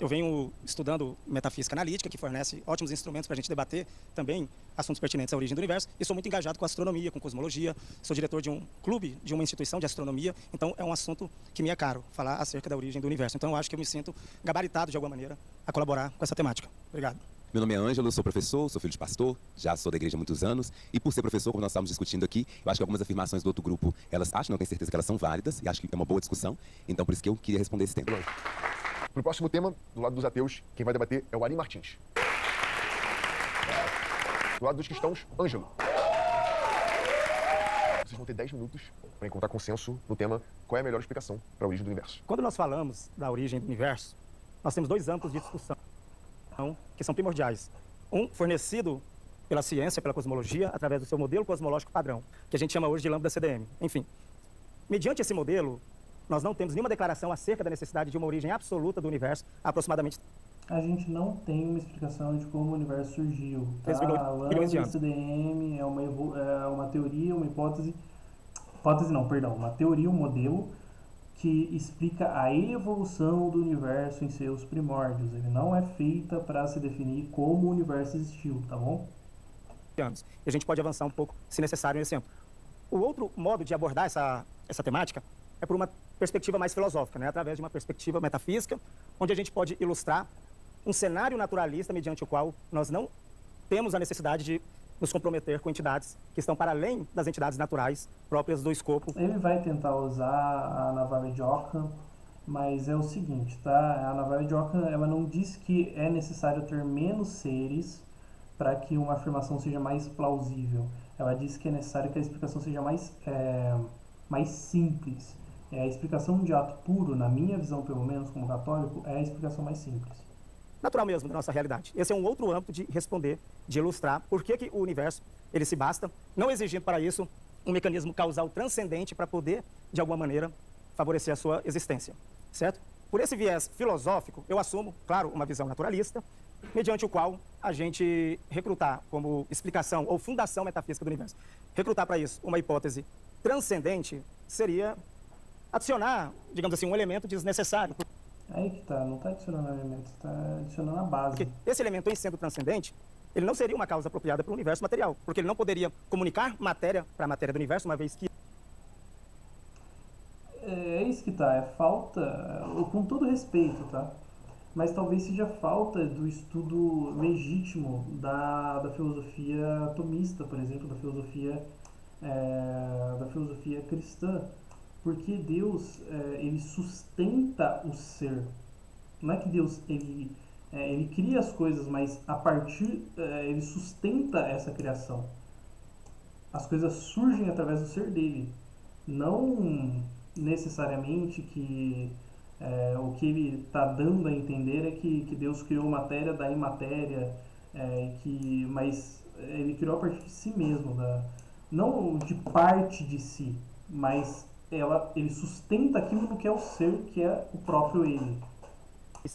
S14: Eu venho estudando metafísica analítica, que fornece ótimos instrumentos para a gente debater também assuntos pertinentes à origem do universo, e sou muito engajado com astronomia, com cosmologia, sou diretor de um clube, de uma instituição de astronomia, então é um assunto que me é caro, falar acerca da origem do universo. Então eu acho que eu me sinto gabaritado de alguma maneira a colaborar com essa temática. Obrigado.
S15: Meu nome é Ângelo, sou professor, sou filho de pastor, já sou da igreja há muitos anos, e por ser professor, como nós estávamos discutindo aqui, eu acho que algumas afirmações do outro grupo, elas acham, não tenho certeza que elas são válidas, e acho que é uma boa discussão, então por isso que eu queria responder esse tema.
S6: Para o próximo tema, do lado dos ateus, quem vai debater é o Ari Martins. Do lado dos cristãos, Ângelo. Vocês vão ter 10 minutos para encontrar consenso no tema qual é a melhor explicação para a origem do universo.
S14: Quando nós falamos da origem do universo, nós temos 2 âmbitos de discussão que são primordiais. Um fornecido pela ciência, pela cosmologia, através do seu modelo cosmológico padrão, que a gente chama hoje de lambda CDM. Enfim, mediante esse modelo, nós não temos nenhuma declaração acerca da necessidade de uma origem absoluta do universo, aproximadamente...
S1: A gente não tem uma explicação de como o universo surgiu. Tá?
S14: 3 bilhões de anos.
S1: A CDM é uma teoria, uma hipótese... uma teoria, um modelo que explica a evolução do universo em seus primórdios. Ele não é feita para se definir como o universo existiu, tá bom?
S14: Anos. E a gente pode avançar um pouco, se necessário, nesse tempo. O outro modo de abordar essa temática é por uma perspectiva mais filosófica, né? Através de uma perspectiva metafísica, onde a gente pode ilustrar um cenário naturalista mediante o qual nós não temos a necessidade de nos comprometer com entidades que estão para além das entidades naturais próprias do escopo.
S1: Ele vai tentar usar a navalha de Ockham, mas é o seguinte, tá? A navalha de Ockham, ela não diz que é necessário ter menos seres para que uma afirmação seja mais plausível. Ela diz que é necessário que a explicação seja mais simples. A explicação de ato puro, na minha visão pelo menos como católico, é a explicação mais simples.
S14: Natural mesmo da nossa realidade. Esse é um outro âmbito de responder, de ilustrar por que o universo ele se basta, não exigindo para isso um mecanismo causal transcendente para poder, de alguma maneira, favorecer a sua existência, certo? Por esse viés filosófico, eu assumo, claro, uma visão naturalista, mediante o qual a gente recrutar como explicação ou fundação metafísica do universo. Recrutar para isso uma hipótese transcendente seria adicionar, digamos assim, um elemento desnecessário.
S1: Aí que tá, não tá adicionando elementos, tá adicionando a base.
S14: Porque esse elemento, em sendo transcendente, ele não seria uma causa apropriada para o universo material, porque ele não poderia comunicar matéria para a matéria do universo, uma vez que...
S1: É isso que tá, é falta, com todo respeito, tá? Mas talvez seja falta do estudo legítimo da filosofia atomista, por exemplo, da filosofia cristã. Porque Deus, ele sustenta o ser. Não é que Deus, ele cria as coisas, mas a partir, ele sustenta essa criação. As coisas surgem através do ser dele. Não necessariamente que o que ele está dando a entender é que Deus criou matéria da imatéria, mas ele criou a partir de si mesmo, não de parte de si, mas ele sustenta aquilo que é o ser, que é o próprio ele.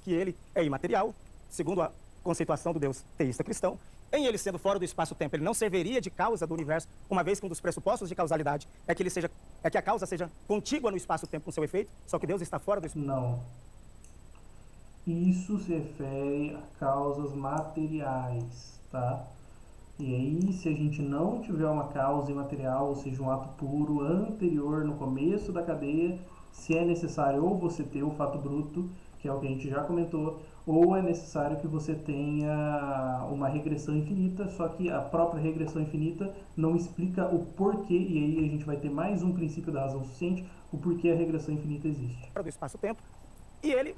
S14: Que ele é imaterial, segundo a conceituação do Deus teísta cristão. Em ele sendo fora do espaço-tempo, ele não serviria de causa do universo, uma vez que um dos pressupostos de causalidade é que a causa seja contígua no espaço-tempo com seu efeito, só que Deus está fora do espaço.
S1: Não. Isso se refere a causas materiais, tá? E aí, se a gente não tiver uma causa imaterial, ou seja, um ato puro anterior no começo da cadeia, se é necessário ou você ter o fato bruto, que é o que a gente já comentou, ou é necessário que você tenha uma regressão infinita, só que a própria regressão infinita não explica o porquê, e aí a gente vai ter mais um princípio da razão suficiente, o porquê a regressão infinita existe.
S14: Do espaço-tempo, e ele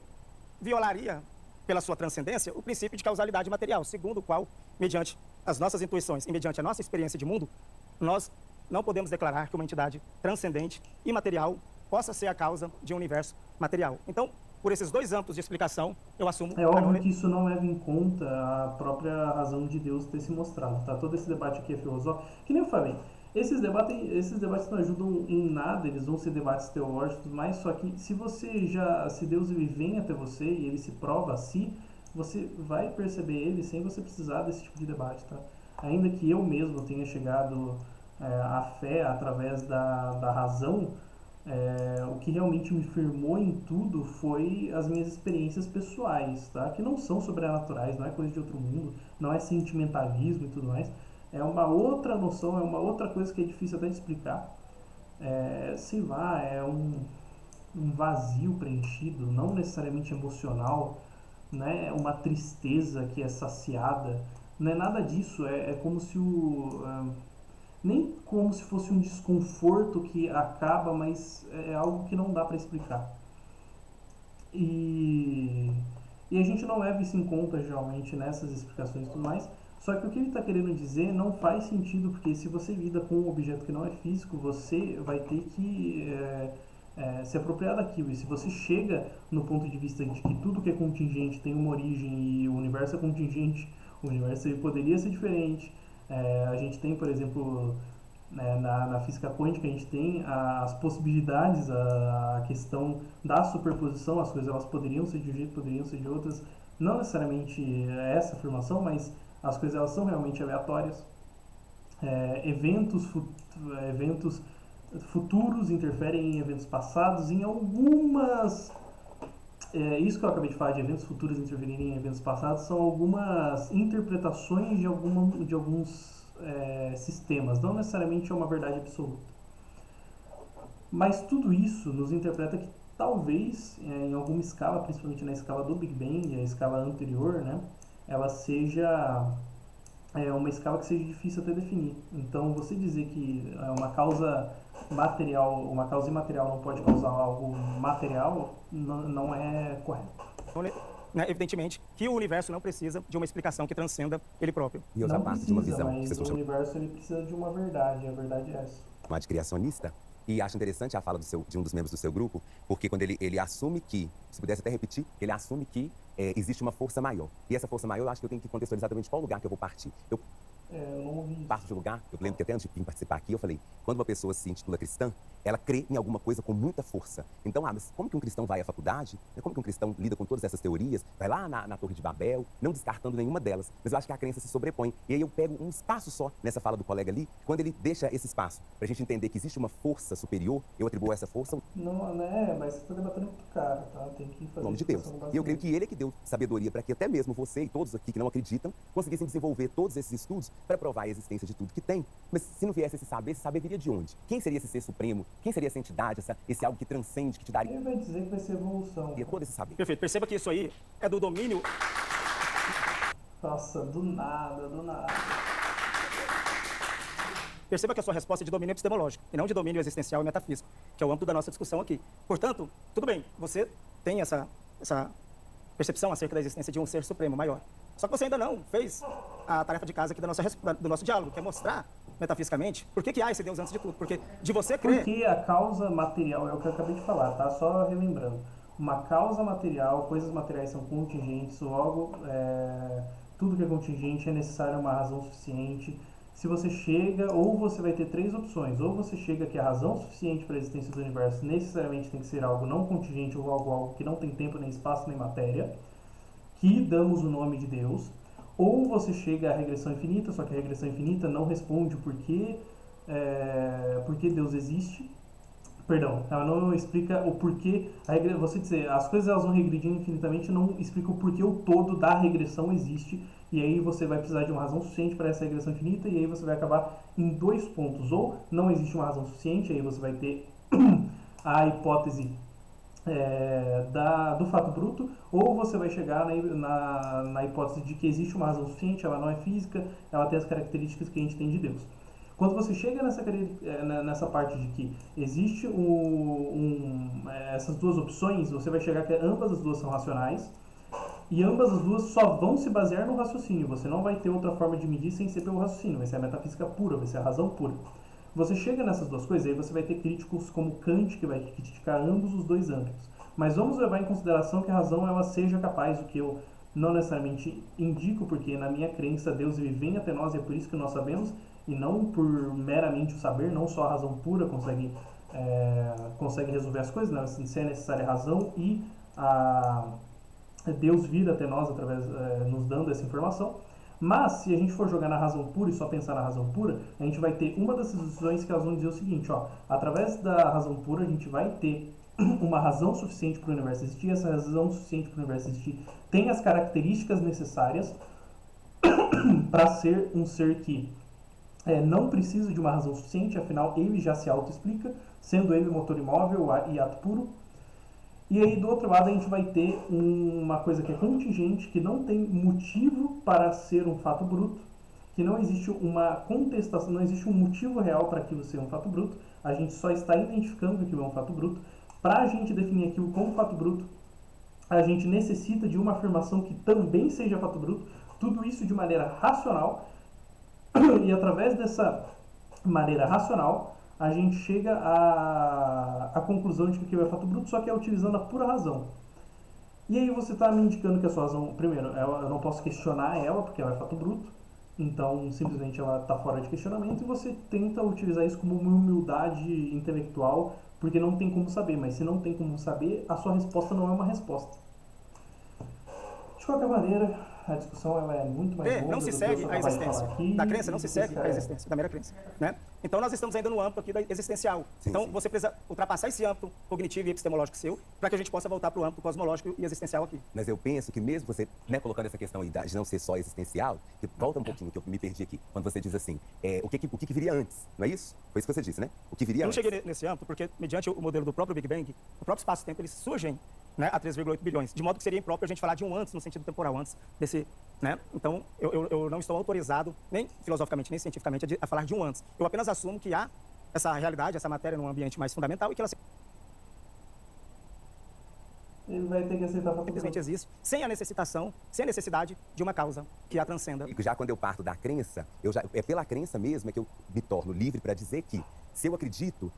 S14: violaria, pela sua transcendência, o princípio de causalidade material, segundo o qual, mediante as nossas intuições e mediante a nossa experiência de mundo, nós não podemos declarar que uma entidade transcendente e material possa ser a causa de um universo material. Então, por esses dois âmbitos de explicação, eu assumo...
S1: É óbvio que isso não leva em conta a própria razão de Deus ter se mostrado, tá? Todo esse debate aqui é filosófico. Que nem eu falei, esses debates não ajudam em nada, eles vão ser debates teológicos, mas só que se Deus ele vem até você e ele se prova a si, você vai perceber ele sem você precisar desse tipo de debate, tá? Ainda que eu mesmo tenha chegado à fé através da razão, o que realmente me firmou em tudo foi as minhas experiências pessoais, tá? Que não são sobrenaturais, não é coisa de outro mundo, não é sentimentalismo e tudo mais. É uma outra noção, é uma outra coisa que é difícil até de explicar. Sei lá, é um vazio preenchido, não necessariamente emocional, né? Uma tristeza que é saciada, não é nada disso, é como se nem como se fosse um desconforto que acaba, mas é algo que não dá para explicar. E a gente não leva isso em conta geralmente nessas explicações e tudo mais, só que o que ele está querendo dizer não faz sentido, porque se você lida com um objeto que não é físico, você vai ter que se apropriar daquilo. E se você chega no ponto de vista de que tudo que é contingente tem uma origem e o universo é contingente, o universo ele poderia ser diferente. A gente tem, por exemplo, na física quântica, a gente tem as possibilidades, a questão da superposição, as coisas elas poderiam ser de um jeito, poderiam ser de outras, não necessariamente essa afirmação, mas as coisas elas são realmente aleatórias. Eventos futuros interferem em eventos passados, em algumas... isso que eu acabei de falar de eventos futuros interferirem em eventos passados são algumas interpretações de alguns sistemas, não necessariamente é uma verdade absoluta. Mas tudo isso nos interpreta que talvez, em alguma escala, principalmente na escala do Big Bang, a escala anterior, né, ela seja uma escala que seja difícil até definir. Então, você dizer que uma causa material, uma causa imaterial não pode causar algo material, não é correto.
S14: Evidentemente que o universo não precisa de uma explicação que transcenda ele próprio.
S15: E outra parte de uma visão.
S1: Mas o universo ele precisa de uma verdade, a verdade é essa.
S15: Uma de criacionista. E acho interessante a fala de um dos membros do seu grupo, porque quando ele assume que, se pudesse até repetir, ele assume que existe uma força maior. E essa força maior, eu acho que eu tenho que contextualizar também de qual lugar que eu vou partir.
S1: Eu não ouvi isso.
S15: Parto de lugar, eu lembro que até antes de vir participar aqui, eu falei, quando uma pessoa se intitula cristã, ela crê em alguma coisa com muita força. Então, mas como que um cristão vai à faculdade? Como que um cristão lida com todas essas teorias? Vai lá na Torre de Babel, não descartando nenhuma delas. Mas eu acho que a crença se sobrepõe. E aí eu pego um espaço só nessa fala do colega ali, quando ele deixa esse espaço pra gente entender que existe uma força superior, eu atribuo essa força
S1: Não, né? Mas você tá debatendo muito cara, tá? Tem que fazer
S15: no nome de Deus. E eu creio que ele é que deu sabedoria para que até mesmo você e todos aqui que não acreditam conseguissem desenvolver todos esses estudos para provar a existência de tudo que tem. Mas se não viesse esse saber viria de onde? Quem seria esse ser supremo? Quem seria essa entidade, esse algo que transcende, que te daria?
S1: Ele vai dizer que vai ser evolução.
S15: E todo esse saber.
S14: Perfeito. Perceba que isso aí é do domínio...
S1: Nossa, do nada.
S14: Perceba que a sua resposta é de domínio epistemológico e não de domínio existencial e metafísico, que é o âmbito da nossa discussão aqui. Portanto, tudo bem, você tem essa percepção acerca da existência de um ser supremo maior. Só que você ainda não fez a tarefa de casa aqui do nosso diálogo, que é mostrar metafisicamente por que há esse Deus antes de tudo. Porque de você crer...
S1: Porque a causa material é o que eu acabei de falar, tá? Só relembrando. Uma causa material, coisas materiais são contingentes, logo tudo que é contingente é necessário uma razão suficiente. Se você chega, ou você vai ter três opções, ou você chega que a razão suficiente para a existência do universo necessariamente tem que ser algo não contingente ou algo que não tem tempo, nem espaço, nem matéria, que damos o nome de Deus, ou você chega à regressão infinita, só que a regressão infinita não responde por que Deus existe, perdão, ela não explica o porquê, você dizer, as coisas elas vão regredindo infinitamente, não explica o porquê o todo da regressão existe, e aí você vai precisar de uma razão suficiente para essa regressão infinita, e aí você vai acabar em dois pontos, ou não existe uma razão suficiente, aí você vai ter a hipótese do fato bruto, ou você vai chegar na hipótese de que existe uma razão suficiente, ela não é física, ela tem as características que a gente tem de Deus. Quando você chega nessa parte de que existe essas duas opções, você vai chegar que ambas as duas são racionais, e ambas as duas só vão se basear no raciocínio. Você não vai ter outra forma de medir sem ser pelo raciocínio, vai ser a metafísica pura, vai ser a razão pura. Você chega nessas duas coisas, aí você vai ter críticos como Kant, que vai criticar ambos os dois âmbitos. Mas vamos levar em consideração que a razão ela seja capaz, o que eu não necessariamente indico, porque na minha crença Deus vem até nós e é por isso que nós sabemos, e não por meramente o saber, não só a razão pura consegue resolver as coisas, né? Se é necessária a razão e Deus vir até nós através nos dando essa informação. Mas se a gente for jogar na razão pura e só pensar na razão pura, a gente vai ter uma dessas decisões que elas vão dizer o seguinte, através da razão pura a gente vai ter uma razão suficiente para o universo existir, essa razão suficiente para o universo existir tem as características necessárias para ser um ser que não precisa de uma razão suficiente, afinal ele já se auto-explica, sendo ele motor imóvel e ato puro. E aí do outro lado a gente vai ter uma coisa que é contingente, que não tem motivo para ser um fato bruto, que não existe uma contestação, não existe um motivo real para aquilo ser um fato bruto, a gente só está identificando que aquilo é um fato bruto. Para a gente definir aquilo como fato bruto, a gente necessita de uma afirmação que também seja fato bruto, tudo isso de maneira racional, e através dessa maneira racional, a gente chega à conclusão de que aquilo é fato bruto, só que é utilizando a pura razão. E aí você está me indicando que a sua razão, primeiro, eu não posso questionar ela, porque ela é fato bruto, então simplesmente ela está fora de questionamento, e você tenta utilizar isso como uma humildade intelectual, porque não tem como saber, mas se não tem como saber, a sua resposta não é uma resposta. De qualquer maneira, a discussão ela é muito mais longa.
S14: Não se segue a existência da crença, não se segue a existência da mera crença, né? Então nós estamos ainda no âmbito aqui da existencial. Então você precisa ultrapassar esse âmbito cognitivo e epistemológico seu para que a gente possa voltar para o âmbito cosmológico e existencial aqui.
S15: Mas eu penso que mesmo você, colocando essa questão aí de não ser só existencial, que volta um pouquinho que eu me perdi aqui, quando você diz assim, o que viria antes, não é isso? Foi isso que você disse, né? O que viria
S14: antes. Eu não cheguei nesse âmbito porque, mediante o modelo do próprio Big Bang, o próprio espaço-tempo, eles surgem, né, a 3,8 bilhões, de modo que seria impróprio a gente falar de um antes, no sentido temporal, antes desse, né? Então, eu não estou autorizado, nem filosoficamente, nem cientificamente, a falar de um antes. Eu apenas assumo que há essa realidade, essa matéria num ambiente mais fundamental e que ela
S1: ele vai ter que aceitar
S14: simplesmente existe, sem a necessidade de uma causa que a transcenda.
S15: E já quando eu parto da crença, é pela crença mesmo que eu me torno livre para dizer que Se eu acredito,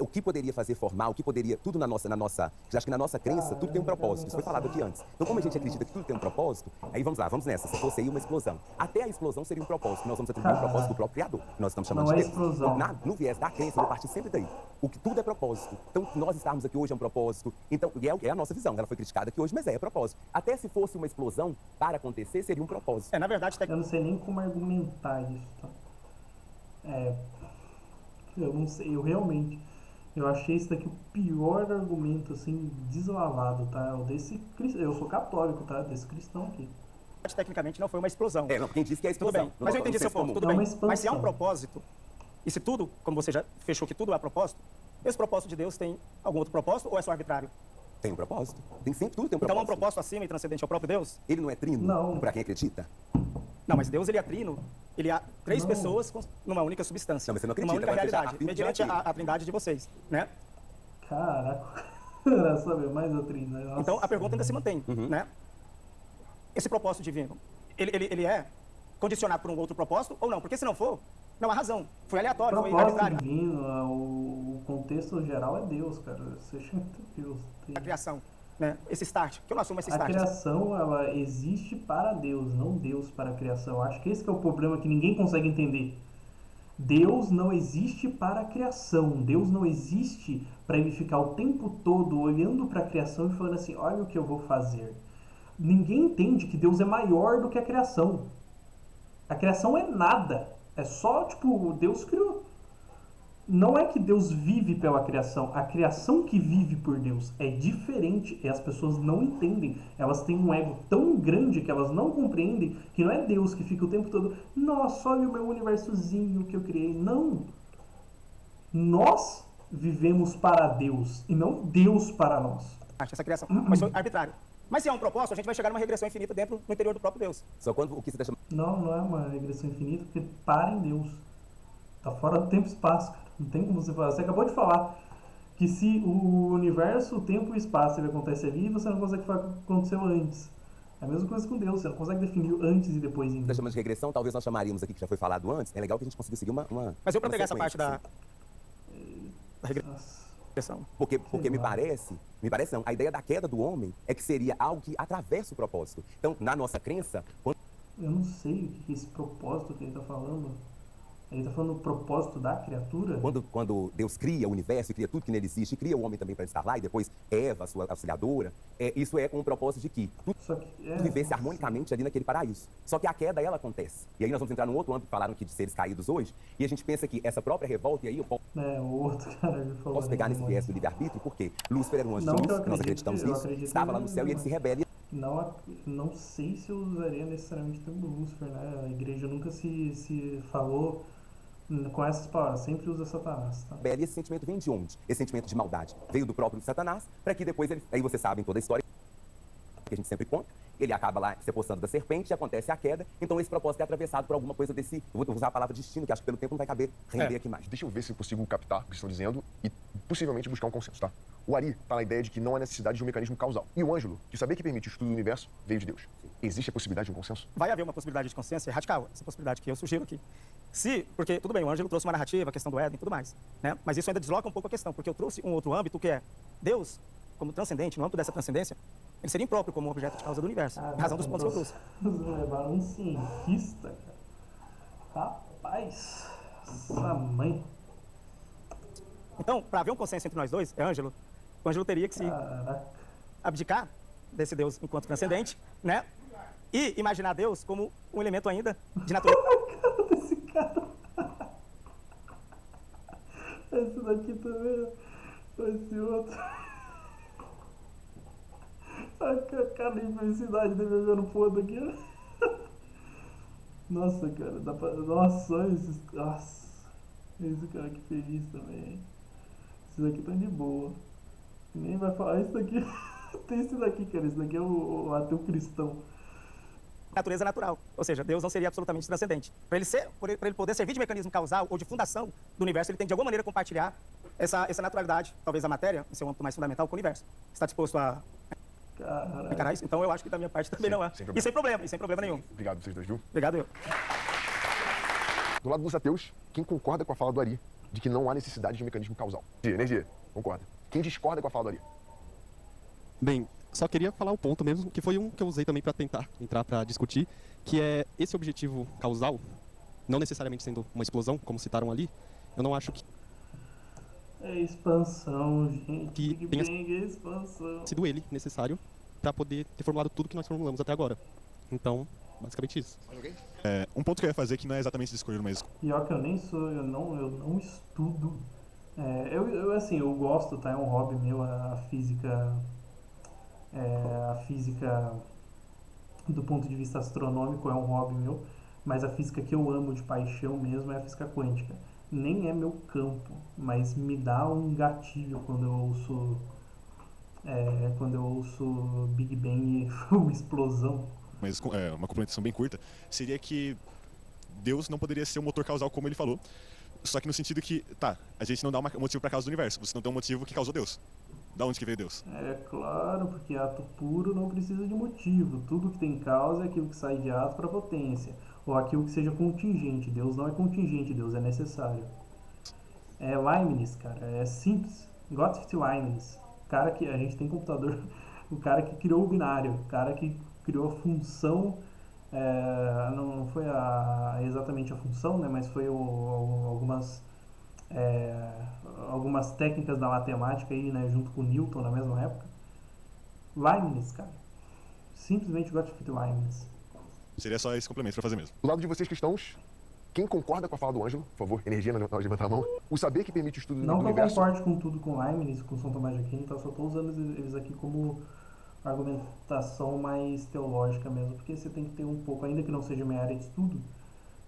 S15: o que poderia fazer formar, o que poderia, tudo na nossa, acho que na nossa crença, tudo tem um propósito. Isso foi falado aqui antes. Então, como a gente acredita que tudo tem um propósito, aí vamos lá, vamos nessa. Se fosse aí uma explosão. Até a explosão seria um propósito. Nós vamos atribuir um propósito do próprio Criador. Nós estamos chamando
S1: Não
S15: de
S1: é
S15: Deus.
S1: explosão.
S15: No viés da crença, eu vou partir sempre daí. O que tudo é propósito. Então, nós estarmos aqui hoje é um propósito. Então, é a nossa visão. Ela foi criticada aqui hoje, mas é propósito. Até se fosse uma explosão para acontecer, seria um propósito.
S5: Na verdade,
S1: eu não sei nem como argumentar isso, tá? Eu não sei, eu achei isso daqui o pior argumento, assim, deslavado, tá? Eu sou católico, tá? Desse cristão aqui.
S5: Tecnicamente não foi uma explosão.
S15: Não, quem disse que é explosão.
S5: Tudo bem, mas eu entendi seu ponto, tudo bem. Mas se há um propósito, e se tudo, como você já fechou que tudo é propósito, esse propósito de Deus tem algum outro propósito ou é só arbitrário?
S15: Tem um propósito. Tem sempre tudo tem um propósito.
S5: Então há um propósito acima e transcendente ao próprio Deus?
S15: Ele não é trino?
S1: Não.
S15: Pra quem acredita?
S5: Não, mas Deus ele é trino. Ele há três pessoas numa única substância.
S15: Não, mas você não acredita.
S5: Numa única realidade, mediante a trindade de vocês, né?
S1: Caraca, era saber mais a trindade. Nossa.
S5: Então a pergunta ainda se mantém, né? Esse propósito divino, ele é condicionado por um outro propósito ou não? Porque se não for, não há razão. Foi aleatório, foi arbitrário.
S1: Divino, o contexto geral é Deus, cara. Você chama de Deus.
S5: A criação, né? Esse start, que eu não assumo esse start.
S1: A criação, ela existe para Deus, não Deus para a criação. Eu acho que esse que é o problema que ninguém consegue entender. Deus não existe para a criação. Deus não existe para ele ficar o tempo todo olhando para a criação e falando assim, olha o que eu vou fazer. Ninguém entende que Deus é maior do que a criação. A criação é nada. É só, tipo, Deus criou. Não é que Deus vive pela criação. A criação que vive por Deus é diferente e as pessoas não entendem. Elas têm um ego tão grande que elas não compreendem que não é Deus que fica o tempo todo, nossa, olha o meu universozinho que eu criei. Não. Nós vivemos para Deus e não Deus para nós.
S5: Essa criação, mas foi arbitrário. Mas se é um propósito, a gente vai chegar numa regressão infinita dentro no interior do próprio Deus.
S15: Só quando o que você está chamando...
S1: Não é uma regressão infinita, porque para em Deus. Tá fora do tempo e espaço, cara. Não tem como você falar. Você acabou de falar que se o universo, o tempo e o espaço ele acontece ali, você não consegue falar o que aconteceu antes. É a mesma coisa com Deus, você não consegue definir antes e depois.
S15: Você chama de regressão, talvez nós chamaríamos aqui, que já foi falado antes. É legal que a gente consiga seguir uma
S5: Mas eu para pegar essa parte da regressão.
S15: Porque me parece não, a ideia da queda do homem é que seria algo que atravessa o propósito. Então, na nossa crença...
S1: Eu não sei o que é esse propósito que ele está falando. Ele está falando do propósito da criatura?
S15: Quando Deus cria o universo e cria tudo que nele existe, e cria o homem também para estar lá, e depois Eva, sua auxiliadora, isso é com o propósito de que tudo vivesse harmonicamente ali naquele paraíso. Só que a queda, ela acontece. E aí nós vamos entrar num outro âmbito, falaram aqui de seres caídos hoje, e a gente pensa que essa própria revolta, e aí eu posso pegar nesse viés do livre-arbítrio, porque Lúcifer era um anjo de luz, nós acreditamos nisso, estava lá no céu e ele se rebela.
S1: Não sei se eu usaria necessariamente o termo Lúcifer, né? A igreja nunca se falou com essas palavras, sempre usa Satanás, tá?
S15: E esse sentimento vem de onde? Esse sentimento de maldade veio do próprio Satanás, para que depois aí você sabe em toda a história que a gente sempre conta, ele acaba lá se apossando da serpente, acontece a queda, então esse propósito é atravessado por alguma coisa desse, eu vou usar a palavra destino, que acho que pelo tempo não vai caber render aqui mais.
S6: Deixa eu ver se eu consigo captar o que estão dizendo e possivelmente buscar um consenso, tá? O Ari tá na ideia de que não há necessidade de um mecanismo causal. E o Ângelo, de saber que permite o estudo do universo, veio de Deus. Existe a possibilidade de um consenso?
S5: Vai haver uma possibilidade de consenso, é radical, essa possibilidade que eu sugiro aqui. Porque, tudo bem, o Ângelo trouxe uma narrativa, a questão do Éden e tudo mais, né? Mas isso ainda desloca um pouco a questão, porque eu trouxe um outro âmbito que é Deus, como transcendente, no âmbito dessa transcendência, ele seria impróprio como objeto de causa do universo, em razão dos pontos que eu trouxe.
S1: Nos levaram um cientista, cara. Rapaz, essa mãe.
S5: Então, para haver um consenso entre nós dois, Ângelo, o Ângelo teria que se abdicar desse Deus enquanto transcendente, né? E imaginar Deus como um elemento ainda de natureza.
S1: Esse cara. Esse daqui também. Esse outro. A cara de infelicidade dele olhando pro outro aqui. Nossa, cara. Dá pra... Nossa, olha esses. Nossa. Esse cara que feliz também. Esses daqui estão de boa. Nem vai falar isso daqui. Tem esse daqui, cara. Esse daqui é o ateu cristão.
S5: Natureza natural, ou seja, Deus não seria absolutamente transcendente. Para ele poder servir de mecanismo causal ou de fundação do universo, ele tem que de alguma maneira compartilhar essa naturalidade, talvez a matéria, em seu âmbito mais fundamental, com o universo. Está disposto a encarar isso? Então eu acho que da minha parte também não há. E sem problema nenhum.
S6: Obrigado vocês dois, viu?
S5: Obrigado eu.
S6: Do lado dos ateus, quem concorda com a fala do Ari de que não há necessidade de mecanismo causal. Energia, concorda. Quem discorda com a fala do Ali?
S16: Bem, só queria falar o ponto mesmo, que foi um que eu usei também para tentar entrar para discutir, que é esse objetivo causal, não necessariamente sendo uma explosão, como citaram ali, eu não acho que
S1: É expansão, gente.
S16: Que
S1: Big
S16: tenha
S1: Bang é expansão.
S16: sido ele necessário para poder ter formulado tudo que nós formulamos até agora. Então, basicamente isso.
S17: Um ponto que eu ia fazer que não é exatamente descobrir, mas
S1: Pior que eu nem sou, eu não estudo. Assim, eu gosto, tá? É um hobby meu, a física. A física do ponto de vista astronômico é um hobby meu, mas a física que eu amo de paixão mesmo é a física quântica. Nem é meu campo, mas me dá um gatilho quando eu ouço Big Bang e uma explosão.
S17: uma complementação bem curta, seria que Deus não poderia ser um motor causal como ele falou, só que no sentido que, a gente não dá um motivo para causa do universo, você não tem um motivo que causou Deus. Da onde que veio Deus?
S1: É claro, porque ato puro não precisa de motivo. Tudo que tem causa é aquilo que sai de ato para potência. Ou aquilo que seja contingente. Deus não é contingente, Deus é necessário. Leibniz, cara, é simples. Gottfried Leibniz. O cara que a gente tem computador, o cara que criou o binário, o cara que criou a função, não foi exatamente a função, né, mas foi algumas técnicas da matemática aí, né, junto com Newton na mesma época. Leibniz, cara. Simplesmente Gottfried Leibniz.
S17: Seria só esse complemento para fazer mesmo.
S6: Do lado de vocês cristãos, quem concorda com a fala do Ângelo, por favor, energia na hora de levantar a mão. O saber que permite o estudo
S1: Não
S6: do
S1: que eu
S6: universo...
S1: concorde com tudo com Leibniz e com São Tomás de Aquino, então eu só estou usando eles aqui como argumentação mais teológica mesmo, porque você tem que ter um pouco, ainda que não seja minha área de estudo,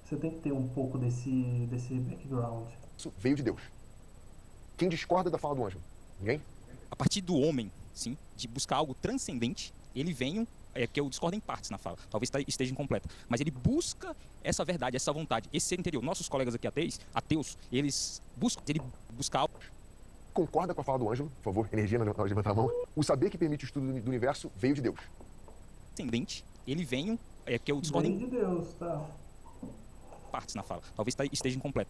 S1: você tem que ter um pouco desse background.
S6: Isso veio de Deus. Quem discorda da fala do Ângelo? Ninguém?
S11: A partir do homem, sim, de buscar algo transcendente, ele vem, que eu discordo em partes na fala, talvez esteja incompleta, mas ele busca essa verdade, essa vontade, esse ser interior. Nossos colegas aqui ateus, eles buscam algo.
S6: Concorda com a fala do Ângelo, por favor, energia na hora de levantar a mão. O saber que permite o estudo do universo veio de Deus.
S11: Transcendente, ele vem, que eu discordo
S1: Vem de Deus, tá?
S11: partes na fala, talvez esteja incompleta.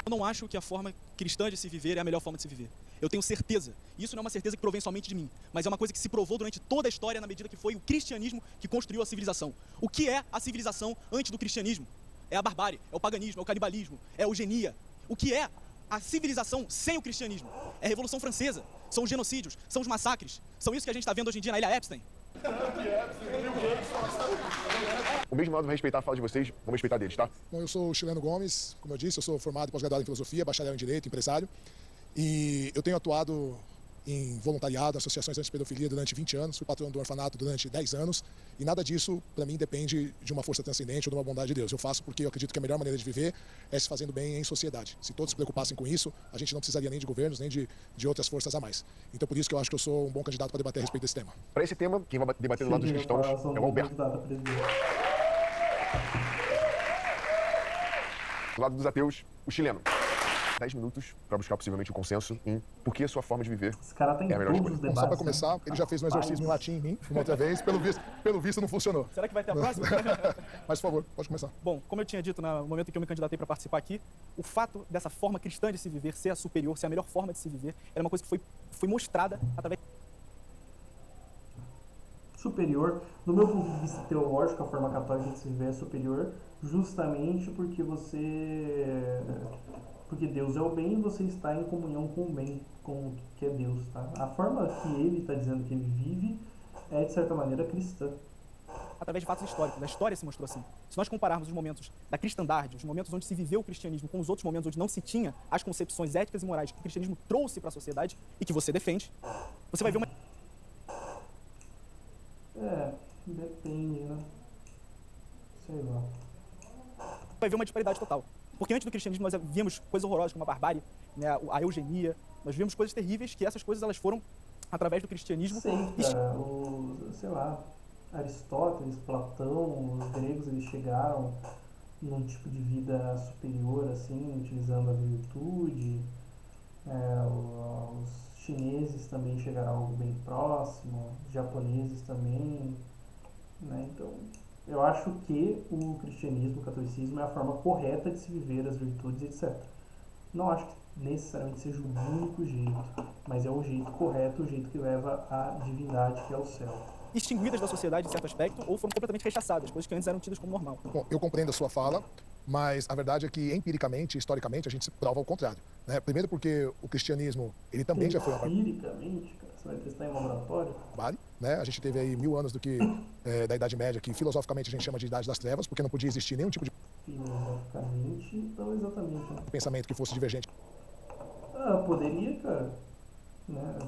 S18: Eu não acho que a forma cristã de se viver é a melhor forma de se viver. Eu tenho certeza. Isso não é uma certeza que provém somente de mim, mas é uma coisa que se provou durante toda a história na medida que foi o cristianismo que construiu a civilização. O que é a civilização antes do cristianismo? É a barbárie, é o paganismo, é o canibalismo, é a eugenia. O que é a civilização sem o cristianismo? É a Revolução Francesa, são os genocídios, são os massacres. São isso que a gente está vendo hoje em dia na Ilha Epstein.
S6: O mesmo modo vai respeitar a fala de vocês, vamos respeitar deles, tá?
S2: Bom, eu sou o Chileno Gomes, como eu disse, eu sou formado e pós-graduado em filosofia, bacharel em direito, empresário. E eu tenho atuado em voluntariado, associações anti-pedofilia durante 20 anos, fui patrono do orfanato durante 10 anos, e nada disso, para mim, depende de uma força transcendente ou de uma bondade de Deus. Eu faço porque eu acredito que a melhor maneira de viver é se fazendo bem em sociedade. Se todos se preocupassem com isso, a gente não precisaria nem de governos, nem de outras forças a mais. Então, por isso que eu acho que eu sou um bom candidato para debater a respeito desse tema.
S6: Para esse tema, quem vai debater do lado dos cristãos é o Alberto. Do lado dos ateus, o chileno. 10 minutos para buscar possivelmente o consenso em por que a sua forma de viver
S1: Esse cara tem
S6: é a melhor
S1: todos os
S6: escolha.
S1: debates.
S2: Só para começar, ele já fez um exorcismo em latim em mim, uma outra vez, pelo visto não funcionou.
S18: Será que vai ter a próxima?
S2: Mas, por favor, pode começar.
S18: Bom, como eu tinha dito no momento em que eu me candidatei para participar aqui, o fato dessa forma cristã de se viver ser a superior, ser a melhor forma de se viver, era uma coisa que foi mostrada através...
S1: Superior, no meu ponto de vista teológico, a forma católica de se viver é superior, justamente porque porque Deus é o bem e você está em comunhão com o bem, com o que é Deus, tá? A forma que ele está dizendo que ele vive é, de certa maneira, cristã.
S18: Através de fatos históricos. A história se mostrou assim. Se nós compararmos os momentos da cristandade, os momentos onde se viveu o cristianismo, com os outros momentos onde não se tinha as concepções éticas e morais que o cristianismo trouxe para a sociedade e que você defende, você vai ver uma...
S1: Depende, né? Sei lá.
S18: Vai ver uma disparidade total. Porque antes do cristianismo nós víamos coisas horrorosas como a barbárie, né, a eugenia, nós víamos coisas terríveis que essas coisas elas foram através do cristianismo...
S1: Sim, cara, sei lá, Aristóteles, Platão, os gregos, eles chegaram num tipo de vida superior, assim, utilizando a virtude, os chineses também chegaram a algo bem próximo, os japoneses também, né, então... Eu acho que o cristianismo, o catolicismo é a forma correta de se viver as virtudes, etc. Não acho que necessariamente seja o único jeito, mas é o jeito correto, o jeito que leva à divindade, que é o céu.
S18: Extinguidas da sociedade em certo aspecto ou foram completamente rechaçadas, coisas que antes eram tidas como normal.
S2: Bom, eu compreendo a sua fala, mas a verdade é que empiricamente, historicamente, a gente se prova ao contrário, né? Primeiro porque o cristianismo, ele também já foi uma...
S1: Empiricamente, cara, você vai testar em laboratório?
S2: Vale, né? A gente teve aí 1000 anos da Idade Média, que filosoficamente a gente chama de Idade das Trevas, porque não podia existir nenhum tipo de
S1: Filosoficamente, não exatamente. Né?
S2: pensamento que fosse divergente.
S1: Ah, poderia, cara. Né?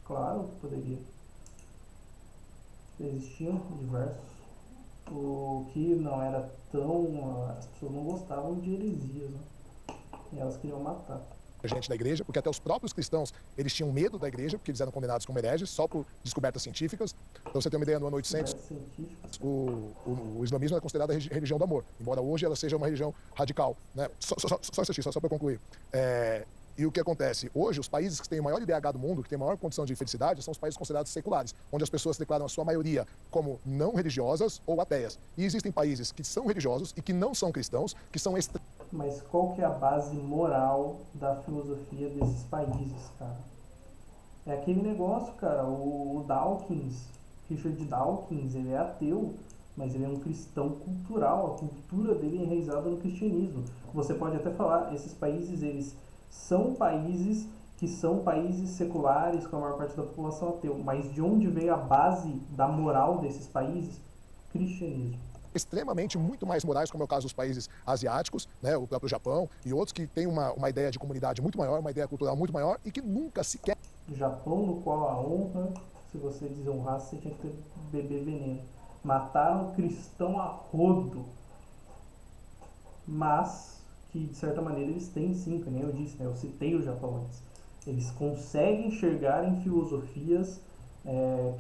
S1: Claro que poderia. Existiam diversos. O que não era tão... As pessoas não gostavam de heresias, né? E elas queriam matar.
S2: Gente da igreja, porque até os próprios cristãos, eles tinham medo da igreja, porque eles eram condenados como hereges, só por descobertas científicas. Então, você tem uma ideia, no ano 800, o islamismo é considerado a religião do amor, embora hoje ela seja uma religião radical, né? Só para concluir. E o que acontece? Hoje, os países que têm o maior IDH do mundo, que têm a maior condição de felicidade, são os países considerados seculares, onde as pessoas se declaram a sua maioria como não religiosas ou ateias. E existem países que são religiosos e que não são cristãos, que são
S1: Mas qual que é a base moral da filosofia desses países, cara? É aquele negócio, cara, o Dawkins, Richard Dawkins, ele é ateu, mas ele é um cristão cultural, a cultura dele é enraizada no cristianismo. Você pode até falar, esses países, eles são países que são países seculares, com a maior parte da população ateu, mas de onde veio a base da moral desses países? Cristianismo.
S2: Extremamente muito mais morais, como é o caso dos países asiáticos, né, o próprio Japão e outros que têm uma ideia de comunidade muito maior, uma ideia cultural muito maior e que nunca sequer...
S1: Japão, no qual a honra, se você desonrasse, você tinha que beber veneno. Mataram cristão a rodo, mas que de certa maneira eles têm sim, que nem eu disse, né, eu citei o Japão antes. Eles conseguem enxergar em filosofias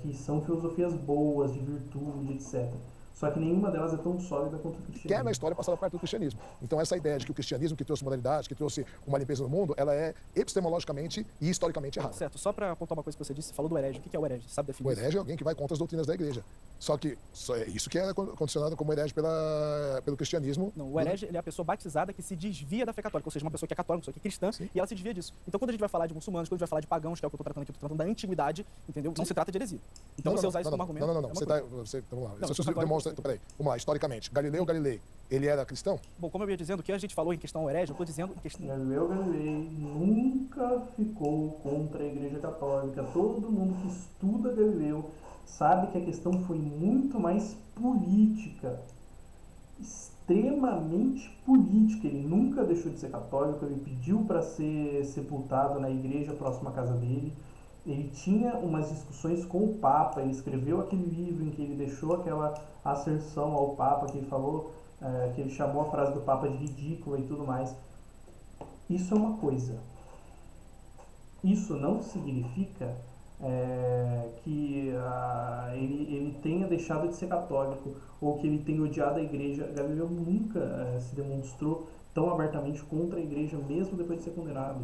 S1: que são filosofias boas, de virtude, etc. Só que nenhuma delas é tão sólida quanto o cristianismo.
S2: Que é na história passada parte do cristianismo. Então essa ideia de que o cristianismo que trouxe moralidade, que trouxe uma limpeza no mundo, ela é epistemologicamente e historicamente errada.
S18: Certo, só para apontar uma coisa que você disse, você falou do herege. O que é o herege? Sabe definir?
S2: O herege é alguém que vai contra as doutrinas da igreja. Só que é isso que é condicionado como herege pelo cristianismo.
S18: Não, o herege ele é a pessoa batizada que se desvia da fé católica, ou seja, uma pessoa que é católica, uma pessoa que é cristã, sim, e ela se desvia disso. Então quando a gente vai falar de muçulmanos, quando a gente vai falar de pagãos, que é o que eu estou tratando aqui, eu estou tratando da antiguidade, entendeu? Não se trata de heresia. Então você usar isso como argumento...
S2: Não. Vamos lá. Você demonstra... Peraí, vamos lá, historicamente. Galileu Galilei, ele era cristão?
S18: Bom, como eu ia dizendo, o que a gente falou em questão ao herege, eu estou dizendo em questão...
S1: Galileu Galilei nunca ficou contra a Igreja Católica. Todo mundo que estuda Galileu sabe que a questão foi muito mais política, extremamente política. Ele nunca deixou de ser católico, ele pediu para ser sepultado na igreja próxima à casa dele. Ele tinha umas discussões com o Papa, ele escreveu aquele livro em que ele deixou aquela asserção ao Papa, que ele falou, que ele chamou a frase do Papa de ridícula e tudo mais. Isso é uma coisa. Isso não significa que ele tenha deixado de ser católico ou que ele tenha odiado a igreja. Galileu nunca se demonstrou tão abertamente contra a igreja, mesmo depois de ser condenado.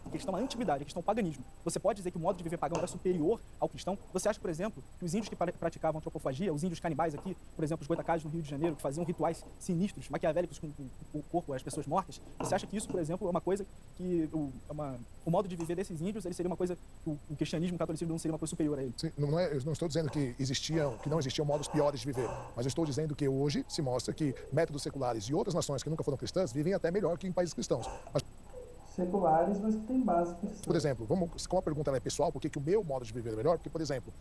S18: A questão da antiguidade, a questão do paganismo. Você pode dizer que o modo de viver pagão era superior ao cristão? Você acha, por exemplo, que os índios que praticavam antropofagia, os índios canibais aqui, por exemplo, os goitacazes no Rio de Janeiro, que faziam rituais sinistros, maquiavélicos com o corpo, as pessoas mortas, você acha que isso, por exemplo, é uma coisa que o modo de viver desses índios, ele seria uma coisa, o cristianismo, o catolicismo não seria uma coisa superior a ele?
S2: Sim, eu não estou dizendo que não existiam modos piores de viver, mas eu estou dizendo que hoje se mostra que métodos seculares e outras nações que nunca foram cristãs vivem até melhor que em países cristãos.
S1: Seculares, mas que tem base cristã.
S2: Por exemplo, como a pergunta é pessoal, por que o meu modo de viver é melhor? Porque, por exemplo,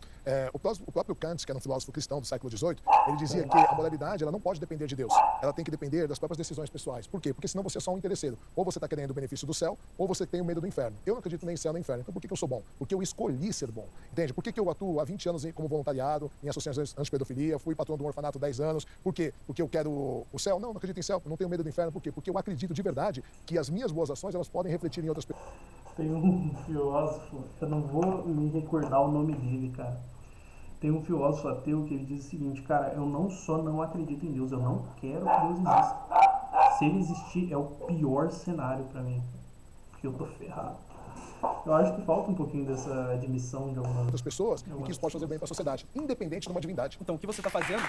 S2: o próprio Kant, que era um filósofo cristão do século XVIII, ele dizia que a moralidade ela não pode depender de Deus, ela tem que depender das próprias decisões pessoais. Por quê? Porque senão você é só um interesseiro. Ou você está querendo o benefício do céu, ou você tem o medo do inferno. Eu não acredito nem em céu nem inferno. Então por que eu sou bom? Porque eu escolhi ser bom. Entende? Por que eu atuo há 20 anos como voluntariado, em associações anti-pedofilia, fui patrão do orfanato há 10 anos. Por quê? Porque eu quero o céu? Não acredito em céu, não tenho medo do inferno. Por quê? Porque eu acredito de verdade que as minhas boas ações elas podem refletir em outras pessoas.
S1: Tem um filósofo, eu não vou me recordar o nome dele, cara. Tem um filósofo ateu que ele diz o seguinte, cara, eu não só não acredito em Deus, eu não quero que Deus exista. Se ele existir, é o pior cenário pra mim, porque eu tô ferrado. Eu acho que falta um pouquinho dessa admissão de algumas
S2: outras pessoas e que isso pode fazer bem pra sociedade, independente de uma divindade.
S18: Então, o que você tá fazendo...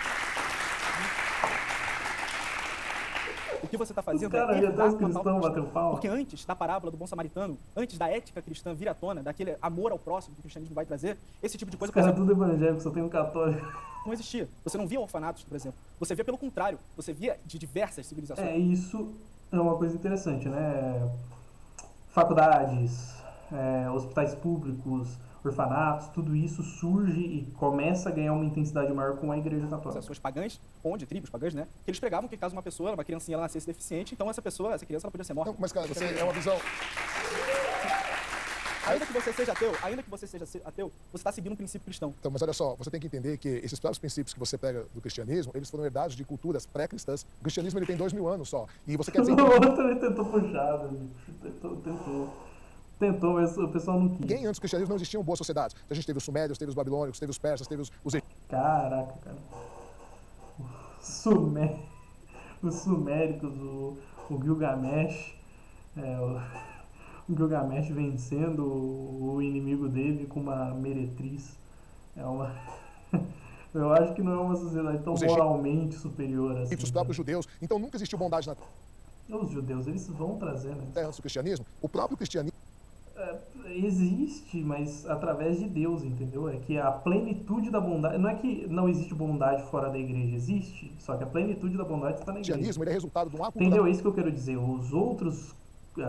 S4: que você está fazendo
S1: Cara,
S4: é
S1: até
S4: herdar
S1: os
S4: uma falta
S1: cristãos
S4: cristã.
S1: bateu palma.
S4: Porque antes da parábola do bom samaritano, antes da ética cristã vir à tona, daquele amor ao próximo que o cristianismo vai trazer, esse tipo de coisa,
S1: Os
S4: por
S1: caras
S4: exemplo,
S1: tudo evangélico, só tem um católico.
S4: não existia. Você não via orfanatos, por exemplo. Você via pelo contrário. Você via de diversas civilizações.
S1: Isso é uma coisa interessante, né? Faculdades, hospitais públicos, orfanatos, tudo isso surge e começa a ganhar uma intensidade maior com a Igreja Católica.
S4: As pessoas pagãs, tribos pagãs, né? Que eles pregavam que caso uma criancinha ela nascesse deficiente, então essa criança ela podia ser morta.
S2: Não, mas cara, você é uma visão...
S4: Ainda que você seja ateu, você está seguindo um princípio cristão.
S2: Então, mas olha só, você tem que entender que esses próprios princípios que você pega do cristianismo, eles foram herdados de culturas pré-cristãs. O cristianismo ele tem 2000 anos só. E você quer dizer que...
S1: O outro também tentou puxar, tentou, mas o pessoal não quis.
S2: Ninguém antes do cristianismo não existiam boas sociedades. Então, a gente teve os sumérios, teve os babilônicos, teve os persas, teve os...
S1: Caraca, cara. Os suméricos, o Gilgamesh, o Gilgamesh vencendo o inimigo dele com uma meretriz. Eu acho que não é uma sociedade tão moralmente superior assim.
S2: Os próprios judeus. Então nunca existiu bondade na...
S1: Os judeus, eles vão trazendo.
S2: Antes do cristianismo, o próprio cristianismo...
S1: Existe, mas através de Deus, entendeu? É que a plenitude da bondade... Não é que não existe bondade fora da igreja, existe. Só que a plenitude da bondade está na igreja.
S2: O cristianismo ele é resultado de um ato...
S1: Entendeu? É isso que eu quero dizer.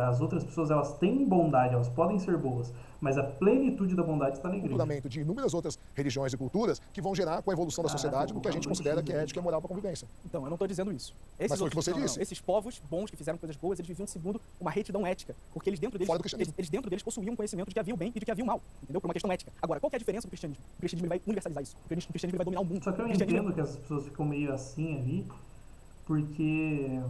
S1: As outras pessoas, elas têm bondade, elas podem ser boas, mas a plenitude da bondade está na igreja.
S2: Fundamento de inúmeras outras religiões e culturas que vão gerar com a evolução da sociedade o que a gente considera que é ética e moral para a convivência.
S4: Então, eu não estou dizendo isso.
S2: Mas foi o que você disse.
S4: Esses povos bons que fizeram coisas boas, eles viviam segundo uma retidão ética, porque eles dentro deles possuíam conhecimento de que havia o bem e de que havia o mal, entendeu? Por uma questão ética. Agora, qual que é a diferença do cristianismo? O cristianismo ele vai universalizar isso. O cristianismo ele vai dominar o mundo.
S1: Só que eu entendo que as pessoas ficam meio assim ali, porque...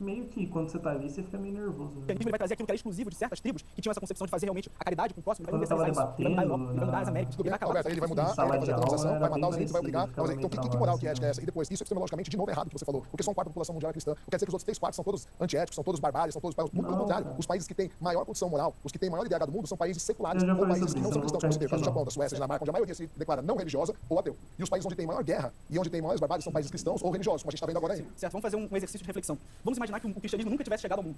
S1: meio que quando você tá ali, você fica meio nervoso.
S4: O cristianismo vai trazer aquilo que era exclusivo de certas tribos que tinham essa concepção de fazer realmente a caridade com o próximo. Ele vai
S1: Quando eu tava
S4: universalizar isso. Ele vai mudar a Europa, ele vai mudar as Américas. Ele vai acabar.
S2: Roberto, ele vai mudar, ele vai fazer a colonização, vai matar os índios, vai obrigar. Então, que moral que ética é essa? E depois, isso é epistemologicamente de novo errado que você falou. Porque só um quarto da população mundial é cristã. Quer dizer que os outros 3/4 são todos antiéticos, são todos barbários, são todos... Muito pelo contrário. Os países que têm maior condição moral, os que têm maior IDH do mundo, são países seculares ou países que não são cristãos. Como você teve o caso do Japão, da Suécia, da Dinamarca, onde a maioria se declara não religiosa ou ateu. E os países onde tem maior guerra e onde tem maiores barbáries são países cristãos ou religiosos, como a gente está vendo agora aí.
S4: Certo, vamos fazer um exercício de reflexão. Vamos imaginar que o cristianismo nunca tivesse chegado ao mundo.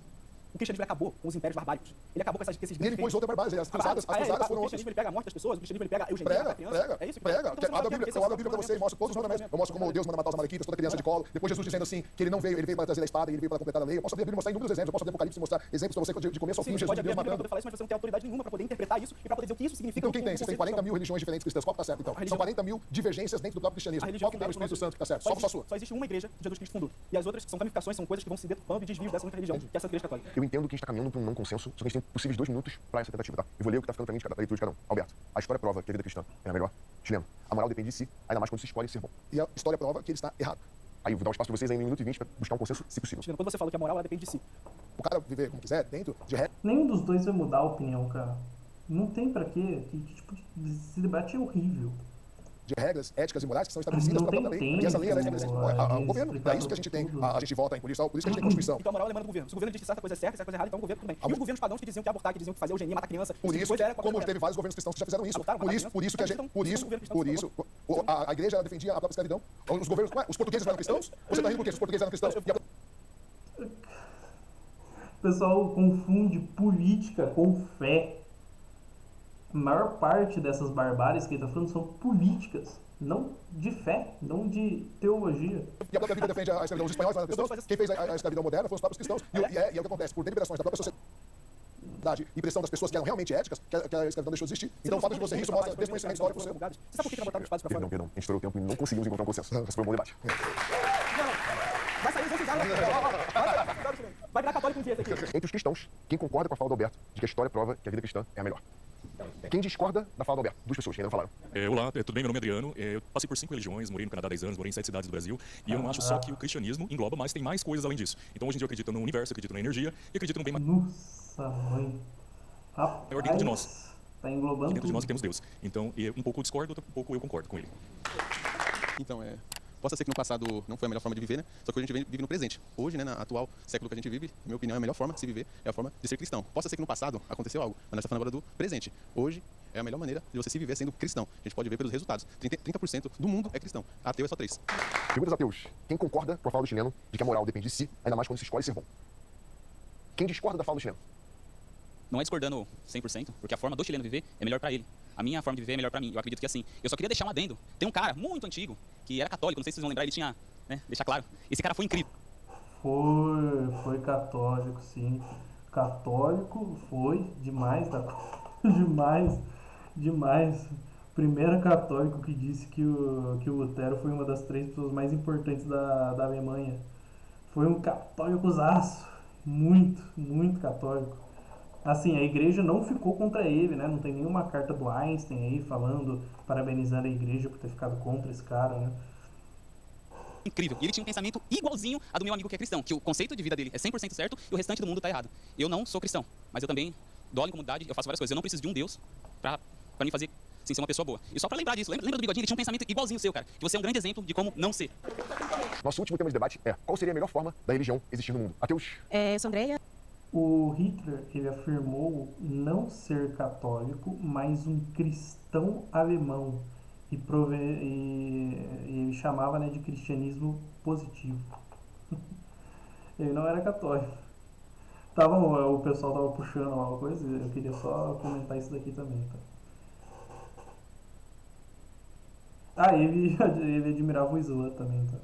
S4: O cristianismo acabou com os impérios barbáricos. Ele acabou com esses grandes...
S2: E ele impôs outra barbárie. As cruzadas foram outras.
S4: O cristianismo ele pega a morte das pessoas, o cristianismo ele pega a eugenia da criança. É isso que
S2: prega. Eu abro a Bíblia pra você e mostro todos os mandamentos. Eu mostro como Deus manda matar os amalequitas, toda criança de colo. Depois Jesus dizendo assim, que ele não veio, ele veio para trazer a espada, ele veio para completar a lei. Eu posso abrir a Bíblia e mostrar inúmeros exemplos. Eu posso abrir o Apocalipse e mostrar exemplos pra você de começo ao fim, Jesus de Deus matando.
S4: Falar isso, mas você não tem autoridade nenhuma para poder interpretar isso e para poder dizer o que isso significa.
S2: Então quem tem? Você tem 40 mil religiões diferentes cristãs. Qual que tá certo, então? São 40 mil divergências dentro do próprio cristianismo. Qual que tem o Espírito Santo que tá certo? Só a sua.
S4: Só existe uma igreja que Jesus Cristo fundou. E as outras são ramificações, são coisas que vão se deturpando e desvios dessa única religião, que é essa igreja católica.
S6: Eu entendo que a gente está caminhando para um não consenso, só que a gente tem possíveis 2 minutos para essa tentativa, tá? Eu vou ler o que está ficando para mim da leitura de cada um. Alberto, a história prova que a vida cristã é a melhor. Chileno, a moral depende de si, ainda mais quando se escolhe ser bom. E a história prova que ele está errado. Aí eu vou dar um espaço para vocês aí em 1 minuto e 20 para buscar um consenso, se possível.
S4: Chileno, quando você fala que a moral ela depende de si.
S2: O cara viver como quiser, dentro de regras.
S1: Nenhum dos dois vai mudar a opinião, cara. Não tem pra quê. Que tipo de debate é horrível.
S2: De regras éticas e morais que são estabelecidas pela própria lei. E essa lei ela é estabelecida. O governo, é isso que a gente tem. A gente vota em polícia, por isso que a gente tem Constituição.
S4: Então a moral é manda do governo. Se o governo diz que certa coisa é certa, certa coisa é errada, então o governo tudo bem. E os governos pagãos que diziam que abortar, que diziam que fazer eugenia, matar criança.
S2: Por isso, como teve vários governos cristãos que já fizeram isso. Por isso que a gente. Por isso, a igreja ela defendia a própria escravidão. Os governos. Os portugueses eram cristãos? Você tá rindo por quê? Os portugueses eram cristãos?
S1: O pessoal confunde política com fé. A maior parte dessas barbáries que ele está falando são políticas, não de fé, não de teologia.
S2: E a própria Bíblia defende a escravidão. Os espanhóis eram cristãos. Quem fez a escravidão moderna foram os próprios cristãos. E é o que acontece. Por deliberações da própria sociedade e pressão das pessoas que eram realmente éticas, que a escravidão deixou de existir. Então o fato de você rir, isso mostra desconhecimento histórico para você.
S4: Você sabe por que botaram os padres para fora?
S6: Perdão. A gente estourou o tempo e não conseguimos encontrar um consenso. Esse foi um bom debate.
S4: Vai sair, vai virar católico um dia esse aqui.
S6: Entre os cristãos, quem concorda com a fala do Alberto de que a história prova que a vida cristã é a melhor? Quem discorda da fala do Alberto? 2 pessoas que ainda não falaram.
S11: Olá, tudo bem? Meu nome é Adriano. Eu passei por 5 religiões, morei no Canadá 10 anos, morei em 7 cidades do Brasil. E eu não acho só que o cristianismo engloba, mas tem mais coisas além disso. Então hoje em dia eu acredito no universo, acredito na energia e acredito no bem maior.
S1: Nossa, mãe.
S11: Maior dentro de nós.
S1: Tá englobando
S11: dentro de nós temos Deus. Então, um pouco eu discordo, um pouco eu concordo com ele.
S16: Então, possa ser que no passado não foi a melhor forma de viver, né? Só que hoje a gente vive no presente. Hoje, né, na atual século que a gente vive, na minha opinião, a melhor forma de se viver é a forma de ser cristão. Possa ser que no passado aconteceu algo, mas nós estamos falando agora do presente. Hoje, É a melhor maneira de você se viver sendo cristão. A gente pode ver pelos resultados. 30% do mundo é cristão. Ateu é só 3%.
S6: Perguntas ateus. Quem concorda com a fala do chileno de que a moral depende de si, ainda mais quando se escolhe ser bom? Quem discorda da fala do chileno?
S11: Não é discordando 100%, porque a forma do chileno viver é melhor pra ele. A minha forma de viver é melhor pra mim. Eu acredito que assim. Eu só queria deixar um adendo. Tem um cara muito antigo, que era católico, não sei se vocês vão lembrar, ele tinha, né, deixar claro. Esse cara foi incrível.
S1: Foi católico, sim. Católico foi demais, demais. Primeiro católico que disse que o Lutero foi uma das 3 pessoas mais importantes da Alemanha. Foi um católicozaço, muito católico. Assim, a igreja não ficou contra ele, né? Não tem nenhuma carta do Einstein aí falando, parabenizando a igreja por ter ficado contra esse cara, né?
S11: Incrível. E ele tinha um pensamento igualzinho a do meu amigo que é cristão, que o conceito de vida dele é 100% certo e o restante do mundo tá errado. Eu não sou cristão, mas eu também dou aula em comunidade, eu faço várias coisas. Eu não preciso de um Deus pra me fazer, assim, ser uma pessoa boa. E só pra lembrar disso, lembra do Bigodinho? Ele tinha um pensamento igualzinho ao seu, cara. Que você é um grande exemplo de como não ser.
S6: Nosso último tema de debate é: qual seria a melhor forma da religião existir no mundo? Ateus?
S19: Eu sou Andréia.
S1: O Hitler, ele afirmou não ser católico, mas um cristão alemão. E ele chamava, né, de cristianismo positivo. Ele não era católico. O pessoal tava puxando alguma coisa, eu queria só comentar isso daqui também, tá? Ele admirava o Islã também, tá?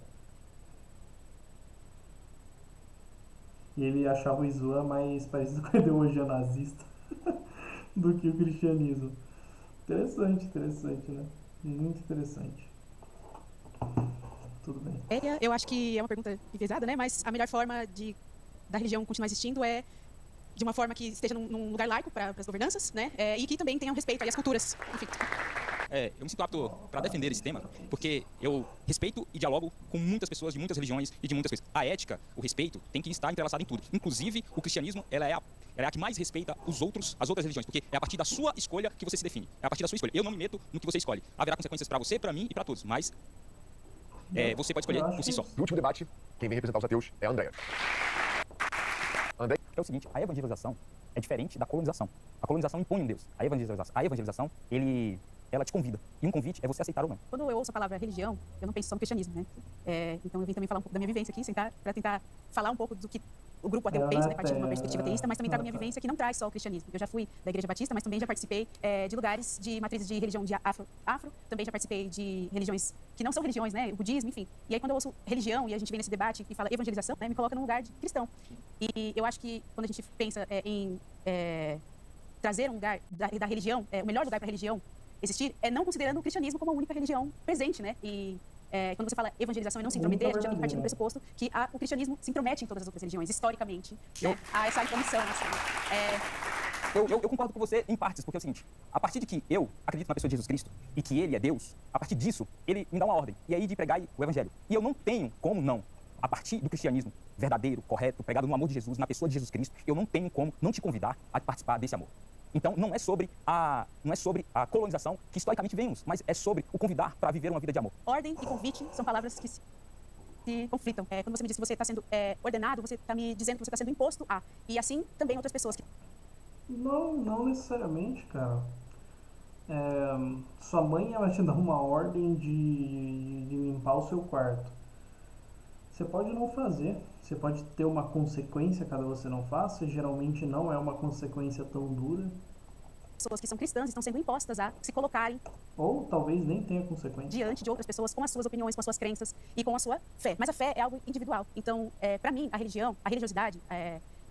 S1: E ele achava o Islã mais parecido com a ideologia nazista do que o cristianismo. Interessante, né? Muito interessante. Tudo bem.
S19: Eu acho que é uma pergunta enviesada, né? Mas a melhor forma da religião continuar existindo é de uma forma que esteja num lugar laico para as governanças, né? E que também tenha um respeito às culturas. Enfim.
S11: Eu me sinto apto para defender esse tema, porque eu respeito e dialogo com muitas pessoas de muitas religiões e de muitas coisas. A ética, o respeito, tem que estar entrelaçado em tudo. Inclusive, o cristianismo, ela é a que mais respeita as outras religiões, porque é a partir da sua escolha que você se define. É a partir da sua escolha. Eu não me meto no que você escolhe. Haverá consequências para você, para mim e para todos, mas você pode escolher por si só.
S6: No último debate, quem vem representar os ateus é a Andréia.
S10: É o seguinte, a evangelização é diferente da colonização. A colonização impõe um Deus. A evangelização, ela te convida. E um convite é você aceitar ou não.
S19: Quando eu ouço a palavra religião, eu não penso só no cristianismo, né? Então eu vim também falar um pouco da minha vivência aqui, para tentar falar um pouco do que o grupo ateu pensa, né, a partir de uma perspectiva ateísta, mas também trago minha vivência que não traz só o cristianismo. Eu já fui da Igreja Batista, mas também já participei de lugares de matrizes de religião de afro, também já participei de religiões que não são religiões, né, o budismo, enfim. E aí quando eu ouço religião e a gente vem nesse debate e fala evangelização, né, me coloca num lugar de cristão. E eu acho que quando a gente pensa em trazer um lugar da religião, o melhor lugar para a religião existir, é não considerando o cristianismo como a única religião presente, né? E quando você fala evangelização e não se intrometer, a gente já tem que partir do pressuposto que o cristianismo se intromete em todas as outras religiões, historicamente. Há essa intromissão, assim.
S11: Eu concordo com você em partes, porque é o seguinte, a partir de que eu acredito na pessoa de Jesus Cristo e que ele é Deus, a partir disso, ele me dá uma ordem, e aí de pregar o evangelho. E eu não tenho como não, a partir do cristianismo verdadeiro, correto, pregado no amor de Jesus, na pessoa de Jesus Cristo, eu não tenho como não te convidar a participar desse amor. Então, não é sobre a colonização que historicamente vemos, mas é sobre o convidar para viver uma vida de amor.
S19: Ordem e convite são palavras que se conflitam. Quando você me diz que você está sendo ordenado, você está me dizendo que você está sendo imposto a. E assim também outras pessoas.
S1: Não necessariamente, cara. Sua mãe, ela te dá uma ordem de limpar o seu quarto. Você pode não fazer. Você pode ter uma consequência caso você não faça. Geralmente não é uma consequência tão dura.
S19: Pessoas que são cristãs estão sendo impostas a se colocarem.
S1: Ou talvez nem tenha consequência.
S19: Diante de outras pessoas com as suas opiniões, com as suas crenças e com a sua fé. Mas a fé é algo individual. Então, para mim, a religiosidade,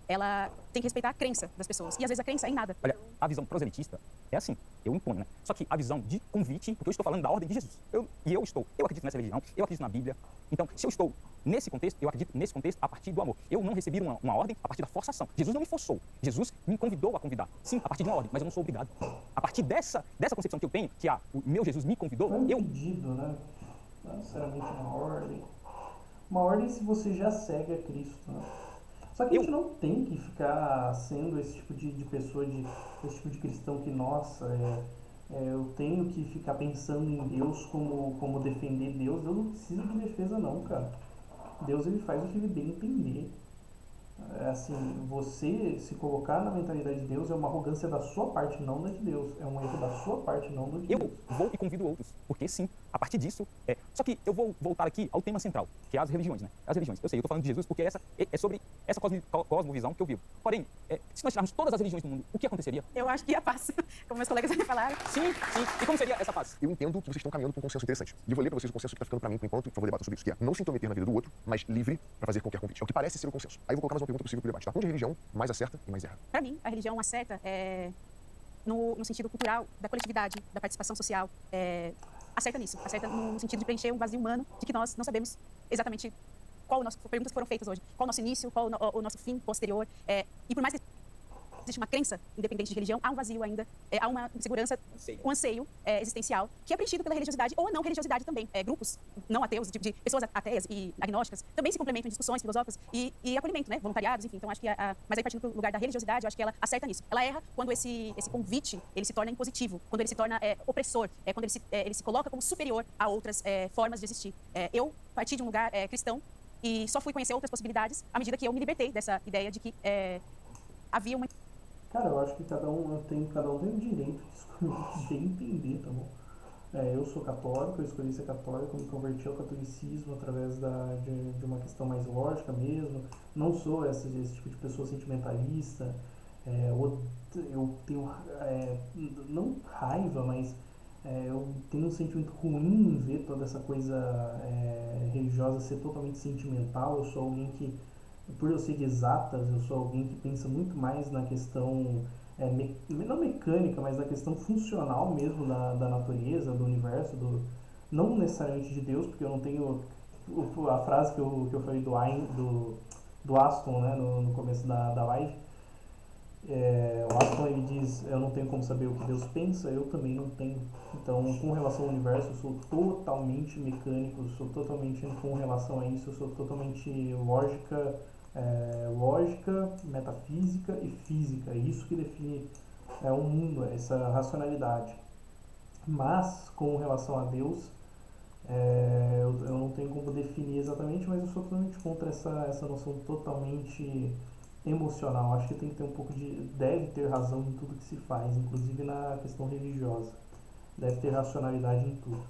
S19: ela tem que respeitar a crença das pessoas. E às vezes a crença é em nada.
S11: Olha, a visão proselitista é assim, eu imponho, né? Só que a visão de convite, porque eu estou falando da ordem de Jesus. Eu acredito nessa religião, eu acredito na Bíblia. Então, se eu estou nesse contexto, eu acredito nesse contexto a partir do amor. Eu não recebi uma ordem a partir da forçação. Jesus não me forçou. Jesus me convidou a convidar. Sim, a partir de uma ordem, mas eu não sou obrigado. A partir dessa concepção que eu tenho, que o meu Jesus me convidou,
S1: eu... pedido, né? Não necessariamente uma ordem. Uma ordem se você já segue a Cristo, né? Só que a gente não tem que ficar sendo esse tipo de pessoa, esse tipo de cristão que, nossa, eu tenho que ficar pensando em Deus como defender Deus. Deus não precisa de defesa não, cara. Deus, ele faz o que ele bem entender. Assim, você se colocar na mentalidade de Deus é uma arrogância da sua parte, não da de Deus. É um erro da sua parte, não do de Deus.
S11: Eu vou e convido outros, porque sim, a partir disso... Só que eu vou voltar aqui ao tema central, que é as religiões, né? As religiões. Eu sei, eu tô falando de Jesus porque é sobre essa cosmovisão que eu vivo. Porém, se nós tirarmos todas as religiões do mundo, o que aconteceria?
S19: Eu acho que a paz, como meus colegas já falaram.
S11: Sim. E como seria essa paz?
S6: Eu entendo que vocês estão caminhando para um consenso interessante. E eu vou ler para vocês o consenso que está ficando para mim, por enquanto, por favor, debatam sobre isso, que é não se intrometer na vida do outro, mas livre para fazer qualquer convite. É o que parece ser o consenso. Aí eu vou colocar mais uma pergunta possível para o debate, tá? Onde a religião mais acerta e mais erra?
S19: Para mim, a religião acerta no sentido cultural, da coletividade, da participação social. Acerta nisso. Acerta no sentido de preencher um vazio humano de que nós não sabemos exatamente qual o nosso... Perguntas que foram feitas hoje. Qual o nosso início, qual o nosso fim posterior. E por mais que existe uma crença independente de religião, há um vazio ainda, há uma insegurança, um anseio existencial, que é preenchido pela religiosidade ou a não religiosidade também. Grupos não ateus, de pessoas ateias e agnósticas, também se complementam em discussões filosóficas e acolhimento, né? Voluntariados, enfim. Então, acho que mas aí partindo do lugar da religiosidade, eu acho que ela acerta nisso. Ela erra quando esse convite, ele se torna impositivo, quando ele se torna opressor, quando ele se coloca como superior a outras formas de existir. Eu parti de um lugar cristão e só fui conhecer outras possibilidades à medida que eu me libertei dessa ideia de que havia uma...
S1: Cara, eu acho que cada um tem o direito de entender, tá bom? Eu sou católico, eu escolhi ser católico, me converti ao catolicismo através de uma questão mais lógica mesmo. Não sou esse tipo de pessoa sentimentalista. Eu tenho, não raiva, mas eu tenho um sentimento ruim em ver toda essa coisa religiosa ser totalmente sentimental. Eu sou alguém que, por eu ser de exatas, eu sou alguém que pensa muito mais na questão, não mecânica, mas na questão funcional mesmo da natureza, do universo, não necessariamente de Deus, porque eu não tenho a frase que eu falei do Aston, né, no começo da live. O Aston, ele diz: eu não tenho como saber o que Deus pensa, eu também não tenho. Então, com relação ao universo, eu sou totalmente mecânico, eu sou totalmente, com relação a isso, eu sou totalmente lógica, metafísica e física. É isso que define o mundo, essa racionalidade. Mas, com relação a Deus, eu não tenho como definir exatamente, mas eu sou totalmente contra essa noção totalmente emocional. Acho que tem que ter um pouco deve ter razão em tudo que se faz, inclusive na questão religiosa. Deve ter racionalidade em tudo.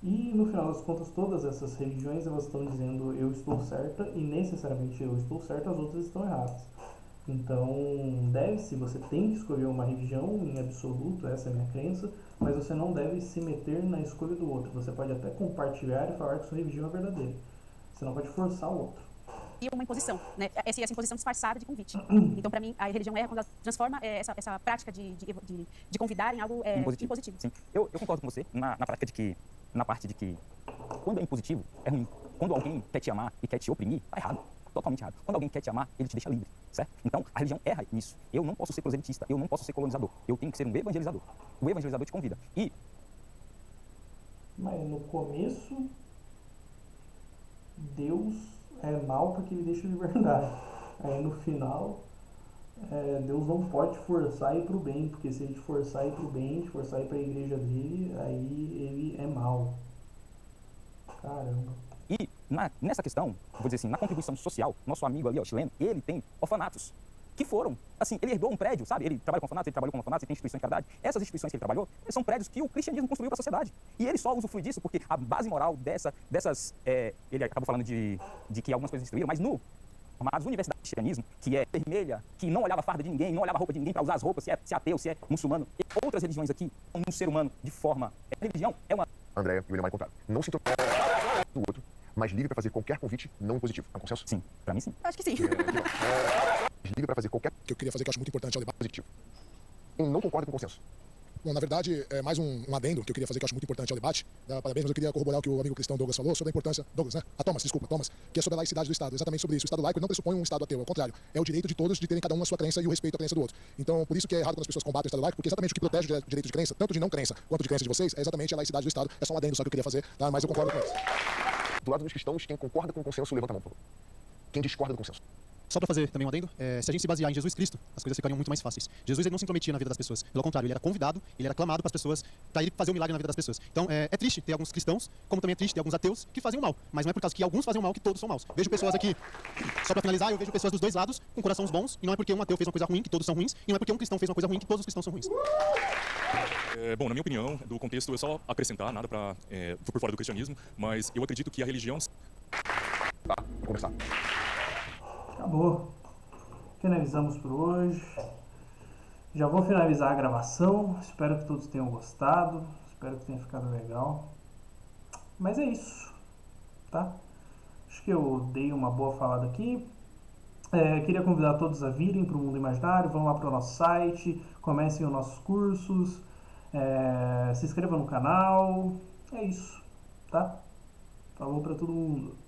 S1: E no final das contas, todas essas religiões, elas estão dizendo: eu estou certa, e necessariamente eu estou certa, as outras estão erradas. Então, você tem que escolher uma religião em absoluto, essa é a minha crença, mas você não deve se meter na escolha do outro. Você pode até compartilhar e falar que sua religião é verdadeira. Você não pode forçar o outro.
S19: E uma imposição, né? Essa imposição disfarçada de convite. Então, para mim, a religião quando ela transforma essa prática de convidar em algo impositivo.
S11: Sim, eu concordo com você na parte de que quando é impositivo, é ruim. Quando alguém quer te amar e quer te oprimir, tá errado. Totalmente errado. Quando alguém quer te amar, ele te deixa livre, certo? Então, a religião erra nisso. Eu não posso ser proselitista, eu não posso ser colonizador. Eu tenho que ser um evangelizador. O evangelizador te convida.
S1: Mas no começo, Deus é mal porque ele deixa liberdade. Aí no final, Deus não pode te forçar a ir pro bem, porque se ele te forçar a ir pro bem, te forçar a ir pra igreja dele, aí ele é mal. Caramba.
S11: E nessa questão, vou dizer assim, na contribuição social, nosso amigo ali, chileno, ele tem orfanatos que foram, assim, ele herdou um prédio, sabe? Ele trabalha com orfanatos, ele trabalhou com orfanatos, ele tem instituições de caridade. Essas instituições que ele trabalhou, são prédios que o cristianismo construiu para a sociedade. E ele só usufrui disso porque a base moral dessas... ele acabou falando de que algumas coisas destruíram, mas as universidades do cristianismo, que é vermelha, que não olhava a farda de ninguém, não olhava a roupa de ninguém para usar as roupas, se é ateu, se é muçulmano, e outras religiões aqui, um ser humano de forma... A religião é uma...
S6: Andréia e William Maia contaram. Não se intrometer do outro, mas livre para fazer qualquer convite não impositivo. É um consenso?
S11: Sim, para mim sim.
S19: Acho que sim.
S6: Livre para fazer qualquer...
S2: Que eu queria fazer, que eu acho muito importante, é o debate
S6: positivo. Eu não concordo com o consenso.
S2: Bom, na verdade, é mais um adendo que eu queria fazer, que eu acho muito importante ao debate. Parabéns, mas eu queria corroborar o que o amigo cristão Douglas falou sobre a importância... Douglas, né? Thomas, que é sobre a laicidade do Estado. Exatamente sobre isso. O Estado laico não pressupõe um Estado ateu. Ao contrário, é o direito de todos de terem cada um a sua crença e o respeito à crença do outro. Então, por isso que é errado quando as pessoas combatem o Estado laico, porque exatamente o que protege o direito de crença, tanto de não crença quanto de crença de vocês, é exatamente a laicidade do Estado. É só um adendo só que eu queria fazer, tá? Mas eu concordo com isso.
S6: Do lado dos cristãos, quem concorda com o consenso, levanta a mão, por favor. Quem discorda do consenso?
S16: Só para fazer também um adendo, se a gente se basear em Jesus Cristo, as coisas ficariam muito mais fáceis. Jesus ele não se intrometia na vida das pessoas. Pelo contrário, ele era convidado, ele era clamado para as pessoas, para ele fazer um milagre na vida das pessoas. Então, é triste ter alguns cristãos, como também é triste ter alguns ateus que fazem o mal. Mas não é por causa que alguns fazem o mal que todos são maus. Vejo pessoas aqui, só para finalizar, eu vejo pessoas dos dois lados com corações bons, e não é porque um ateu fez uma coisa ruim que todos são ruins, e não é porque um cristão fez uma coisa ruim que todos os cristãos são ruins.
S11: Bom, na minha opinião, do contexto, é só acrescentar, nada para por fora do cristianismo, mas eu acredito que a religião...
S6: Tá, vamos começar.
S1: Acabou. Finalizamos por hoje. Já vou finalizar a gravação. Espero que todos tenham gostado. Espero que tenha ficado legal. Mas é isso, tá? Acho que eu dei uma boa falada aqui. Queria convidar todos a virem para o Mundo Imaginário. Vão lá para o nosso site, comecem os nossos cursos, se inscrevam no canal. É isso, tá? Falou para todo mundo.